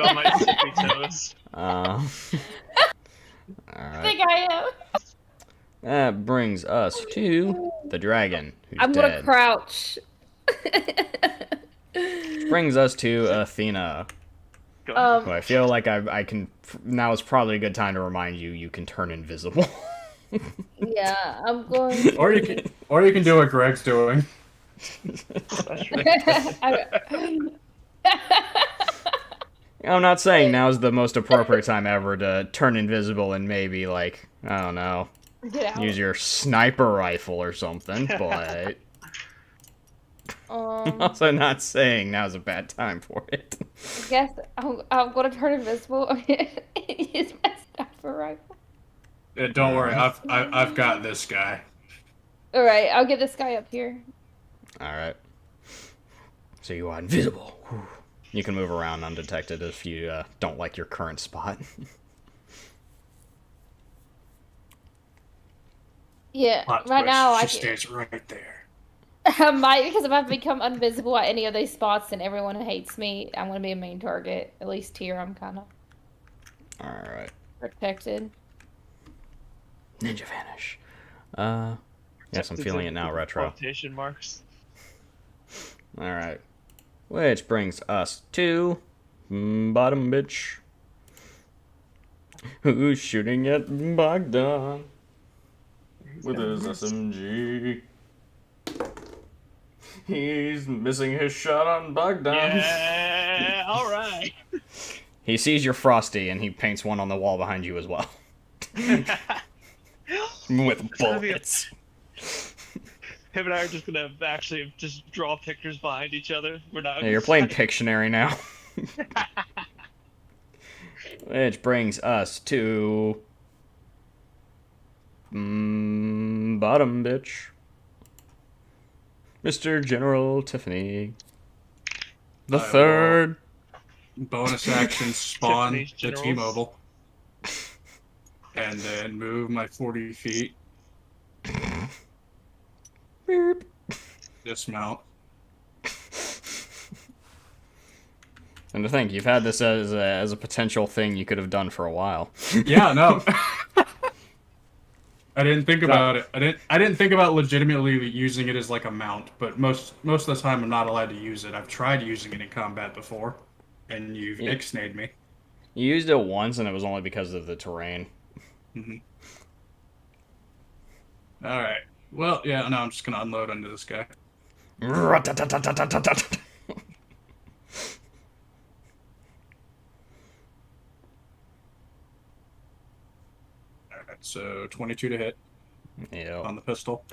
on my tippy toes. Alright. I think I am. That brings us to the dragon, who's I'm gonna dead. crouch. Brings us to Athena. Go ahead. Who I feel like I can. Now is probably a good time to remind you you can turn invisible. Yeah, I'm going to... Or you can do what Greg's doing. That's right. I'm not saying now is the most appropriate time ever to turn invisible and maybe, like, I don't know, Get out. use your sniper rifle or something, but I'm also not saying now's a bad time for it. I guess I'm going to turn invisible and use my sniper rifle. Don't worry, I've got this guy. All right, I'll get this guy up here. Alright. So you are invisible. Whew. You can move around undetected if you don't like your current spot. Yeah, Plot right twist, now I she can... stays right there. I might, because if I become invisible at any of these spots and everyone hates me, I'm going to be a main target. At least here I'm kind of Alright. protected. Ninja vanish. Yes, I'm feeling it now, Retro. Quotation marks. Alright. Which brings us to bottom bitch. Who's shooting at Bogdan with his SMG? He's missing his shot on Bogdan. Yeah, alright. He sees your Frosty and he paints one on the wall behind you as well. With bullets. Him and I are just gonna actually just draw pictures behind each other. We're not. Yeah, you're playing Pictionary now. Which brings us to bottom bitch. Mr. General Tiffany. The I will- third. Bonus action spawn Tiffany's the Generals. T-Mobile. And then move my 40 feet. Beep. Dismount. And to think, you've had this as a potential thing you could have done for a while. Yeah, no. I didn't think about it. I didn't think about legitimately using it as like a mount, but most of the time I'm not allowed to use it. I've tried using it in combat before, and you've Yeah. ixnayed me. You used it once, and it was only because of the terrain. All right. Well, yeah. No, I'm just gonna unload onto this guy. All right. So 22 to hit Yeah. on the pistol.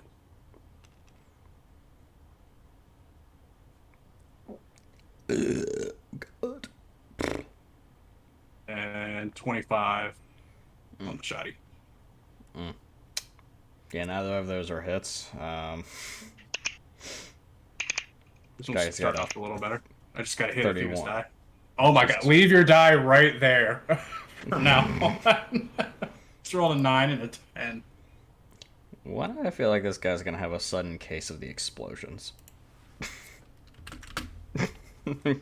And 25 on the shotty. Yeah, neither of those are hits. This Guy's one's start got a off a little better. I just got to hit a few 31. die. Oh my god! Leave your die right there for now. Just roll a 9 and a 10. Why do I feel like this guy's gonna have a sudden case of the explosions?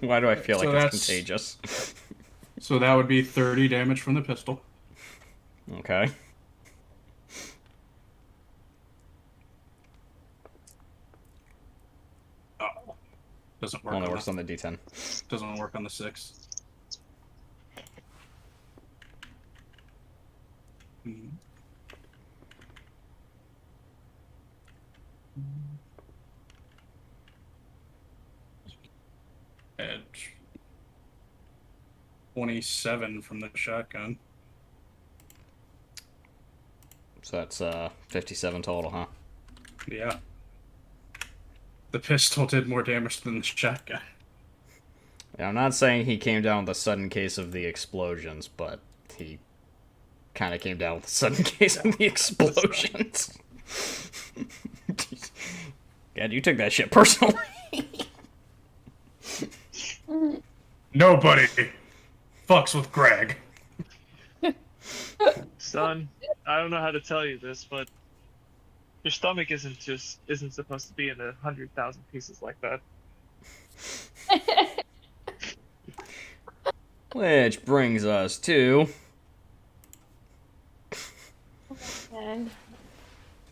Why do I feel So like it's that's- contagious? So that would be 30 damage from the pistol. Okay. Oh, doesn't work. Only on works the, on the D10. doesn't work on the 6. Mhm. Edge. 27 from the shotgun. So that's 57 total, huh? Yeah. The pistol did more damage than the shotgun. Yeah, I'm not saying he came down with a sudden case of the explosions, but he kind of came down with a sudden case of the explosions. God, you took that shit personally. Nobody fucks with Greg. Son, I don't know how to tell you this, but Your stomach isn't supposed to be in 100,000 pieces like that. Which brings us to And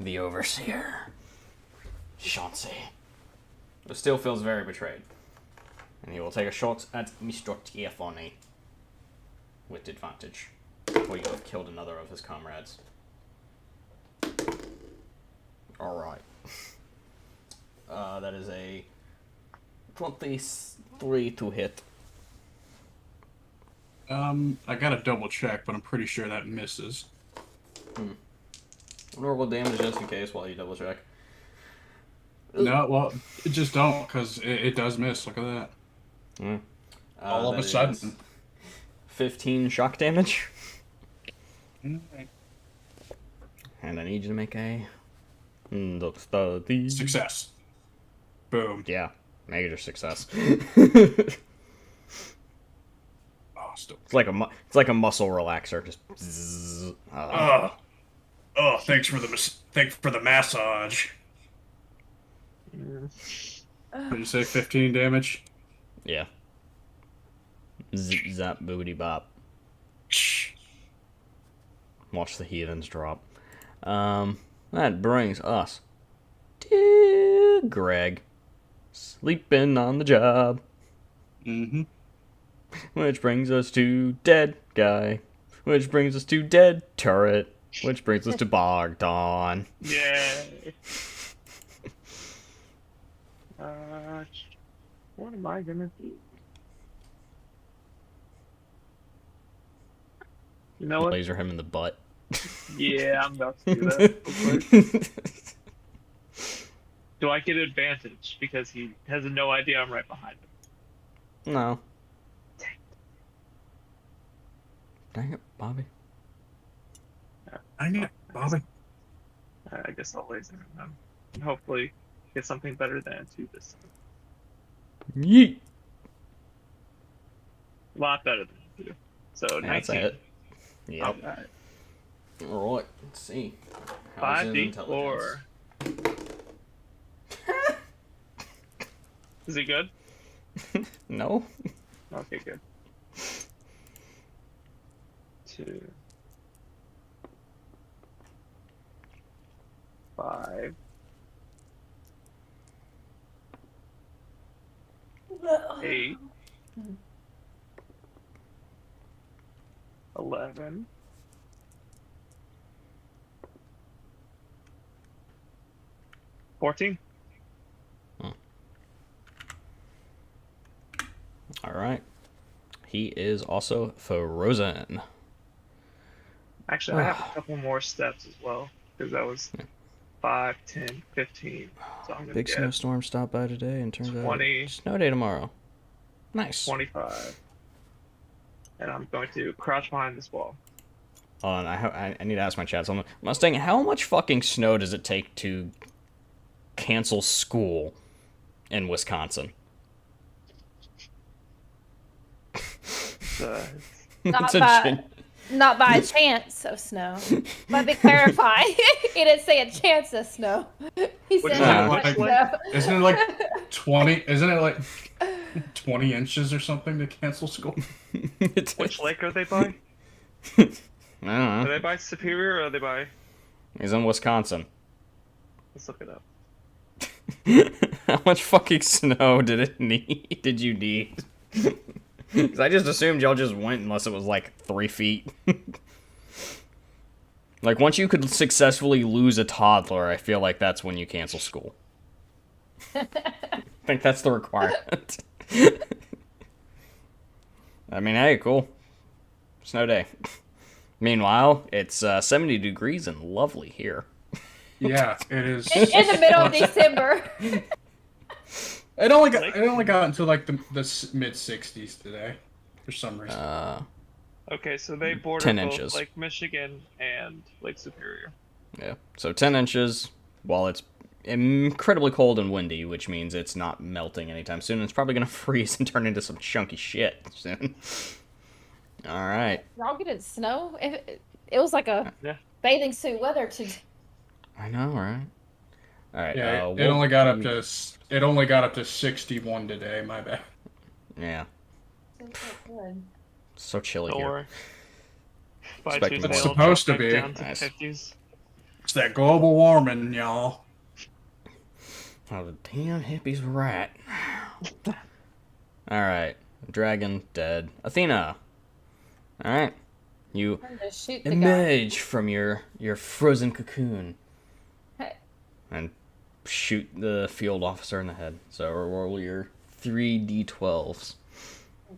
the Overseer, Chauncey, who still feels very betrayed. And he will take a shot at Mr. Tiafoni with advantage, for you have killed another of his comrades. Alright. That is a 23 to hit. I gotta double check, but I'm pretty sure that misses. Roll damage just in case while you double check. No, well, just don't, because it does miss. Look at that. All of a sudden. 15 shock damage. Alright. And I need you to make a... Success. Boom. Yeah, major success. Oh, still. It's like a muscle relaxer. Just. Zzz. Thanks for the massage. Did you say 15 damage? Yeah. Zip zap boody bop. Watch the heathens drop. That brings us to Greg. Sleeping on the job. Mm-hmm. Which brings us to Dead Guy. Which brings us to Dead Turret. Which brings us to Bogdan. Yay. What am I gonna do? You know what? Laser him in the butt. Yeah, I'm about to do that. Do I get advantage because he has no idea I'm right behind him? No. Dang it, Bobby. Dang it, Bobby. I guess I'll laser him and hopefully get something better than a 2 this time. Yeet. A lot better than 2. So That's 19. it. Yep. Alright. Alright, let's see. How's his 5d4. Is he good? No? Okay, good. 2, 5, 8, 11, 14. Alright. He is also frozen. Actually, I have a couple more steps as well, because that was 5, 10, 15. So I'm gonna Big get snowstorm stopped by today and turns 20. out snow day tomorrow. Nice. 25. And I'm going to crouch behind this wall. Hold on, I need to ask my chat something. Mustang, how much fucking snow does it take to cancel school in Wisconsin? not It's a by gen- not by a chance of snow. Let me clarify. He didn't say a chance of snow. He Which said is how like- much snow. Isn't it like 20? Isn't it like 20 inches or something to cancel school? Which lake are they by? I Are don't know. they by Superior or are they by... He's in Wisconsin. Let's look it up. How much fucking snow did you need? Because I just assumed y'all just went unless it was like 3 feet. Like, once you could successfully lose a toddler, I feel like that's when you cancel school. I think that's the requirement. I mean, hey, cool. Snow day. Meanwhile, it's 70 degrees and lovely here. Yeah, it is. In the middle of December. It only got into like the mid 60s today, for some reason. Okay, so they border 10 both inches. Lake Michigan and Lake Superior. Yeah, so 10 inches, while it's incredibly cold and windy, which means it's not melting anytime soon. It's probably going to freeze and turn into some chunky shit soon. Alright. Y'all get it snow? It was like a Yeah. bathing suit weather today. I know, right? All right. Yeah, it we'll- only got up to 61 today. My bad. Yeah. Good. So chilly Don't here. worry. By Expecting Tuesday, It's it'll supposed drop to back be. down to Nice. 50s. It's that global warming, y'all. Oh, the damn hippies were right. All right. Dragon dead. Athena. All right. You Time to shoot the guy. emerge from your frozen cocoon Hey. and shoot the field officer in the head. So roll your 3d12s.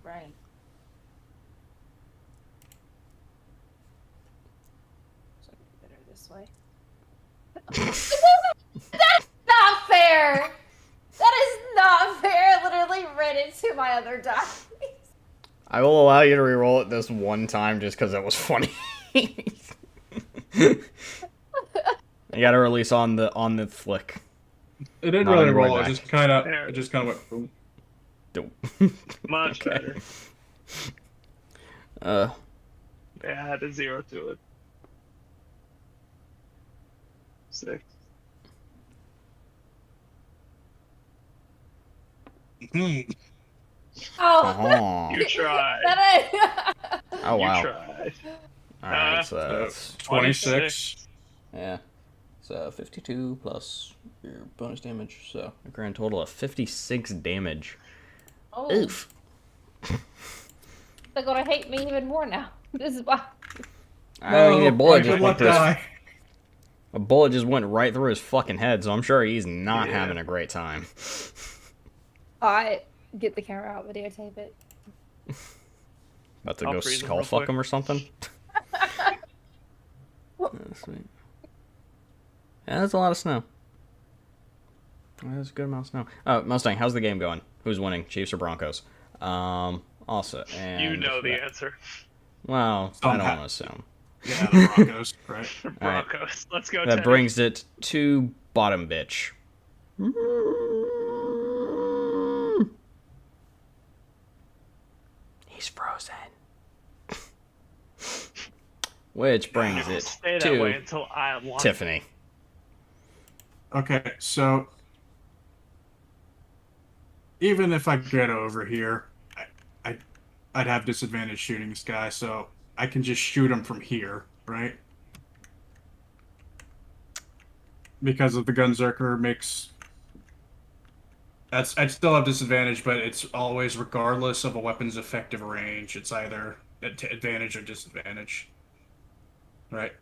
Right. So I can better this way. That's not fair. That is not fair. I literally ran into my other dice. I will allow you to reroll it this one time just because it was funny. You gotta release on the flick. It didn't Not really on your way roll. back. It just kind of went boom. Dope. Much Okay. better. Uh, Yeah, I had a 0 to it. 6. Oh. uh-huh. You tried. That Oh You wow. tried. Alright, so that's 26. yeah. So 52 plus your bonus damage, so a grand total of 56 damage. Oh, Oof. they're gonna hate me even more now. This is why. I mean, a bullet I just could went let through his, die. a bullet just went right through his fucking head, so I'm sure he's not Yeah. having a great time. I get the camera out, videotape it. About to I'll go freeze him skull real fuck quick. him or something. Sweet. Yeah, that's a lot of snow. That's a good amount of snow. Oh, Mustang, how's the game going? Who's winning, Chiefs or Broncos? Also, and You know the answer. well, I don't Somehow. want to assume. Yeah, the Broncos, right? Broncos. Let's go, That Teddy. brings it to bottom bitch. He's frozen. Which brings it Stay that way to until I want. Tiffany. Okay, so even if I get over here, I'd have disadvantage shooting this guy, so I can just shoot him from here, right? Because of the Gunzerker makes. I'd still have disadvantage, but it's always regardless of a weapon's effective range. It's either advantage or disadvantage. Right.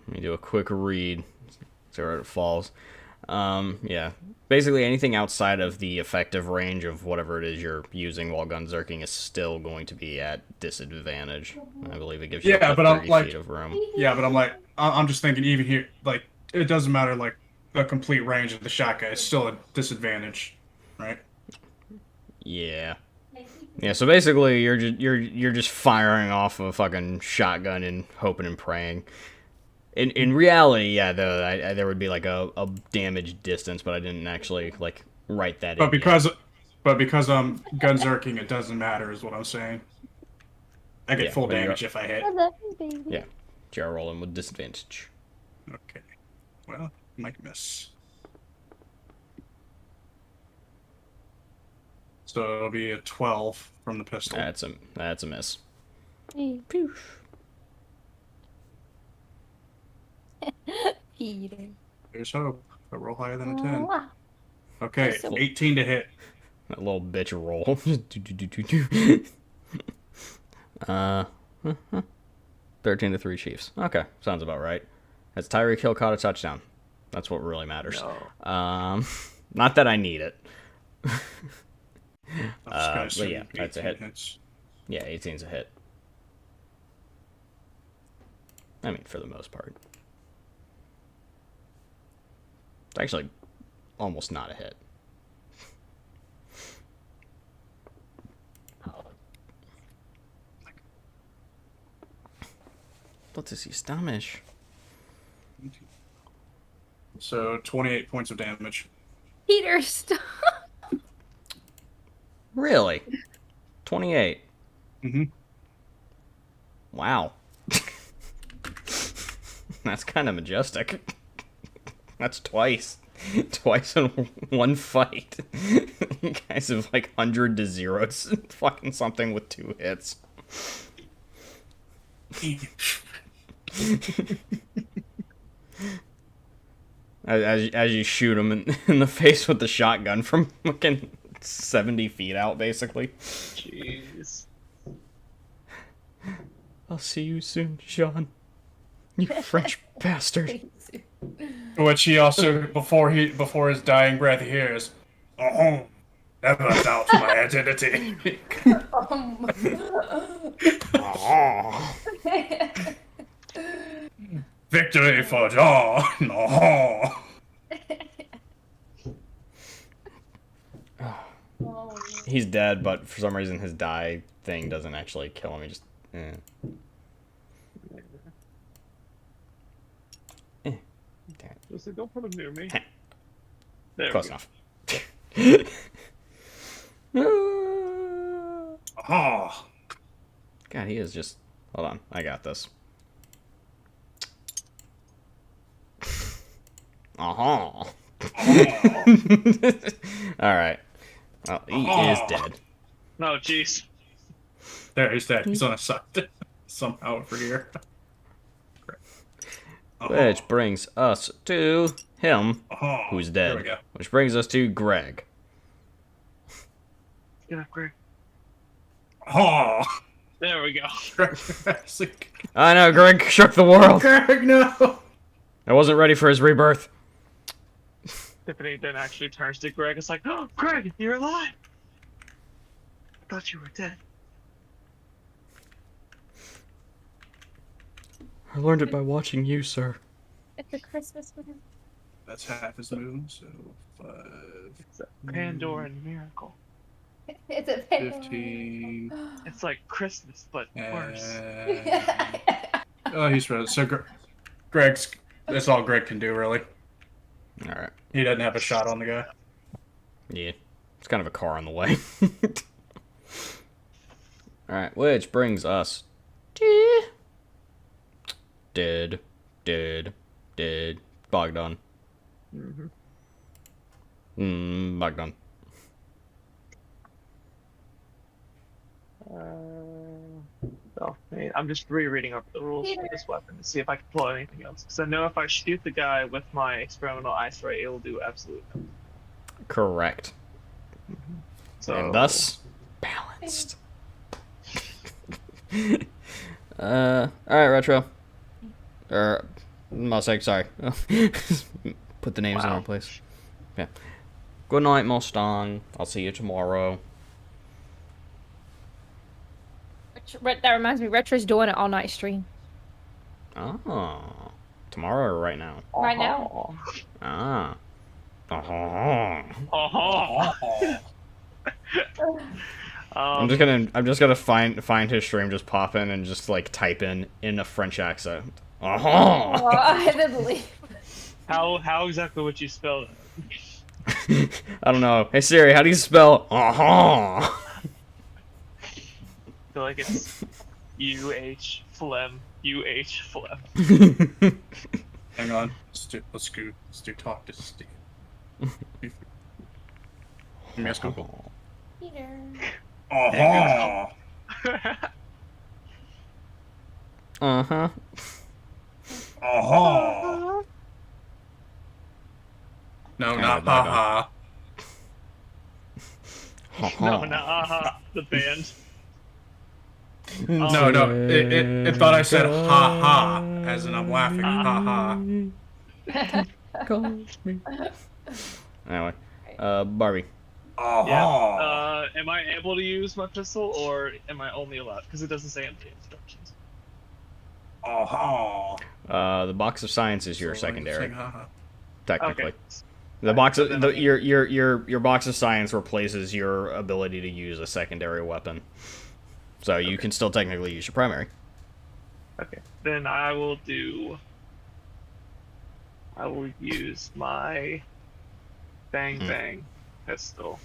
Let me do a quick read. See where it falls. Yeah. Basically anything outside of the effective range of whatever it is you're using while gunzerking is still going to be at disadvantage. I believe it gives you Yeah, up to but I'm 30 like- feet of room. Yeah, but I'm just thinking even here, like, it doesn't matter, like, the complete range of the shotgun is still a disadvantage, right? Yeah. Yeah, so basically you're just firing off a fucking shotgun and hoping and praying. In reality, yeah, though, there would be like a damage distance, but I didn't actually like write that in. But because I'm gunzerking, it doesn't matter, is what I'm saying. I get Yeah, full but you're- damage if I hit. I love you, baby. Yeah, you're rolling with disadvantage. Okay. Well, might miss. So it'll be a 12 from the pistol. That's a miss. Peter. There's hope. But roll higher than a 10. Mwah. Okay, So- 18 to hit. That little bitch roll. 13 to 3 Chiefs. Okay, sounds about right. That's Tyreek Hill caught a touchdown. That's what really matters. No. Not that I need it. I'm just gonna But assume yeah, that's a 18 hit. hits. Yeah, 18's a hit. I mean, for the most part. It's actually almost not a hit. What is his damage? So 28 points of damage. Peter, stop. Really? 28. Mm-hmm. Wow. That's kind of majestic. That's twice. Twice in one fight. You guys have like 100 to 0. It's fucking something with 2 hits. As you shoot him in the face with the shotgun from fucking 70 feet out, basically. Jeez. I'll see you soon, Sean. You French bastard. Which he also, before his dying breath, he hears, "Oh, never doubt my identity." Oh. Victory for John. Oh. He's dead, but for some reason his die thing doesn't actually kill him. He just... Just like, don't put him near me. There Close we enough. Oh. God, he is just... Hold on, I got this. Uh-huh. Alright. Well, he is dead. No, jeez. There, he's dead. He's on a side somehow over here. Which brings us to him, Oh, who's there we dead. go. Which brings us to Greg. Get up, Greg. Oh. There we go. I know, Greg shook the world. Greg, no. I wasn't ready for his rebirth. Tiffany then actually turns to Greg. It's like, oh, Greg, you're alive. I thought you were dead. I learned it by watching you, sir. It's a Christmas one. That's half his move, so 5, It's a Pandoran miracle. It's a pig. 15. It's like Christmas, but worse. And... oh, he's ready. So Greg's. That's all Greg can do, really. Alright. He doesn't have a shot on the guy. Yeah. It's kind of a car on the way. Alright, which brings us to... Dead. Bogdan. Bogdan. Oh, man, I'm just rereading over the rules for this weapon to see if I can pull out anything else. Because I know if I shoot the guy with my experimental ice ray, it'll do absolutely nothing. Correct. So, And thus, balanced. Alright, Retro. Mustang, sorry. Put the names in the wrong place. Yeah. Good night, Mustang. I'll see you tomorrow. That reminds me, Retro's doing an all-night stream. Oh. Tomorrow or right now? Right now. Ah. I'm just gonna find his stream, just pop in and just like type in a French accent. I didn't believe. How exactly would you spell that? I don't know. Hey Siri, how do you spell I feel like it's UH phlegm. UH phlegm. Hang on. Let's do talk to Steve. Let me ask Google. Peter. Oh. Uh-huh. Oh. No, Kinda not dog haha. No, not aha. The band. No. It thought I said ha ha, as in I'm laughing. Ha ha. Calls me. Anyway, Barbie. Oh. Yeah. Am I able to use my pistol, or am I only allowed? Because it doesn't say in the instructions. Oh. The box of science is your secondary, Saying ha ha. technically. Okay. The box so of then your box of science replaces your ability to use a secondary weapon, so you can still technically use your primary. Okay. Then I will use my bang bang pistol.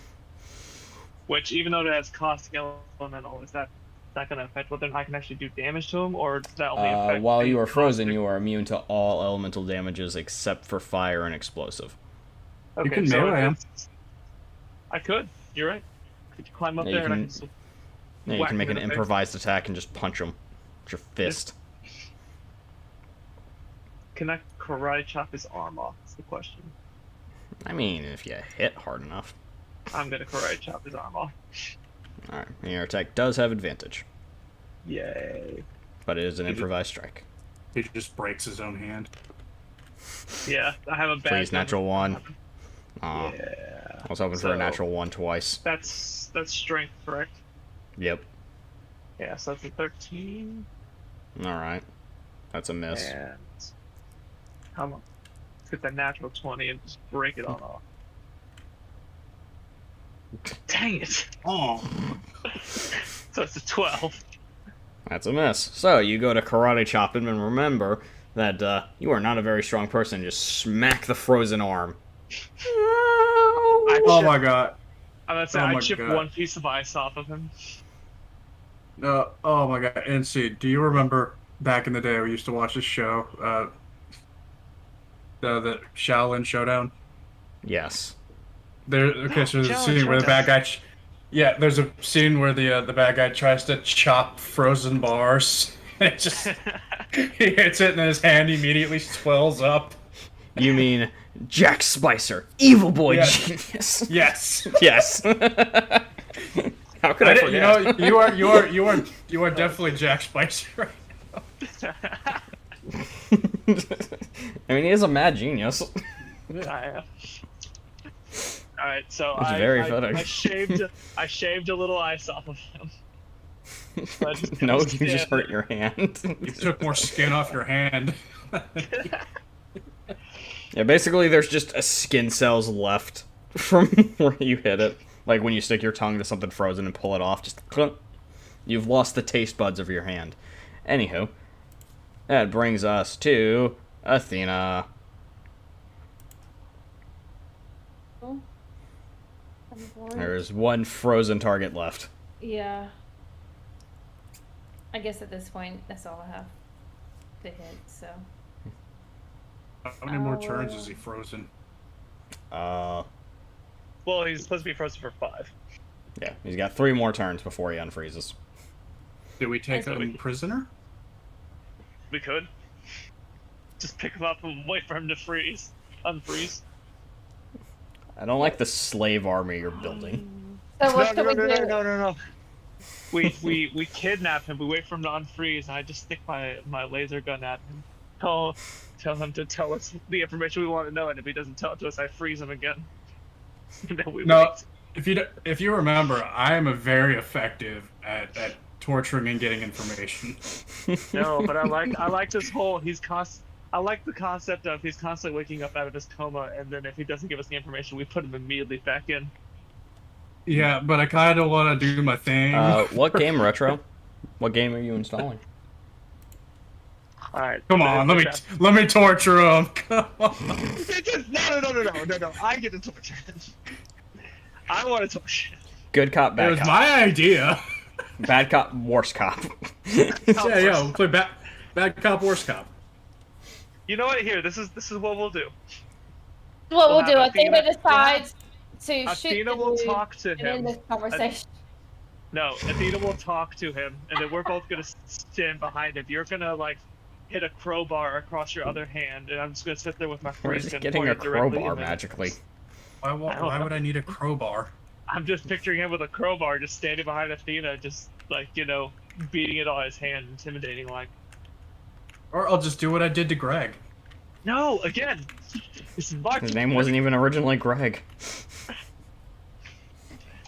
Which, even though it has caustic elemental, is that going to affect whether I can actually do damage to him, or does that only affect While the you are frozen, caustic? you are immune to all elemental damages except for fire and explosive. Okay, can so melee him. I could. You're right. Could you climb up Yeah, there you and I can- can still Yeah, you whack can make him an in the face? improvised attack and just punch him with your fist. Can I karate chop his arm off? Is the question. I mean, if you hit hard enough. I'm gonna karate chop his arm off. Alright, your attack does have advantage, Yay! but it is an improvised strike. He just breaks his own hand. Yeah, I have a bad. Please, natural one. Aw, Yeah. I was hoping for a natural one twice. That's strength, correct? Yep. Yeah, so that's a 13. Alright. That's a miss. And come on, let's get that natural 20 and just break it on off. Dang it! Oh. So it's a 12. That's a miss. So, you go to karate chop him, and remember that you are not a very strong person. Just smack the frozen arm. Oh my god. I'm gonna say Oh I my chipped God. one piece of ice off of him. Oh my god. NC, do you remember back in the day we used to watch this show, the Shaolin Showdown? Yes. So there's a Shaolin scene where the bad Showdown. guy. Yeah, there's a scene where the bad guy tries to chop frozen bars. It just he hits it and his hand immediately swells up. You mean Jack Spicer, evil boy Yeah. genius. Yes. Yes. How could I forget? You are definitely Jack Spicer right I mean, he is a mad genius. I am. All right, so It's very I fitting. I shaved a little ice off of him. So I just No, kinda you just stand hurt your hand. You took more skin off your hand. Yeah, basically, there's just a skin cells left from where you hit it. Like when you stick your tongue to something frozen and pull it off, just clunk. You've lost the taste buds of your hand. Anywho, that brings us to Athena. Oh. I'm bored. There's one frozen target left. Yeah. I guess at this point, that's all I have to hit, so. How many more turns is he frozen? Well, he's supposed to be frozen for 5. Yeah, he's got 3 more turns before he unfreezes. Do we take I see. him prisoner? We could just pick him up and wait for him to unfreeze. I don't like the slave army you're building. So what should we do? No. We kidnap him. We wait for him to unfreeze, and I just stick my laser gun at him. Tell him to tell us the information we want to know, and if he doesn't tell it to us, I freeze him again. And then we No. wait. If you remember, I am a very effective at torturing and getting information. No, but I like this whole I like the concept of he's constantly waking up out of his coma, and then if he doesn't give us the information, we put him immediately back in. Yeah, but I kind of want to do my thing. What game, Retro? What game are you installing? All right. Come on, let me torture him. Come on. No. I get to torture him. I want to torture him. Good cop, It bad was cop. my idea. Bad cop, worst cop. Yeah, we'll play bad cop, worst cop. You know what? Here, this is what we'll do. What We'll we'll do, have Athena Athena- decides to shoot Athena the will dude talk to and end him. this conversation. No, Athena will talk to him, and then we're both gonna stand behind him. You're gonna hit a crowbar across your other hand, and I'm just gonna sit there with my Where's freeze he gun getting a pointed directly crowbar at him. magically? Why would I need a crowbar? I'm just picturing him with a crowbar, just standing behind Athena, just beating it on his hand, intimidating like. Or I'll just do what I did to Greg. No, again. This is my. His name wasn't even originally Greg.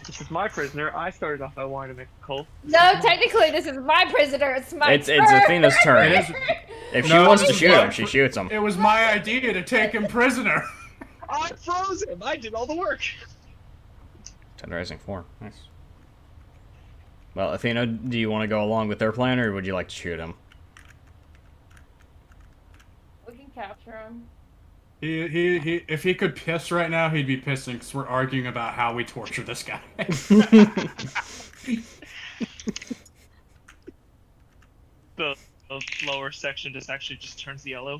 This is my prisoner. I started off by wanting to make a cult. No, technically, this is my prisoner. It's my It's Athena's turn. It is- If she No, wants to it's shoot not. him, she shoots him. It was my idea to take him prisoner. I froze him. I did all the work. Tenderizing 4. Nice. Well, Athena, do you want to go along with their plan, or would you like to shoot him? We can capture him. He if he could piss right now, he'd be pissing because we're arguing about how we torture this guy. The lower section just actually just turns yellow.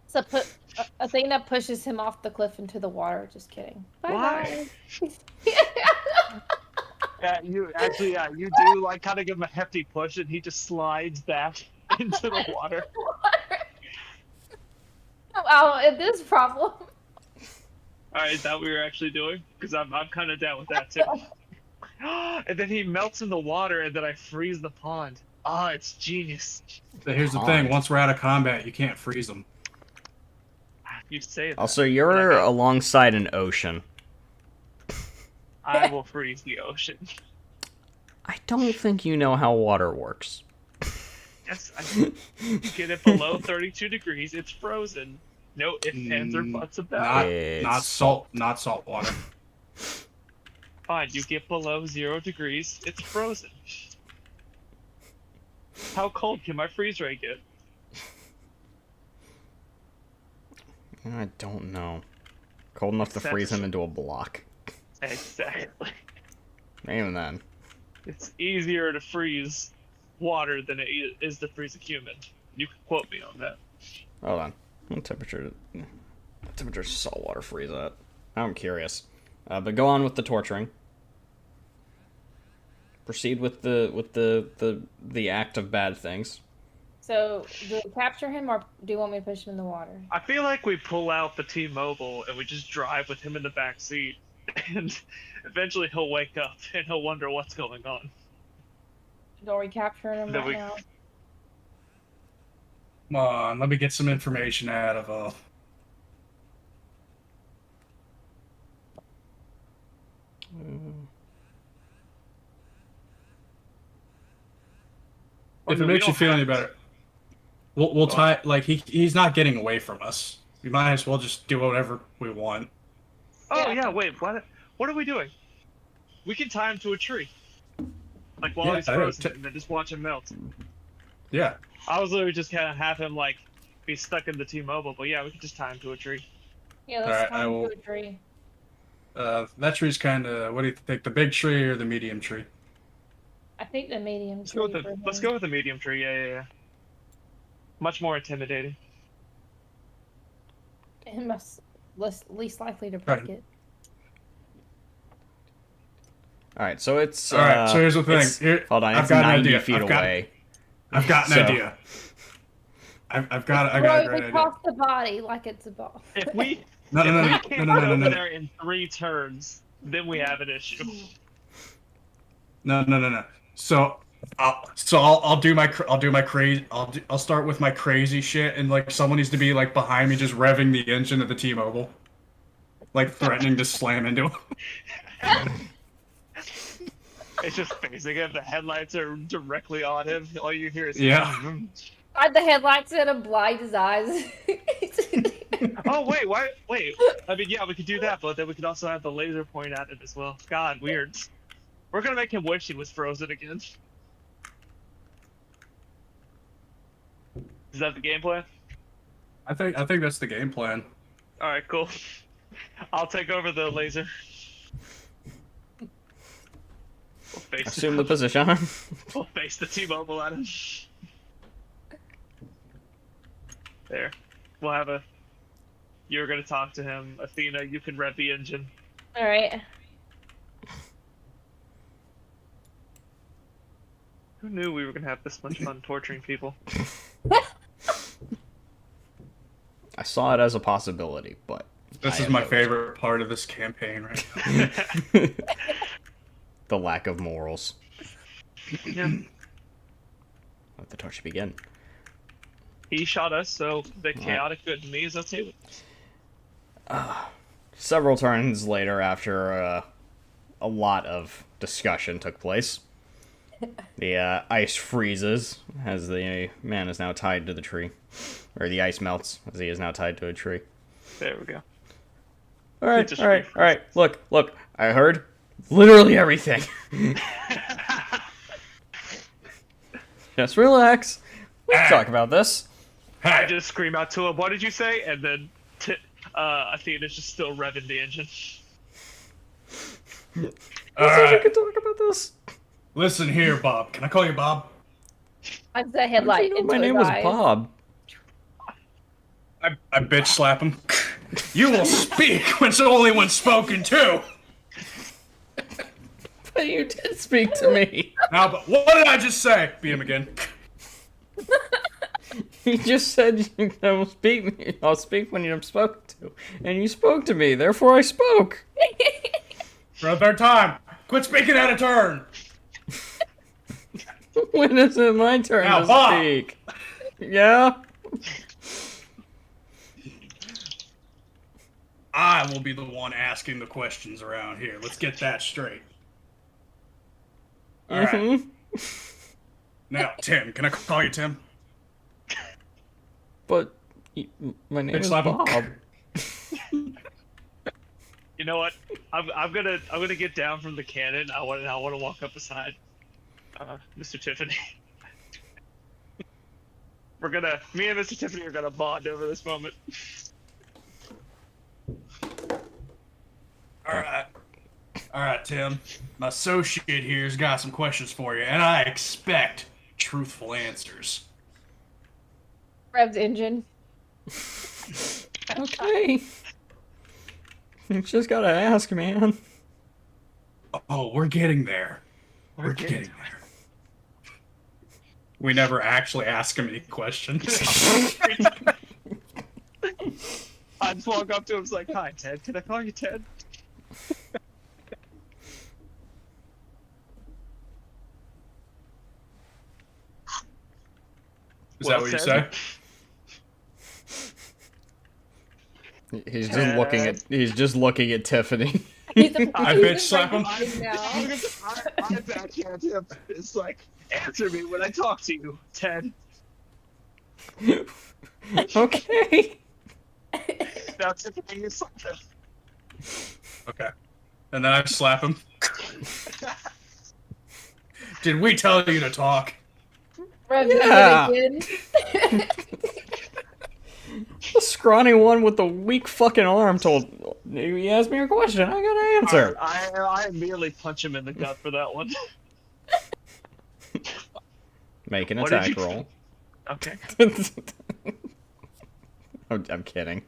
So a thing that pushes him off the cliff into the water. Just kidding. Why? Bye. Yeah, you do like kind of give him a hefty push, and he just slides back into the water. Oh, it is problem. Alright, is that what we were actually doing? Because I'm kind of down with that too. And then he melts in the water, and then I freeze the pond. Ah, it's genius. So here's the thing: once we're out of combat, you can't freeze them. You say that. Also, you're alongside an ocean. I will freeze the ocean. I don't think you know how water works. Yes, you get it below 32 degrees, it's frozen. No ifs, ands, or buts about it. Not salt water. Fine, you get below 0 degrees, it's frozen. How cold can my freeze ray get? I don't know. Cold enough to freeze him into a block. Exactly. Even then. It's easier to freeze water than it is to freeze a human. You can quote me on that. Hold on. What temperature does salt water freeze at? I'm curious. But go on with the torturing. Proceed with the act of bad things. So, do we capture him, or do you want me to push him in the water? I feel like we pull out the T-Mobile and we just drive with him in the back seat, and eventually he'll wake up and he'll wonder what's going on. Are we capturing him Then right we- now? Come on, let me get some information out of If it makes you feel any better, we'll tie like he's not getting away from us. We might as well just do whatever we want. Oh yeah, wait, what are we doing? We can tie him to a tree. Like while Yeah, he's frozen, and then just watch him melt. Yeah. I was literally just gonna have him like be stuck in the T-Mobile, but yeah, we could just tie him to a tree. Yeah, let's Alright, tie I him will- to a tree. That tree's kind of. What do you think? The big tree or the medium tree? I think the medium Let's go tree. with for him. let's go with the medium tree. Yeah. Much more intimidating. Him least likely to break Right. it. Alright, so it's... All right. So here's the thing. Here, Hold on, I've it's got an 90 idea. feet I've got- away. I've got an So- idea. I got a Throw great it idea. across the body like it's a ball. If we No, no, no, if we no, can't no, no, get no, over no, there in 3 turns, then we have an issue. no. So I'll do my crazy. I'll start with my crazy shit, and like someone needs to be like behind me, just revving the engine of the T-Mobile, like threatening to slam into him. It's just facing him. The headlights are directly on him. All you hear is Yeah. Hide the headlights in and blind his eyes. Oh wait, why? Wait. I mean, yeah, we could do that, but then we could also have the laser point at it as well. God, weird. We're gonna make him wish he was frozen again. Is that the game plan? I think that's the game plan. All right, cool. I'll take over the laser. We'll face Assume the position. We'll face the T-Mobile at him. There. We'll have a... You're gonna talk to him. Athena, you can rev the engine. Alright. Who knew we were gonna have this much fun torturing people? I saw it as a possibility, but... This I is my opposed. favorite part of this campaign right now. The lack of morals. Yeah. Let the torture begin. He shot us, so the chaotic good in me is okay with it. Several turns later, after a lot of discussion took place, the ice freezes as the man is now tied to the tree. Or the ice melts as he is now tied to a tree. There we go. Alright, just alright. Look. I heard literally everything. Just relax. We'll talk about this. I just scream out to him, "What did you say?" And then Athena's just still revving the engine. All I right. could talk about this. Listen here, Bob. Can I call you Bob? I'm the headlight. You know into my name his was eyes. Bob. I bitch slap him. You will speak only when spoken to. But you did speak to me. Now, but what did I just say? Beat him again. You just said I'll speak when you're spoken to, and you spoke to me. Therefore, I spoke. For a third time. Quit speaking out of turn. When is it my turn Now, to Bob. speak? Yeah. I will be the one asking the questions around here. Let's get that straight. All right. Mhm. Now, Tim. Can I call you Tim? But my name Bitch is slap him. Bob. You know what? I'm gonna get down from the cannon. I want to walk up beside Mr. Tiffany. Me and Mr. Tiffany are gonna bond over this moment. All right, Tim. My associate here's got some questions for you, and I expect truthful answers. Rev's engine. Okay. You just gotta ask, man. Oh, we're getting there. We're getting there. We never actually ask him any questions. I just walk up to him, like, "Hi, Ted. Can I call you Ted?" Is that what you say? He's just looking at Tiffany. I bitch slap him. I backhand him. It's like, answer me when I talk to you, Ted. Okay. Now Tiffany is something. Okay. And then I slap him. Did we tell you to talk? Rev's Yeah. engine again. The scrawny one with the weak fucking arm told. He asked me a question. I gotta answer. I immediately punch him in the gut for that one. Make an What did attack you- roll. Okay. I'm kidding.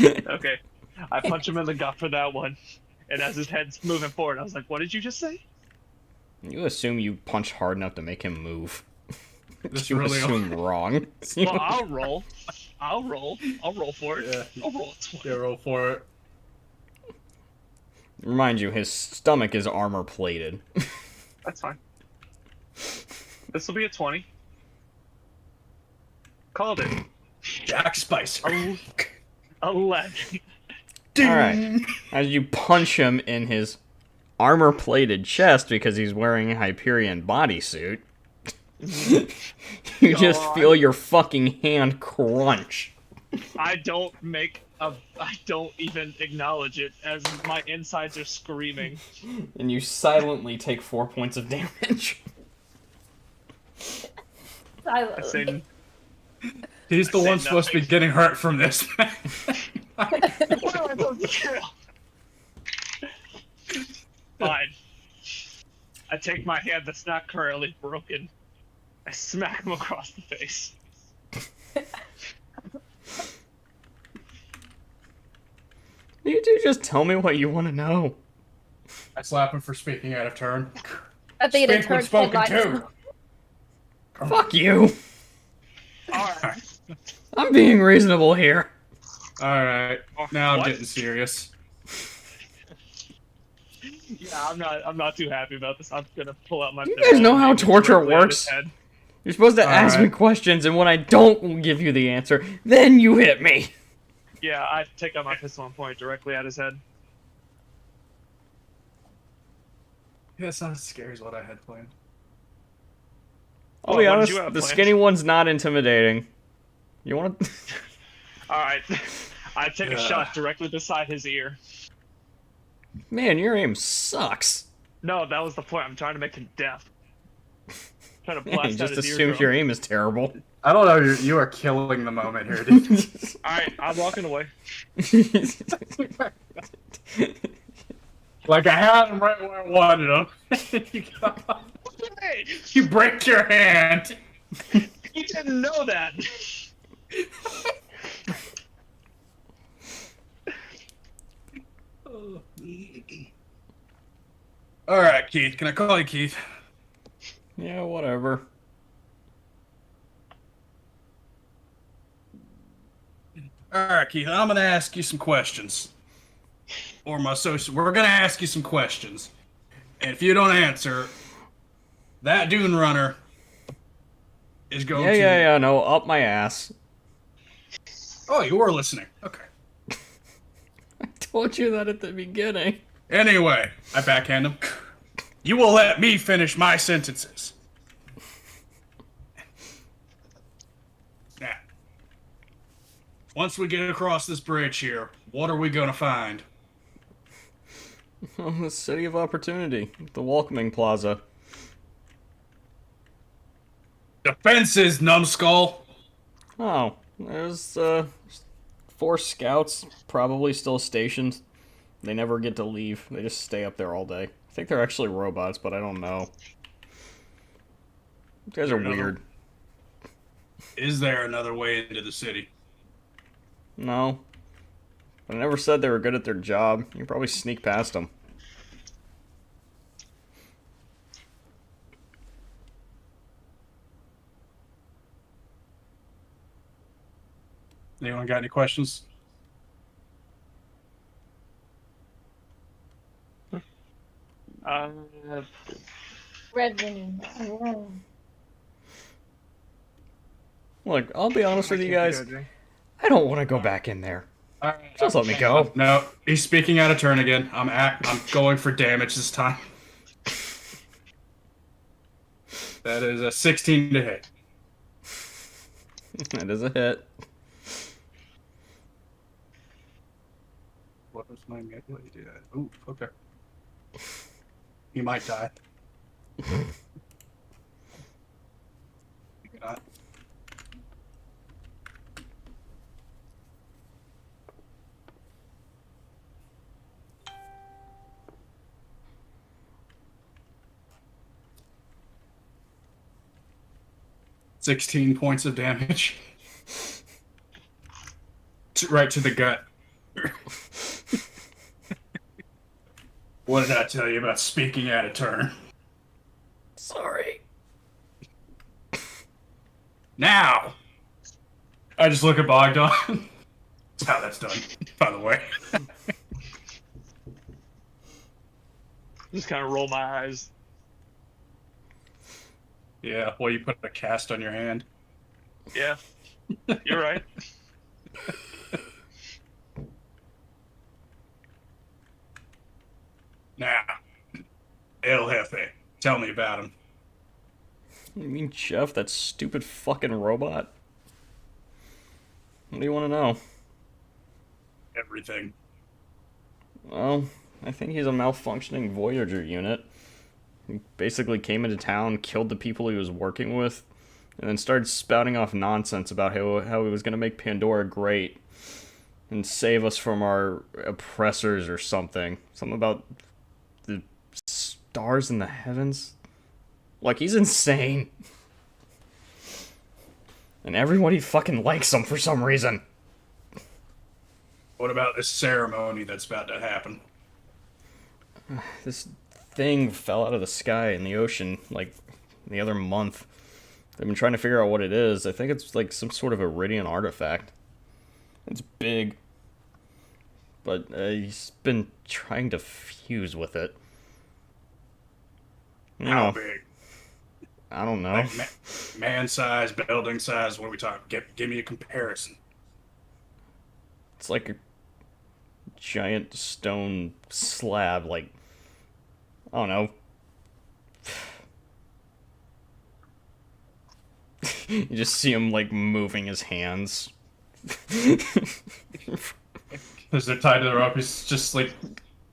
Okay. I punch him in the gut for that one. And as his head's moving forward, I was like, "What did you just say?" You assume you punch hard enough to make him move. This You really assume wrong. Well, I'll roll. I'll roll for it. Yeah. I'll roll a 20. Yeah, roll for it. Remind you, his stomach is armor plated. That's fine. This will be a 20. Called it. Jack Spicer. 11. Alright. As you punch him in his armor plated chest because he's wearing a Hyperion bodysuit, you just God. feel your fucking hand crunch. I don't even acknowledge it as my insides are screaming. And you silently take 4 points of damage. I say, He's the I said one supposed to be nothing. getting hurt from this. what am I supposed to do? Fine. I take my hand that's not currently broken. I smack him across the face. You do just tell me what you want to know. I slap him for speaking out of turn. I think it Speak when turned spoken headlights. to. Fuck you. Alright. I'm being reasonable here. Alright. Now I'm What? getting serious. Yeah, I'm not too happy about this. I'm gonna pull out my You pistol guys know and how aim it torture directly at works? his head. You're supposed to ask me Alright. questions, and when I don't give you the answer, then you hit me. Yeah, I take out my pistol and point it directly at his head. Yeah, it's not as scary as what I had planned. I'll Well, be what did honest, you have the planned? skinny one's not intimidating. You want to? Alright. I take a Yeah. shot directly beside his ear. Man, your aim sucks. No, that was the point. I'm trying to make him deaf. Trying to blast out Just his assumes your aim is terrible. I don't know. You are killing the moment here, dude. Alright, I'm walking away. Like I had him right where I wanted him. You break your hand. You didn't know that. All right, Keith. Can I call you Keith? Yeah, whatever. All right, Keith. I'm gonna ask you some questions. Or my associate. We're gonna ask you some questions, and if you don't answer, that Dune Runner is going to. Yeah. No, up my ass. Oh, you were listening. Okay. I told you that at the beginning. Anyway, I backhand him. You will let me finish my sentences. Now, once we get across this bridge here, what are we gonna find? The City of Opportunity, the welcoming plaza. Defenses, numbskull. Oh, there's 4 scouts, probably still stationed. They never get to leave. They just stay up there all day. I think they're actually robots, but I don't know. You guys are weird. Is there another way into the city? No. I never said they were good at their job. You can probably sneak past them. Anyone got any questions? Revenue. Look, I'll be honest with you guys. I don't want to go back in there. Just let me go. No, he's speaking out of turn again. I'm going for damage this time. That is a 16 to hit. That is a hit. What was my melee? Ooh, okay. He might die. Maybe not. $16 points of damage. Right to the gut. What did I tell you about speaking out of turn? Sorry. Now! I just look at Bogdan. That's how that's done, by the way. Just kind of roll my eyes. Yeah, well, you put a cast on your hand. Yeah, you're right. Now, El Jefe, tell me about him. You mean Jeff, that stupid fucking robot? What do you want to know? Everything. Well, I think he's a malfunctioning Voyager unit. He basically came into town, killed the people he was working with, and then started spouting off nonsense about how he was going to make Pandora great and save us from our oppressors or something. Something about the stars in the heavens. Like, he's insane. And everybody fucking likes him for some reason. What about this ceremony that's about to happen? This thing fell out of the sky in the ocean, like, the other month. They've been trying to figure out what it is. I think it's, like, some sort of Iridian artifact. It's big. But he's been trying to fuse with it. You How know, big? I don't know. Like man size, building size, what are we talking? Give me a comparison. It's like a giant stone slab, like, I don't know. You just see him, like, moving his hands. As they're tied to the rope, he's just, like,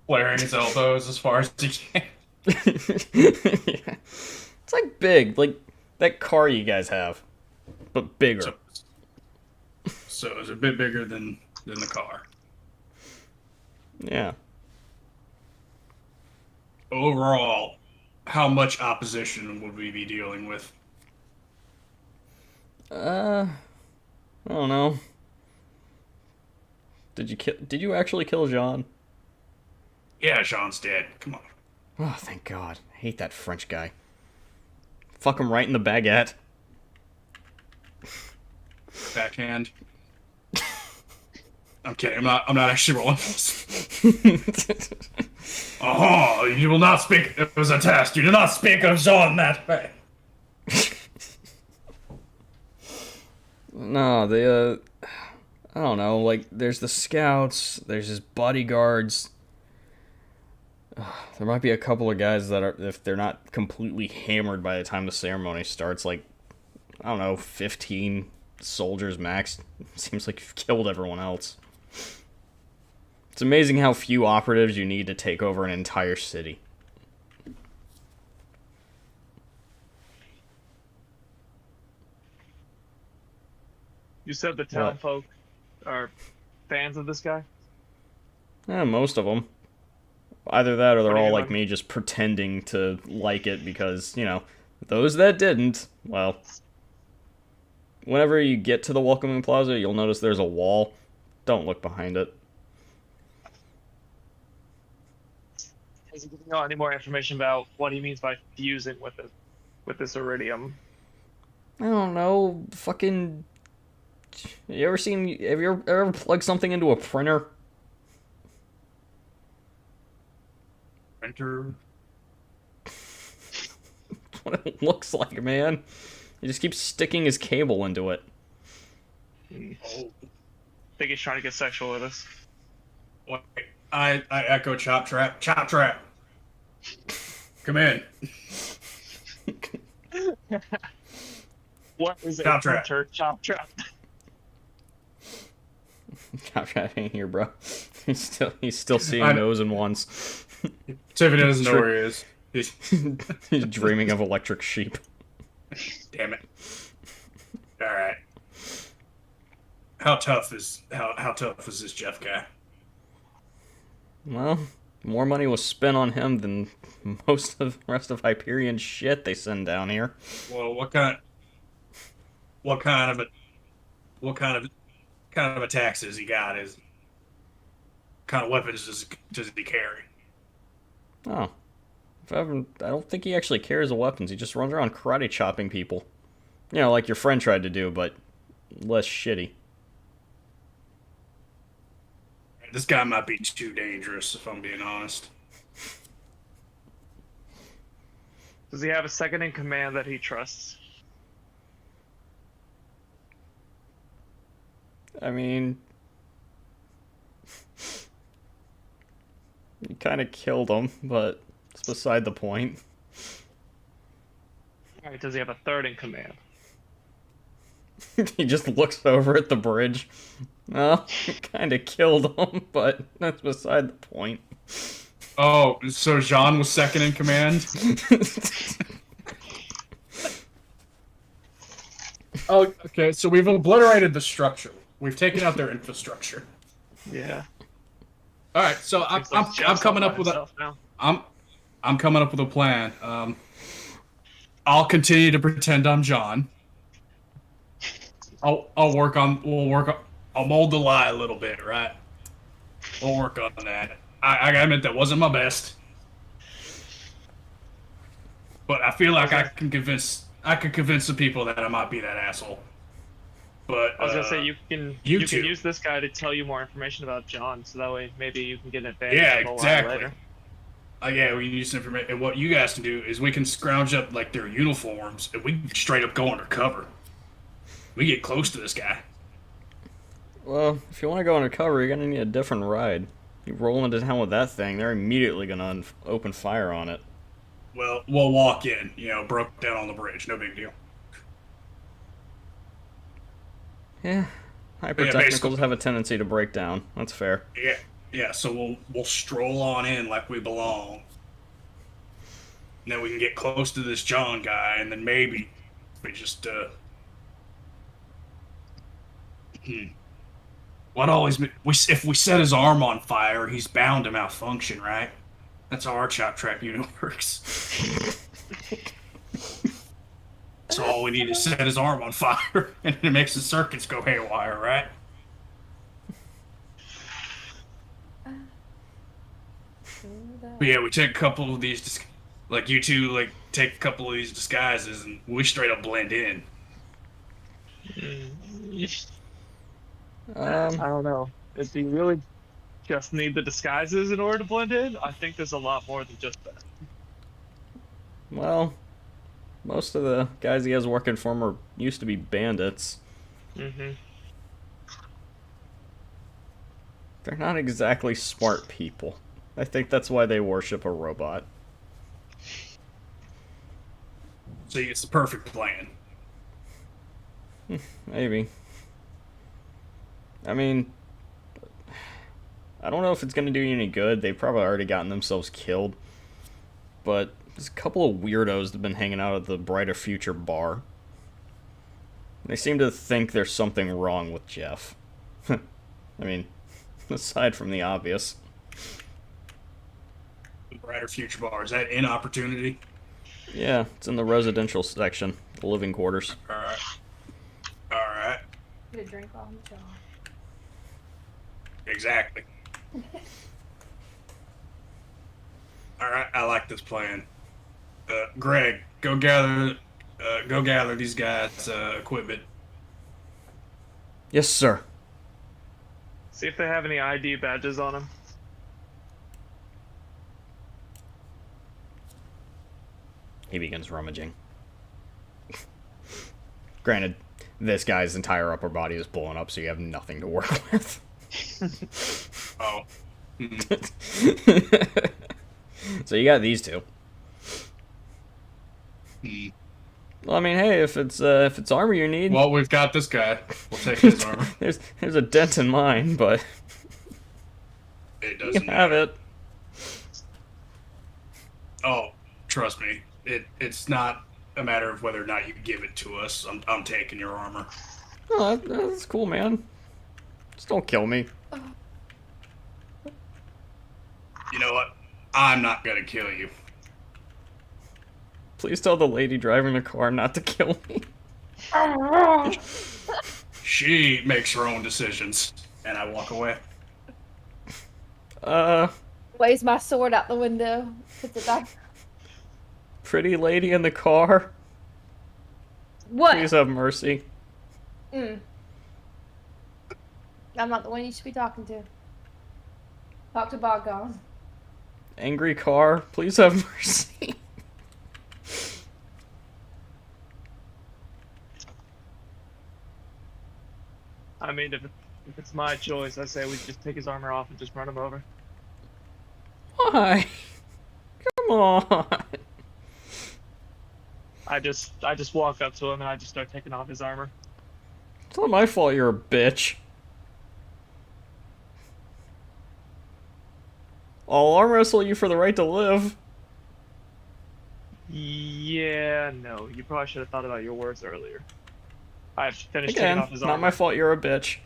flaring his elbows as far as he can. Yeah. It's, like, big. Like, That car you guys have, but bigger. So it's a bit bigger than the car. Yeah. Overall, how much opposition would we be dealing with? I don't know. Did you actually kill Jean? Yeah, Jean's dead. Come on. Oh, thank God. I hate that French guy. Fuck him right in the baguette. Backhand. I'm kidding. I'm not actually rolling. Oh, you will not speak. It was a test. You do not speak of Jean that way. No, I don't know, like, there's the scouts, there's his bodyguards. There might be a couple of guys that are, if they're not completely hammered by the time the ceremony starts, like, I don't know, 15 soldiers max. Seems like you've killed everyone else. It's amazing how few operatives you need to take over an entire city. You said the town folk are fans of this guy? Most of them. Either that or they're all like Anyone? me, just pretending to like it because, you know, those that didn't, well, whenever you get to the welcoming plaza, you'll notice there's a wall. Don't look behind it. Has he given you any more information about what he means by fusing with it, with this iridium? I don't know, fucking... Have you ever plugged something into a printer? Printer. That's what it looks like, man. He just keeps sticking his cable into it. Oh. Think he's trying to get sexual with us. Wait, I echo Chop Trap. Chop Trap. Come in. What is it? Chop Trap. Chop Trap. Chop Trap ain't here, bro. He's still seeing those and ones. Tiffany doesn't know where he is. He's dreaming of electric sheep. Damn it. Alright. How tough is this Jeff guy? Well, more money was spent on him than most of the rest of Hyperion shit they send down here. Well, what kind of attacks has he got? What kind of weapons does he carry? Oh. I don't think he actually carries the weapons. He just runs around karate chopping people. You know, like your friend tried to do, but less shitty. This guy might be too dangerous, if I'm being honest. Does he have a second in command that he trusts? I mean... You kind of killed him, but it's beside the point. Alright, does he have a third in command? He just looks over at the bridge. Well, kind of killed him, but that's beside the point. Oh, so Jean was second in command? Oh, okay, so we've obliterated the structure. We've taken out their infrastructure. Yeah. All right, so I'm coming up with I'm coming up with a plan. I'll continue to pretend I'm John. I'll mold the lie a little bit, right? We'll work on that. I admit that wasn't my best, but I feel like I can convince the people that I might be that asshole. But I was gonna say you can can use this guy to tell you more information about John, so that way maybe you can get an advantage. Yeah, of the lie exactly. Later. Yeah, we can use information. And what you guys can do is we can scrounge up like their uniforms, and we can straight up go undercover. We get close to this guy. Well, if you want to go undercover, you're gonna need a different ride. You roll into town with that thing, they're immediately gonna open fire on it. Well, we'll walk in, broke down on the bridge, no big deal. Yeah, hyper-technicals have a tendency to break down. That's fair. Yeah. So we'll stroll on in like we belong. And then we can get close to this John guy, and then maybe We just what always if we set his arm on fire, he's bound to malfunction, right? That's how our chop trap unit works. So all we need is set his arm on fire, and it makes the circuits go haywire, right? But yeah, we take a couple of these, like you two, like take a couple of these disguises, and we straight up blend in. I don't know. Do you really just need the disguises in order to blend in? I think there's a lot more than just that. Well, most of the guys he has working for him used to be bandits. Mm-hmm. They're not exactly smart people. I think that's why they worship a robot. See, it's the perfect plan. Maybe. I mean, I don't know if it's going to do you any good. They've probably already gotten themselves killed. But there's a couple of weirdos that have been hanging out at the Brighter Future bar. They seem to think there's something wrong with Jeff. I mean, aside from the obvious. The Brighter Future bar, is that in Opportunity? Yeah, it's in the residential section, the living quarters. Alright. Alright. Get a drink on the job. Exactly. Alright, I like this plan. Greg, go gather these guys' equipment. Yes, sir. See if they have any ID badges on them. He begins rummaging. Granted, this guy's entire upper body is blown up, so you have nothing to work with. Oh. So you got these two. Well, I mean, hey, if it's armor you need, Well, we've got this guy. We'll take his armor. there's a dent in mine, but It you doesn't have matter. it. Oh, trust me. It's not a matter of whether or not you give it to us. I'm taking your armor. Oh, that's cool, man. Just don't kill me. You know what? I'm not gonna kill you. Please tell the lady driving the car not to kill me. She makes her own decisions, and I walk away. Waves my sword out the window. Puts it back. Pretty lady in the car. What? Please have mercy. I'm not the one you should be talking to. Talk to Boggon. Angry car. Please have mercy. I mean, if it's my choice, I say we just take his armor off and just run him over. Why? Come on. I just walk up to him and I just start taking off his armor. It's not my fault you're a bitch. I'll arm wrestle you for the right to live. Yeah, no, you probably should have thought about your words earlier. I've finished Again, taking off his armor. not my fault you're a bitch.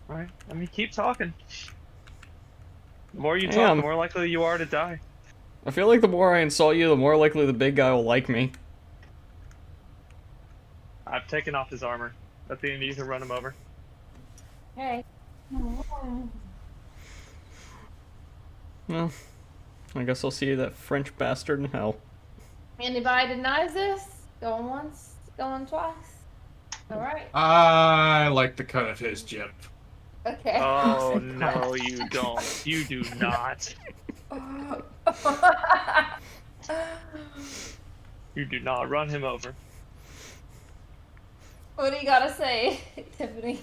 Alright, I mean, keep talking. The more you talk, the more likely you are to die. I feel like the more I insult you, the more likely the big guy will like me. I've taken off his armor. At the end, you can run him over. Hey. Well, I guess I'll see that French bastard in hell. Anybody denies this? Going once, going twice. Alright. I like the cut of his jib. Okay. Oh, no, you don't. You do not. You do not run him over. What do you gotta say, Tiffany?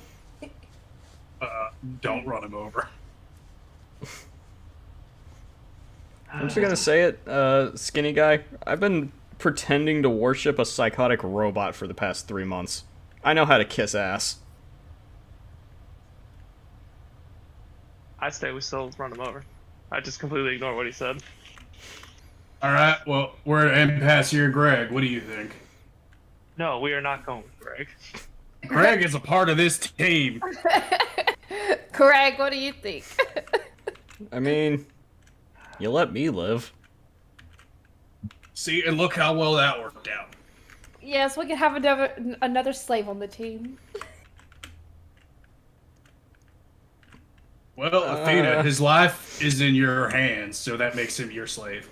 Don't run him over. I'm just gonna say it, skinny guy. I've been pretending to worship a psychotic robot for the past 3 months. I know how to kiss ass. I say we still run him over. I just completely ignore what he said. Alright, well, we're at impasse here, Greg. What do you think? No, we are not going with Greg. Greg is a part of this team. Greg, what do you think? I mean, you let me live. See, and look how well that worked out. Yes, we can have another slave on the team. Well, Athena, his life is in your hands, so that makes him your slave.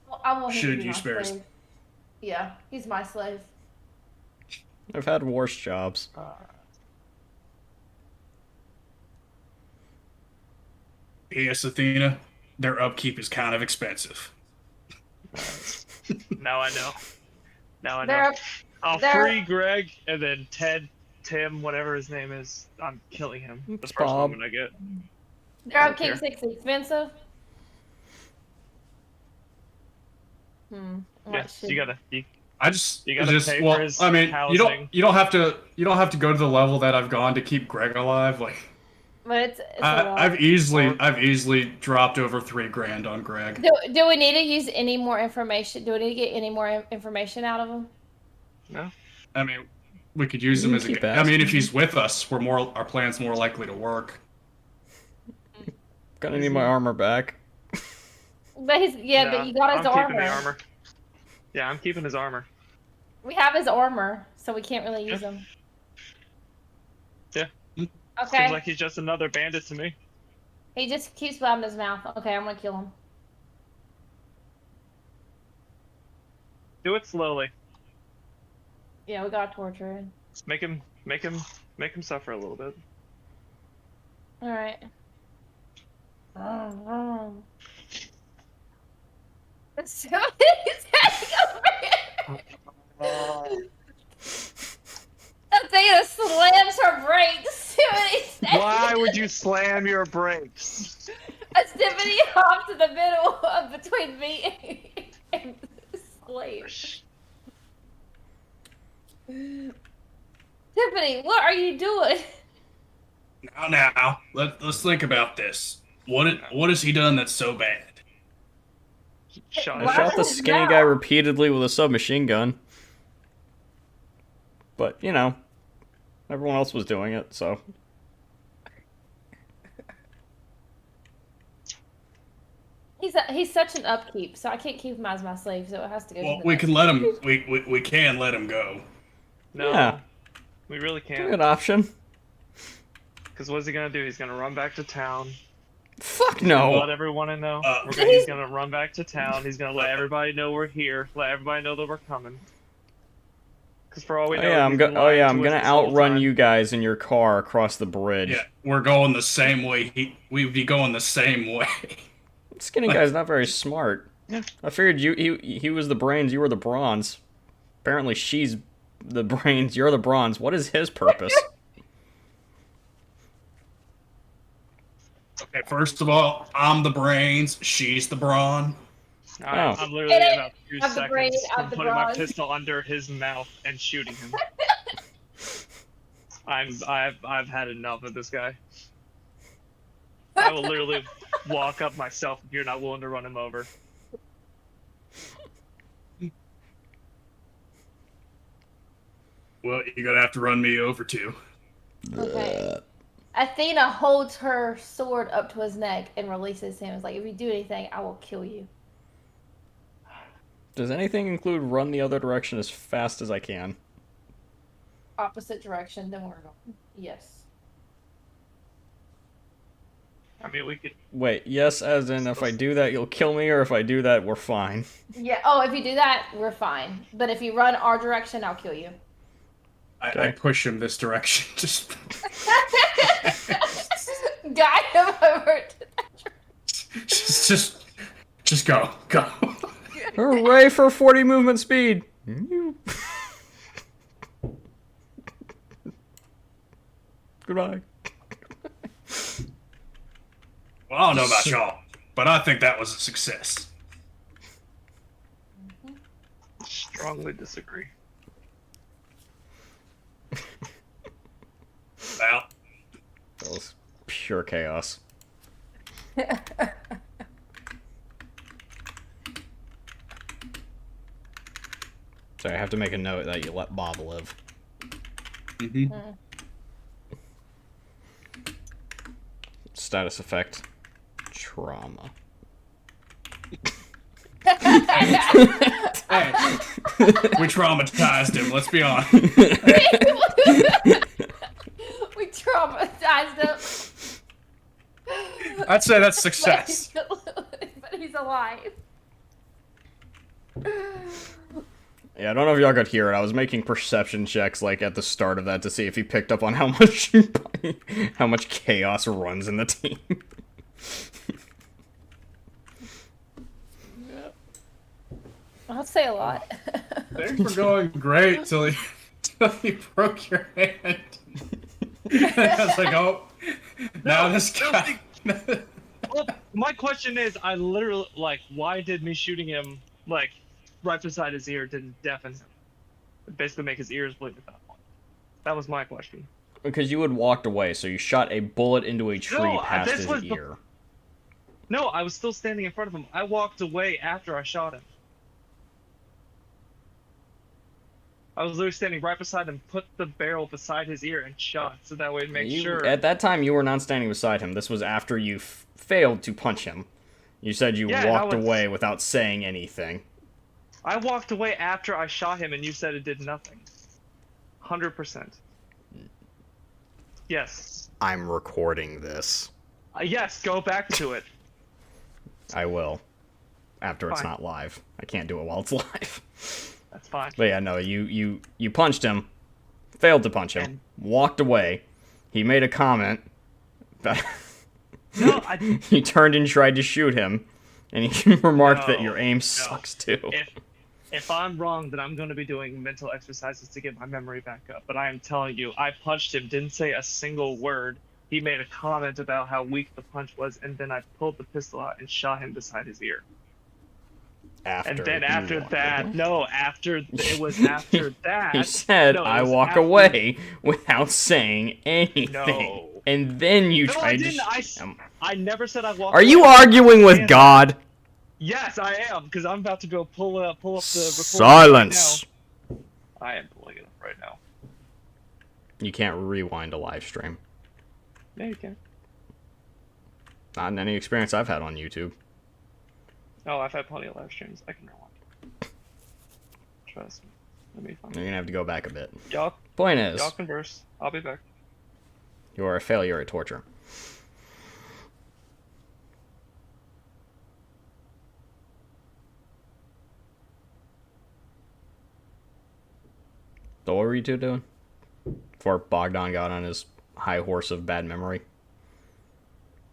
Well, I want him to Should be you my spare us? slave. Yeah, he's my slave. I've had worse jobs. P.S. Athena, their upkeep is kind of expensive. Now I know. Now I know. They're I'll they're- free Greg, and then Ted, Tim, whatever his name is, I'm killing him the It's first Bob. moment I get. Their don't upkeep care. is expensive. Yes, you gotta. I just, You gotta just pay for well, his I mean, housing. you don't have to go to the level that I've gone to keep Greg alive. Like, But it's a lot. I've easily dropped over $3,000 on Greg. Do we need to use any more information? Do we need to get any more information out of him? No. I mean, we could use You him can as a. keep I mean, asking. if he's with us, our plan's more likely to work. Gonna need my armor back. But but you got his I'm armor. keeping the armor. Yeah, I'm keeping his armor. We have his armor, so we can't really use him. Yeah. Okay. Seems like he's just another bandit to me. He just keeps blabbing his mouth. Okay, I'm gonna kill him. Do it slowly. Yeah, we gotta torture him. Just make him suffer a little bit. All right. Somebody's taking over here. Athena slams her brakes. Why would you slam your brakes? Tiffany hops in the middle of between me and the slave. Tiffany, what are you doing? Now, let's think about this. What has he done that's so bad? Shut I Why shot the would skinny that? guy repeatedly with a submachine gun. But, you know, everyone else was doing it, so. He's such an upkeep, so I can't keep him as my slave, so it has to go. Well, to the we next can let him. We can let him go. No. Yeah. We really Good can't. option. Because what's he gonna do? He's gonna run back to town. Fuck Let no. everyone know. Uh, He's gonna run back to town. He's gonna let everybody know we're here. Let everybody know that we're coming. Because for all we Oh know, yeah, he's been lying I'm to us gonna this whole outrun time. you guys in your car across the bridge. Yeah, we're going the same way. We'd be going the same way. Skinny guy's not very smart. Yeah. I figured he was the brains, you were the bronze. Apparently she's the brains, you're the bronze. What is his purpose? Okay, first of all, I'm the brains. She's the brawn. Alright, Oh. I'm literally It is about 2 of the brain, seconds of from the putting my bronze. pistol under his mouth and shooting him. I've had enough of this guy. I will literally walk up myself if you're not willing to run him over. Well, you're gonna have to run me over too. Okay. Athena holds her sword up to his neck and releases him. It's like, if you do anything, I will kill you. Does anything include run the other direction as fast as I can? Opposite direction, then we're going. Yes. I mean, we could. Wait, yes, as in if I do that you'll kill me, or if I do that we're fine. Yeah. Oh, if you do that, we're fine. But if you run our direction, I'll kill you. I push him this direction. Just Guide him over to just go. Hooray for 40 movement speed! Goodbye. Well, I don't know about y'all, but I think that was a success. Strongly disagree. Well, That was pure chaos. So I have to make a note that you let Bob live. Mm-hmm. Status effect. Trauma. Hey, we traumatized him. Let's be honest. We traumatized him. I'd say that's success. But he's alive. Yeah, I don't know if y'all could hear it. I was making perception checks like at the start of that to see if he picked up on how much chaos runs in the team. I'll say a lot. Things were going great till he broke your hand. I was like, oh, now this guy. Well, my question is, I literally, like, why did me shooting him, like, right beside his ear didn't deafen him? It basically make his ears bleed at that point. That was my question. Because you had walked away, so you shot a bullet into a tree past his ear. No, I was still standing in front of him. I walked away after I shot him. I was literally standing right beside him, put the barrel beside his ear, and shot, so that way to make sure. At that time, you were not standing beside him. This was after you failed to punch him. You said you walked away without saying anything. I walked away after I shot him, and you said it did nothing. 100%. Yes. I'm recording this. Yes, go back to it. I will. After it's Fine. not live. I can't do it while it's live. That's fine. But yeah, no, you punched him, failed to punch him, walked away. He made a comment. No, He turned and tried to shoot him, and he remarked that your aim sucks too. If I'm wrong, then I'm going to be doing mental exercises to get my memory back up. But I am telling you, I punched him, didn't say a single word. He made a comment about how weak the punch was, and then I pulled the pistol out and shot him beside his ear. After and then after walked that, away? no, it was after that. He said, no, it I was walk after- away without saying anything. No. And then you No, I tried to didn't. shoot him. I never said I walked Are away. you arguing with God? Yes, I am, because I'm about to go pull up the recording Silence. right now. I am pulling it up right now. You can't rewind a live stream. Yeah, you can. Not in any experience I've had on YouTube. Oh, I've had plenty of live streams. I can rewind. Trust me. Let me find You're gonna have to go back a bit. Y'all Point is, converse. I'll be back. you are a failure at torture. So what were you two doing? Before Bogdan got on his high horse of bad memory.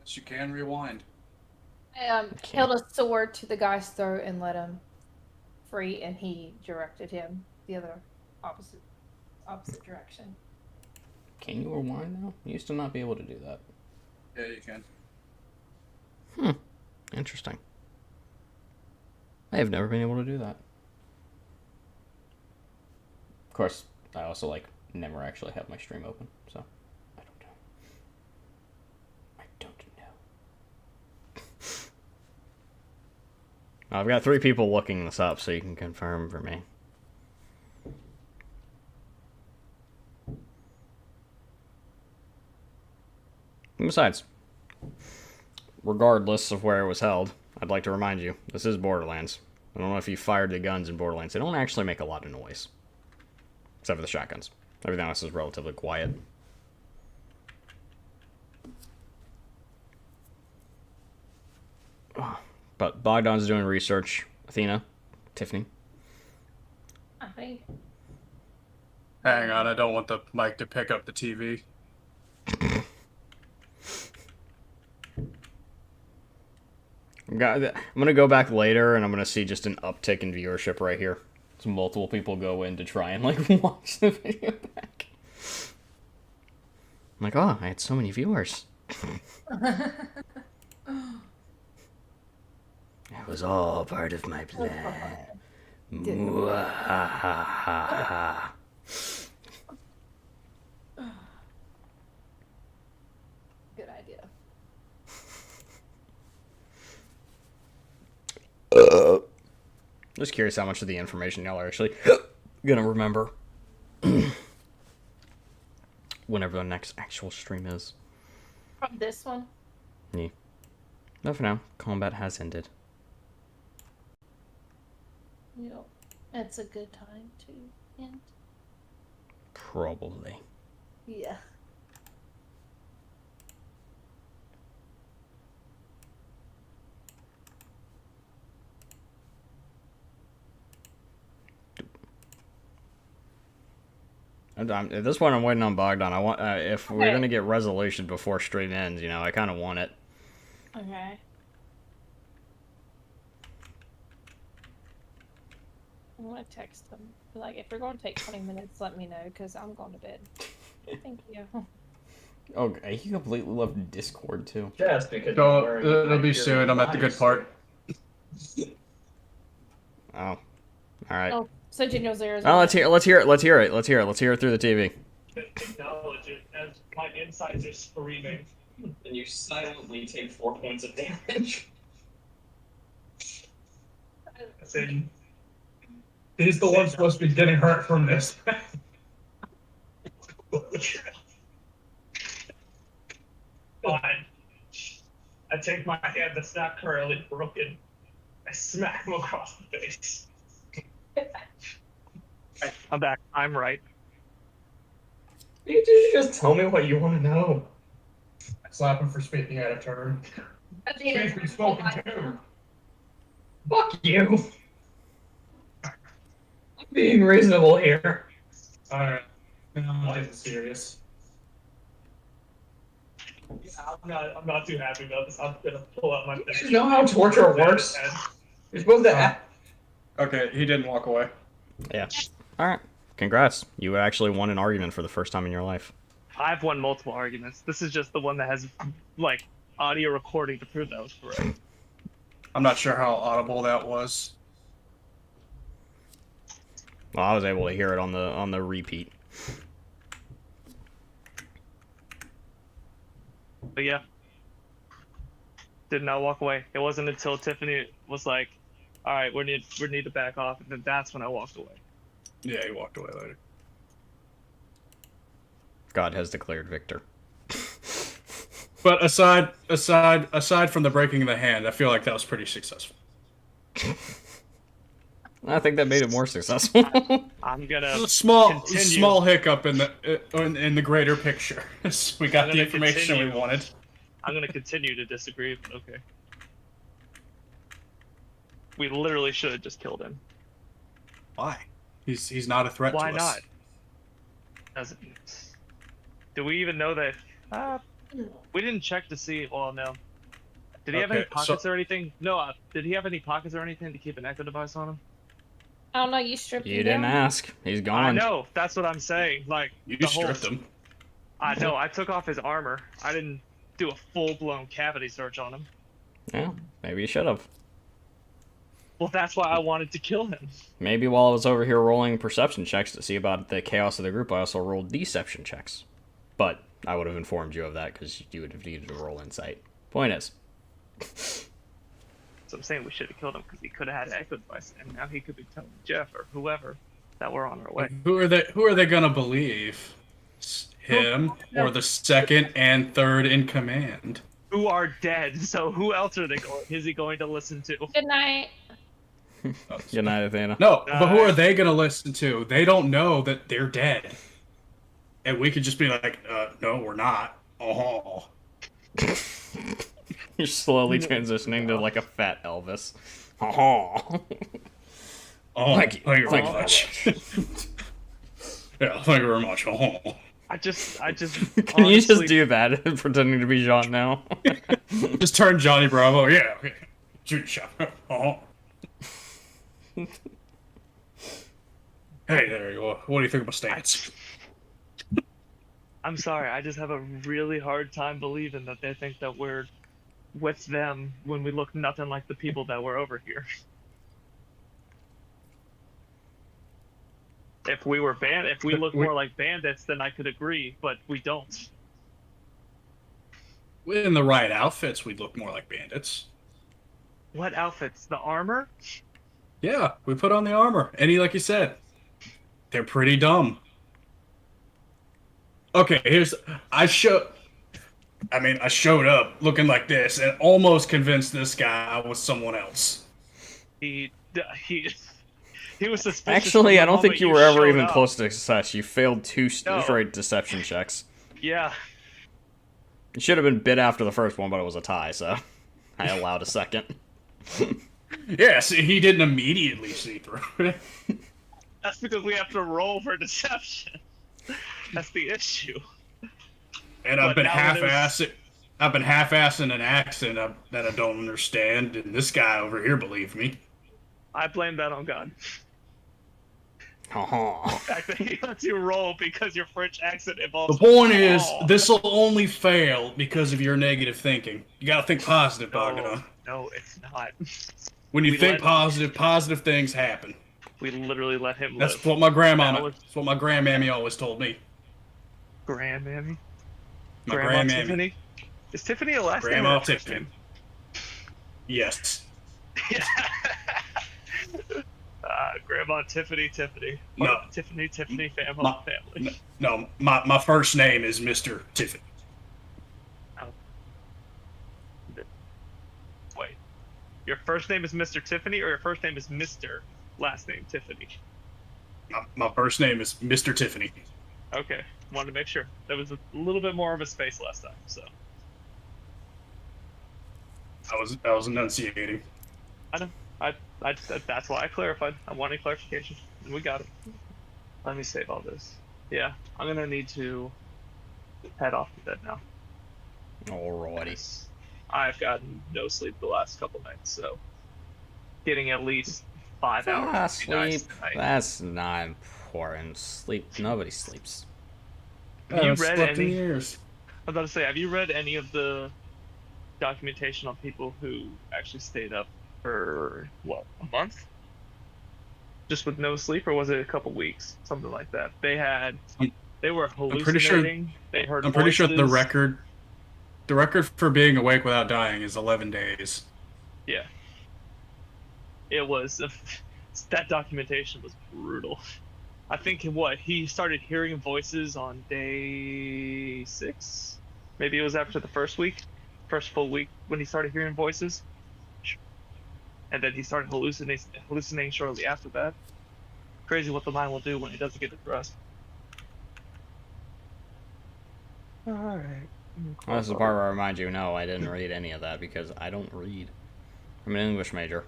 Yes, you can rewind. I held a sword to the guy's throat and let him free, and he directed him the other opposite direction. Can you rewind now? You used to not be able to do that. Yeah, you can. Interesting. I have never been able to do that. Of course, I also, never actually have my stream open, so I don't know. I don't know. I've got 3 people looking this up, so you can confirm for me. And besides, regardless of where it was held, I'd like to remind you, this is Borderlands. I don't know if you fired the guns in Borderlands. They don't actually make a lot of noise. Except for the shotguns. Everything else is relatively quiet. But Bogdan's doing research. Athena, Tiffany. I think. Hang on, I don't want the mic to pick up the TV. I'm gonna go back later and I'm gonna see just an uptick in viewership right here. So multiple people go in to try and watch the video back. I'm like, oh, I had so many viewers. It was all part of my plan. Mwahaha. Good idea. Just curious how much of the information y'all are actually gonna remember whenever the next actual stream is. From this one? Yeah. But for now, combat has ended. Yep. It's a good time to end. Probably. Yeah. At this point, I'm waiting on Bogdan. I want if we're Okay. gonna get resolution before stream ends, you know, I kind of want it. Okay. I'm gonna text them. Be like, if we're going to take 20 minutes, let me know, because I'm going to bed. Thank you. Oh, he completely left Discord too. Just because. So it'll be soon. I'm at the good part. Oh, all right. Oh, so General Zero's Oh, let's hear it. Let's hear it through the TV. Acknowledge it as my insides are screaming. And you silently take 4 points of damage. Saying, He's the one supposed to be getting hurt from this. fine. I take my hand that's not currently broken. I smack him across the face. I'm back. I'm right. You just tell me what you want to know. I slap him for speaking out of turn. He's been spoken to. Fuck you. I'm being reasonable here. Alright. I'm getting serious. Yeah, I'm not too happy about this. I'm gonna pull out my You guys know how torture works? You're supposed to. Okay, he didn't walk away. Yeah. All right. Congrats. You actually won an argument for the first time in your life. I've won multiple arguments. This is just the one that has like audio recording to prove that was correct. I'm not sure how audible that was. Well, I was able to hear it on the repeat. But yeah, did not walk away. It wasn't until Tiffany was like, "All right, we need to back off," and then that's when I walked away. Yeah, he walked away later. God has declared victor. But aside from the breaking of the hand, I feel like that was pretty successful. I think that made it more successful. I'm gonna Small continue. hiccup in the greater picture. We got I'm the gonna information we continue. wanted. I'm gonna continue to disagree, but okay. We literally should have just killed him. Why? He's not a threat Why to us. not? Doesn't. Do we even know that? We didn't check to see. Well, no. Did he have any Okay, pockets or anything? No. Did he have any pockets or anything to keep an echo device on him? I don't know, you stripped You him didn't down? ask. He's I gone. know. That's what I'm saying. Like You the whole. stripped him. I know. I took off his armor. I didn't do a full-blown cavity search on him. Yeah, maybe you should have. Well, that's why I wanted to kill him. Maybe while I was over here rolling perception checks to see about the chaos of the group, I also rolled deception checks. But I would have informed you of that because you would have needed to roll insight. Point is. So I'm saying we should have killed him because he could have had an echo device, and now he could be telling Jeff or whoever that we're on our way. Who are they gonna believe? Him or the second and third in command? Who are dead? So who else are they going? Is he going to listen to? Good night. Good night, Athena. No, but who are they gonna listen to? They don't know that they're dead. And we could just be like, no, we're not. Oh. You're slowly transitioning to like a fat Elvis. Oh. Oh, Thank you. Thank you very Thank you much. Yeah, thank you very much. Oh. I just. Can you just honestly- do that pretending to be Jean now? Just turn Johnny Bravo. Yeah, okay. Shoot shot. Oh. Hey, there you go. What do you think of my stance? I'm sorry. I just have a really hard time believing that they think that we're with them when we look nothing like the people that were over here. If we look more like bandits, then I could agree, but we don't. In the right outfits, we'd look more like bandits. What outfits? The armor? Yeah, we put on the armor. Like you said. They're pretty dumb. Okay, I showed up looking like this and almost convinced this guy I was someone else. He was suspicious. Actually, from I the don't think moment you were ever showed even up. close to success. You failed 2 No. straight deception checks. Yeah. It should have been bit after the first one, but it was a tie, so I allowed a second. Yeah, see, he didn't immediately see through it. That's because we have to roll for deception. That's the issue. And I've But been now that half-assing an accent that I don't understand, and this guy over here believed me. I blame that on God. Uh-huh. The fact that he lets you roll because your French accent The involves. point is, this will only fail because of your negative thinking. You gotta think positive, Bogdan. No, it's not. When you We think let- positive things happen. We literally let him live. That's what my That was- grandmammy always told me. Grandmammy? My Grandma grandmammy. Tiffany? Is Tiffany a last Grandma name or a first Tiffany. name? Yes. Grandma Tiffany. No. Part of the Tiffany family. My- No, my first name is Mr. Tiffany. Wait. Your first name is Mr. Tiffany, or your first name is Mr. last name Tiffany? My first name is Mr. Tiffany. Okay. Wanted to make sure. There was a little bit more of a space last time, so. I was enunciating. I know. That's why I clarified. I wanted clarification, and we got it. Let me save all this. Yeah, I'm gonna need to head off to bed now. Alrighty. I've gotten no sleep the last couple nights, so getting at least 5 hours would be nice Sleep. tonight. That's not important. Sleep. Nobody sleeps. Have you read slept in any? years. I was about to say, have you read any of the documentation on people who actually stayed up for what, a month? Just with no sleep, or was it a couple weeks? Something like that. They were hallucinating. pretty sure- They heard I'm pretty sure the voices. record for being awake without dying is 11 days. Yeah. It was that documentation was brutal. I think he started hearing voices on day 6. Maybe it was after the first full week when he started hearing voices. And then he started hallucinating shortly after that. Crazy what the mind will do when it doesn't get its rest. Alright. That's the part where I remind you, no, I didn't read any of that because I don't read. I'm an English major.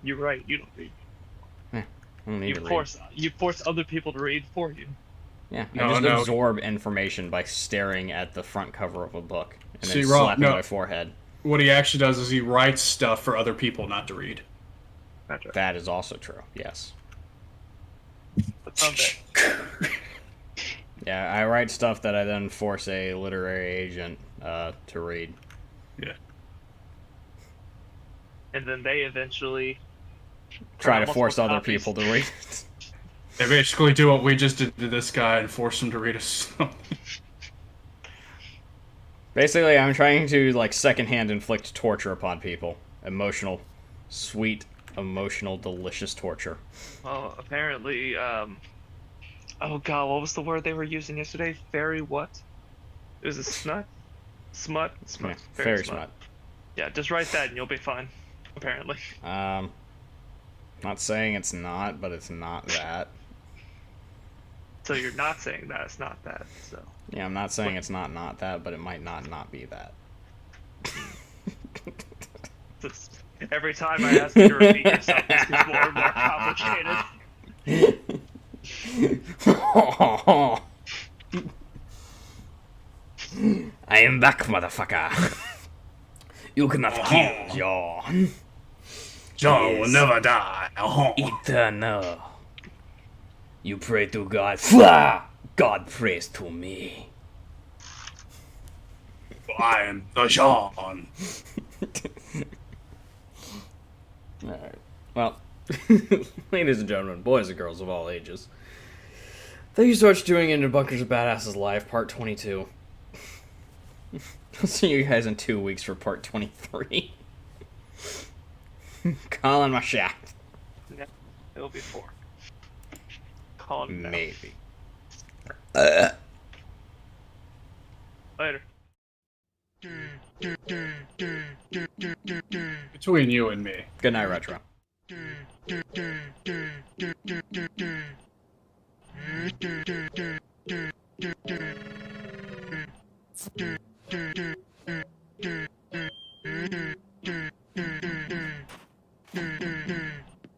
You're right, you don't read. I don't need to read. You force other people to read for you. Yeah, No, I just no. absorb information by staring at the front cover of a book and See, then Rob, slapping no. my forehead. What he actually does is he writes stuff for other people not to read. That's right. That is also true, yes. But someday. Yeah, I write stuff that I then force a literary agent to read. Yeah. And then they eventually Try to multiple force other copies. people to read. They basically do what we just did to this guy and force him to read us. Basically, I'm trying to, like, secondhand inflict torture upon people. Emotional, sweet, emotional, delicious torture. Well, apparently, oh god, what was the word they were using yesterday? Fairy what? It was a smut? Smut? Yeah, fairy smut. Yeah, just write that and you'll be fine. Apparently. Not saying it's not, but it's not that. So you're not saying that, it's not that, so. Yeah, I'm not saying it's not that, but it might not be that. Just, every time I ask you to repeat yourself, it's gets more and more complicated. I am back, motherfucker. You cannot kill John. John will never die. Eternal. You pray to God. Flah! God prays to me. I am the John. Alright. Well, ladies and gentlemen, boys and girls of all ages, thank you so much for tuning in to Bunkers of Badasses Live, Part 22. I'll see you guys in 2 weeks for Part 23. Calling my shot. Yeah, it'll be 4. calling him now. Maybe. Later. Between you and me. Good night, Retro.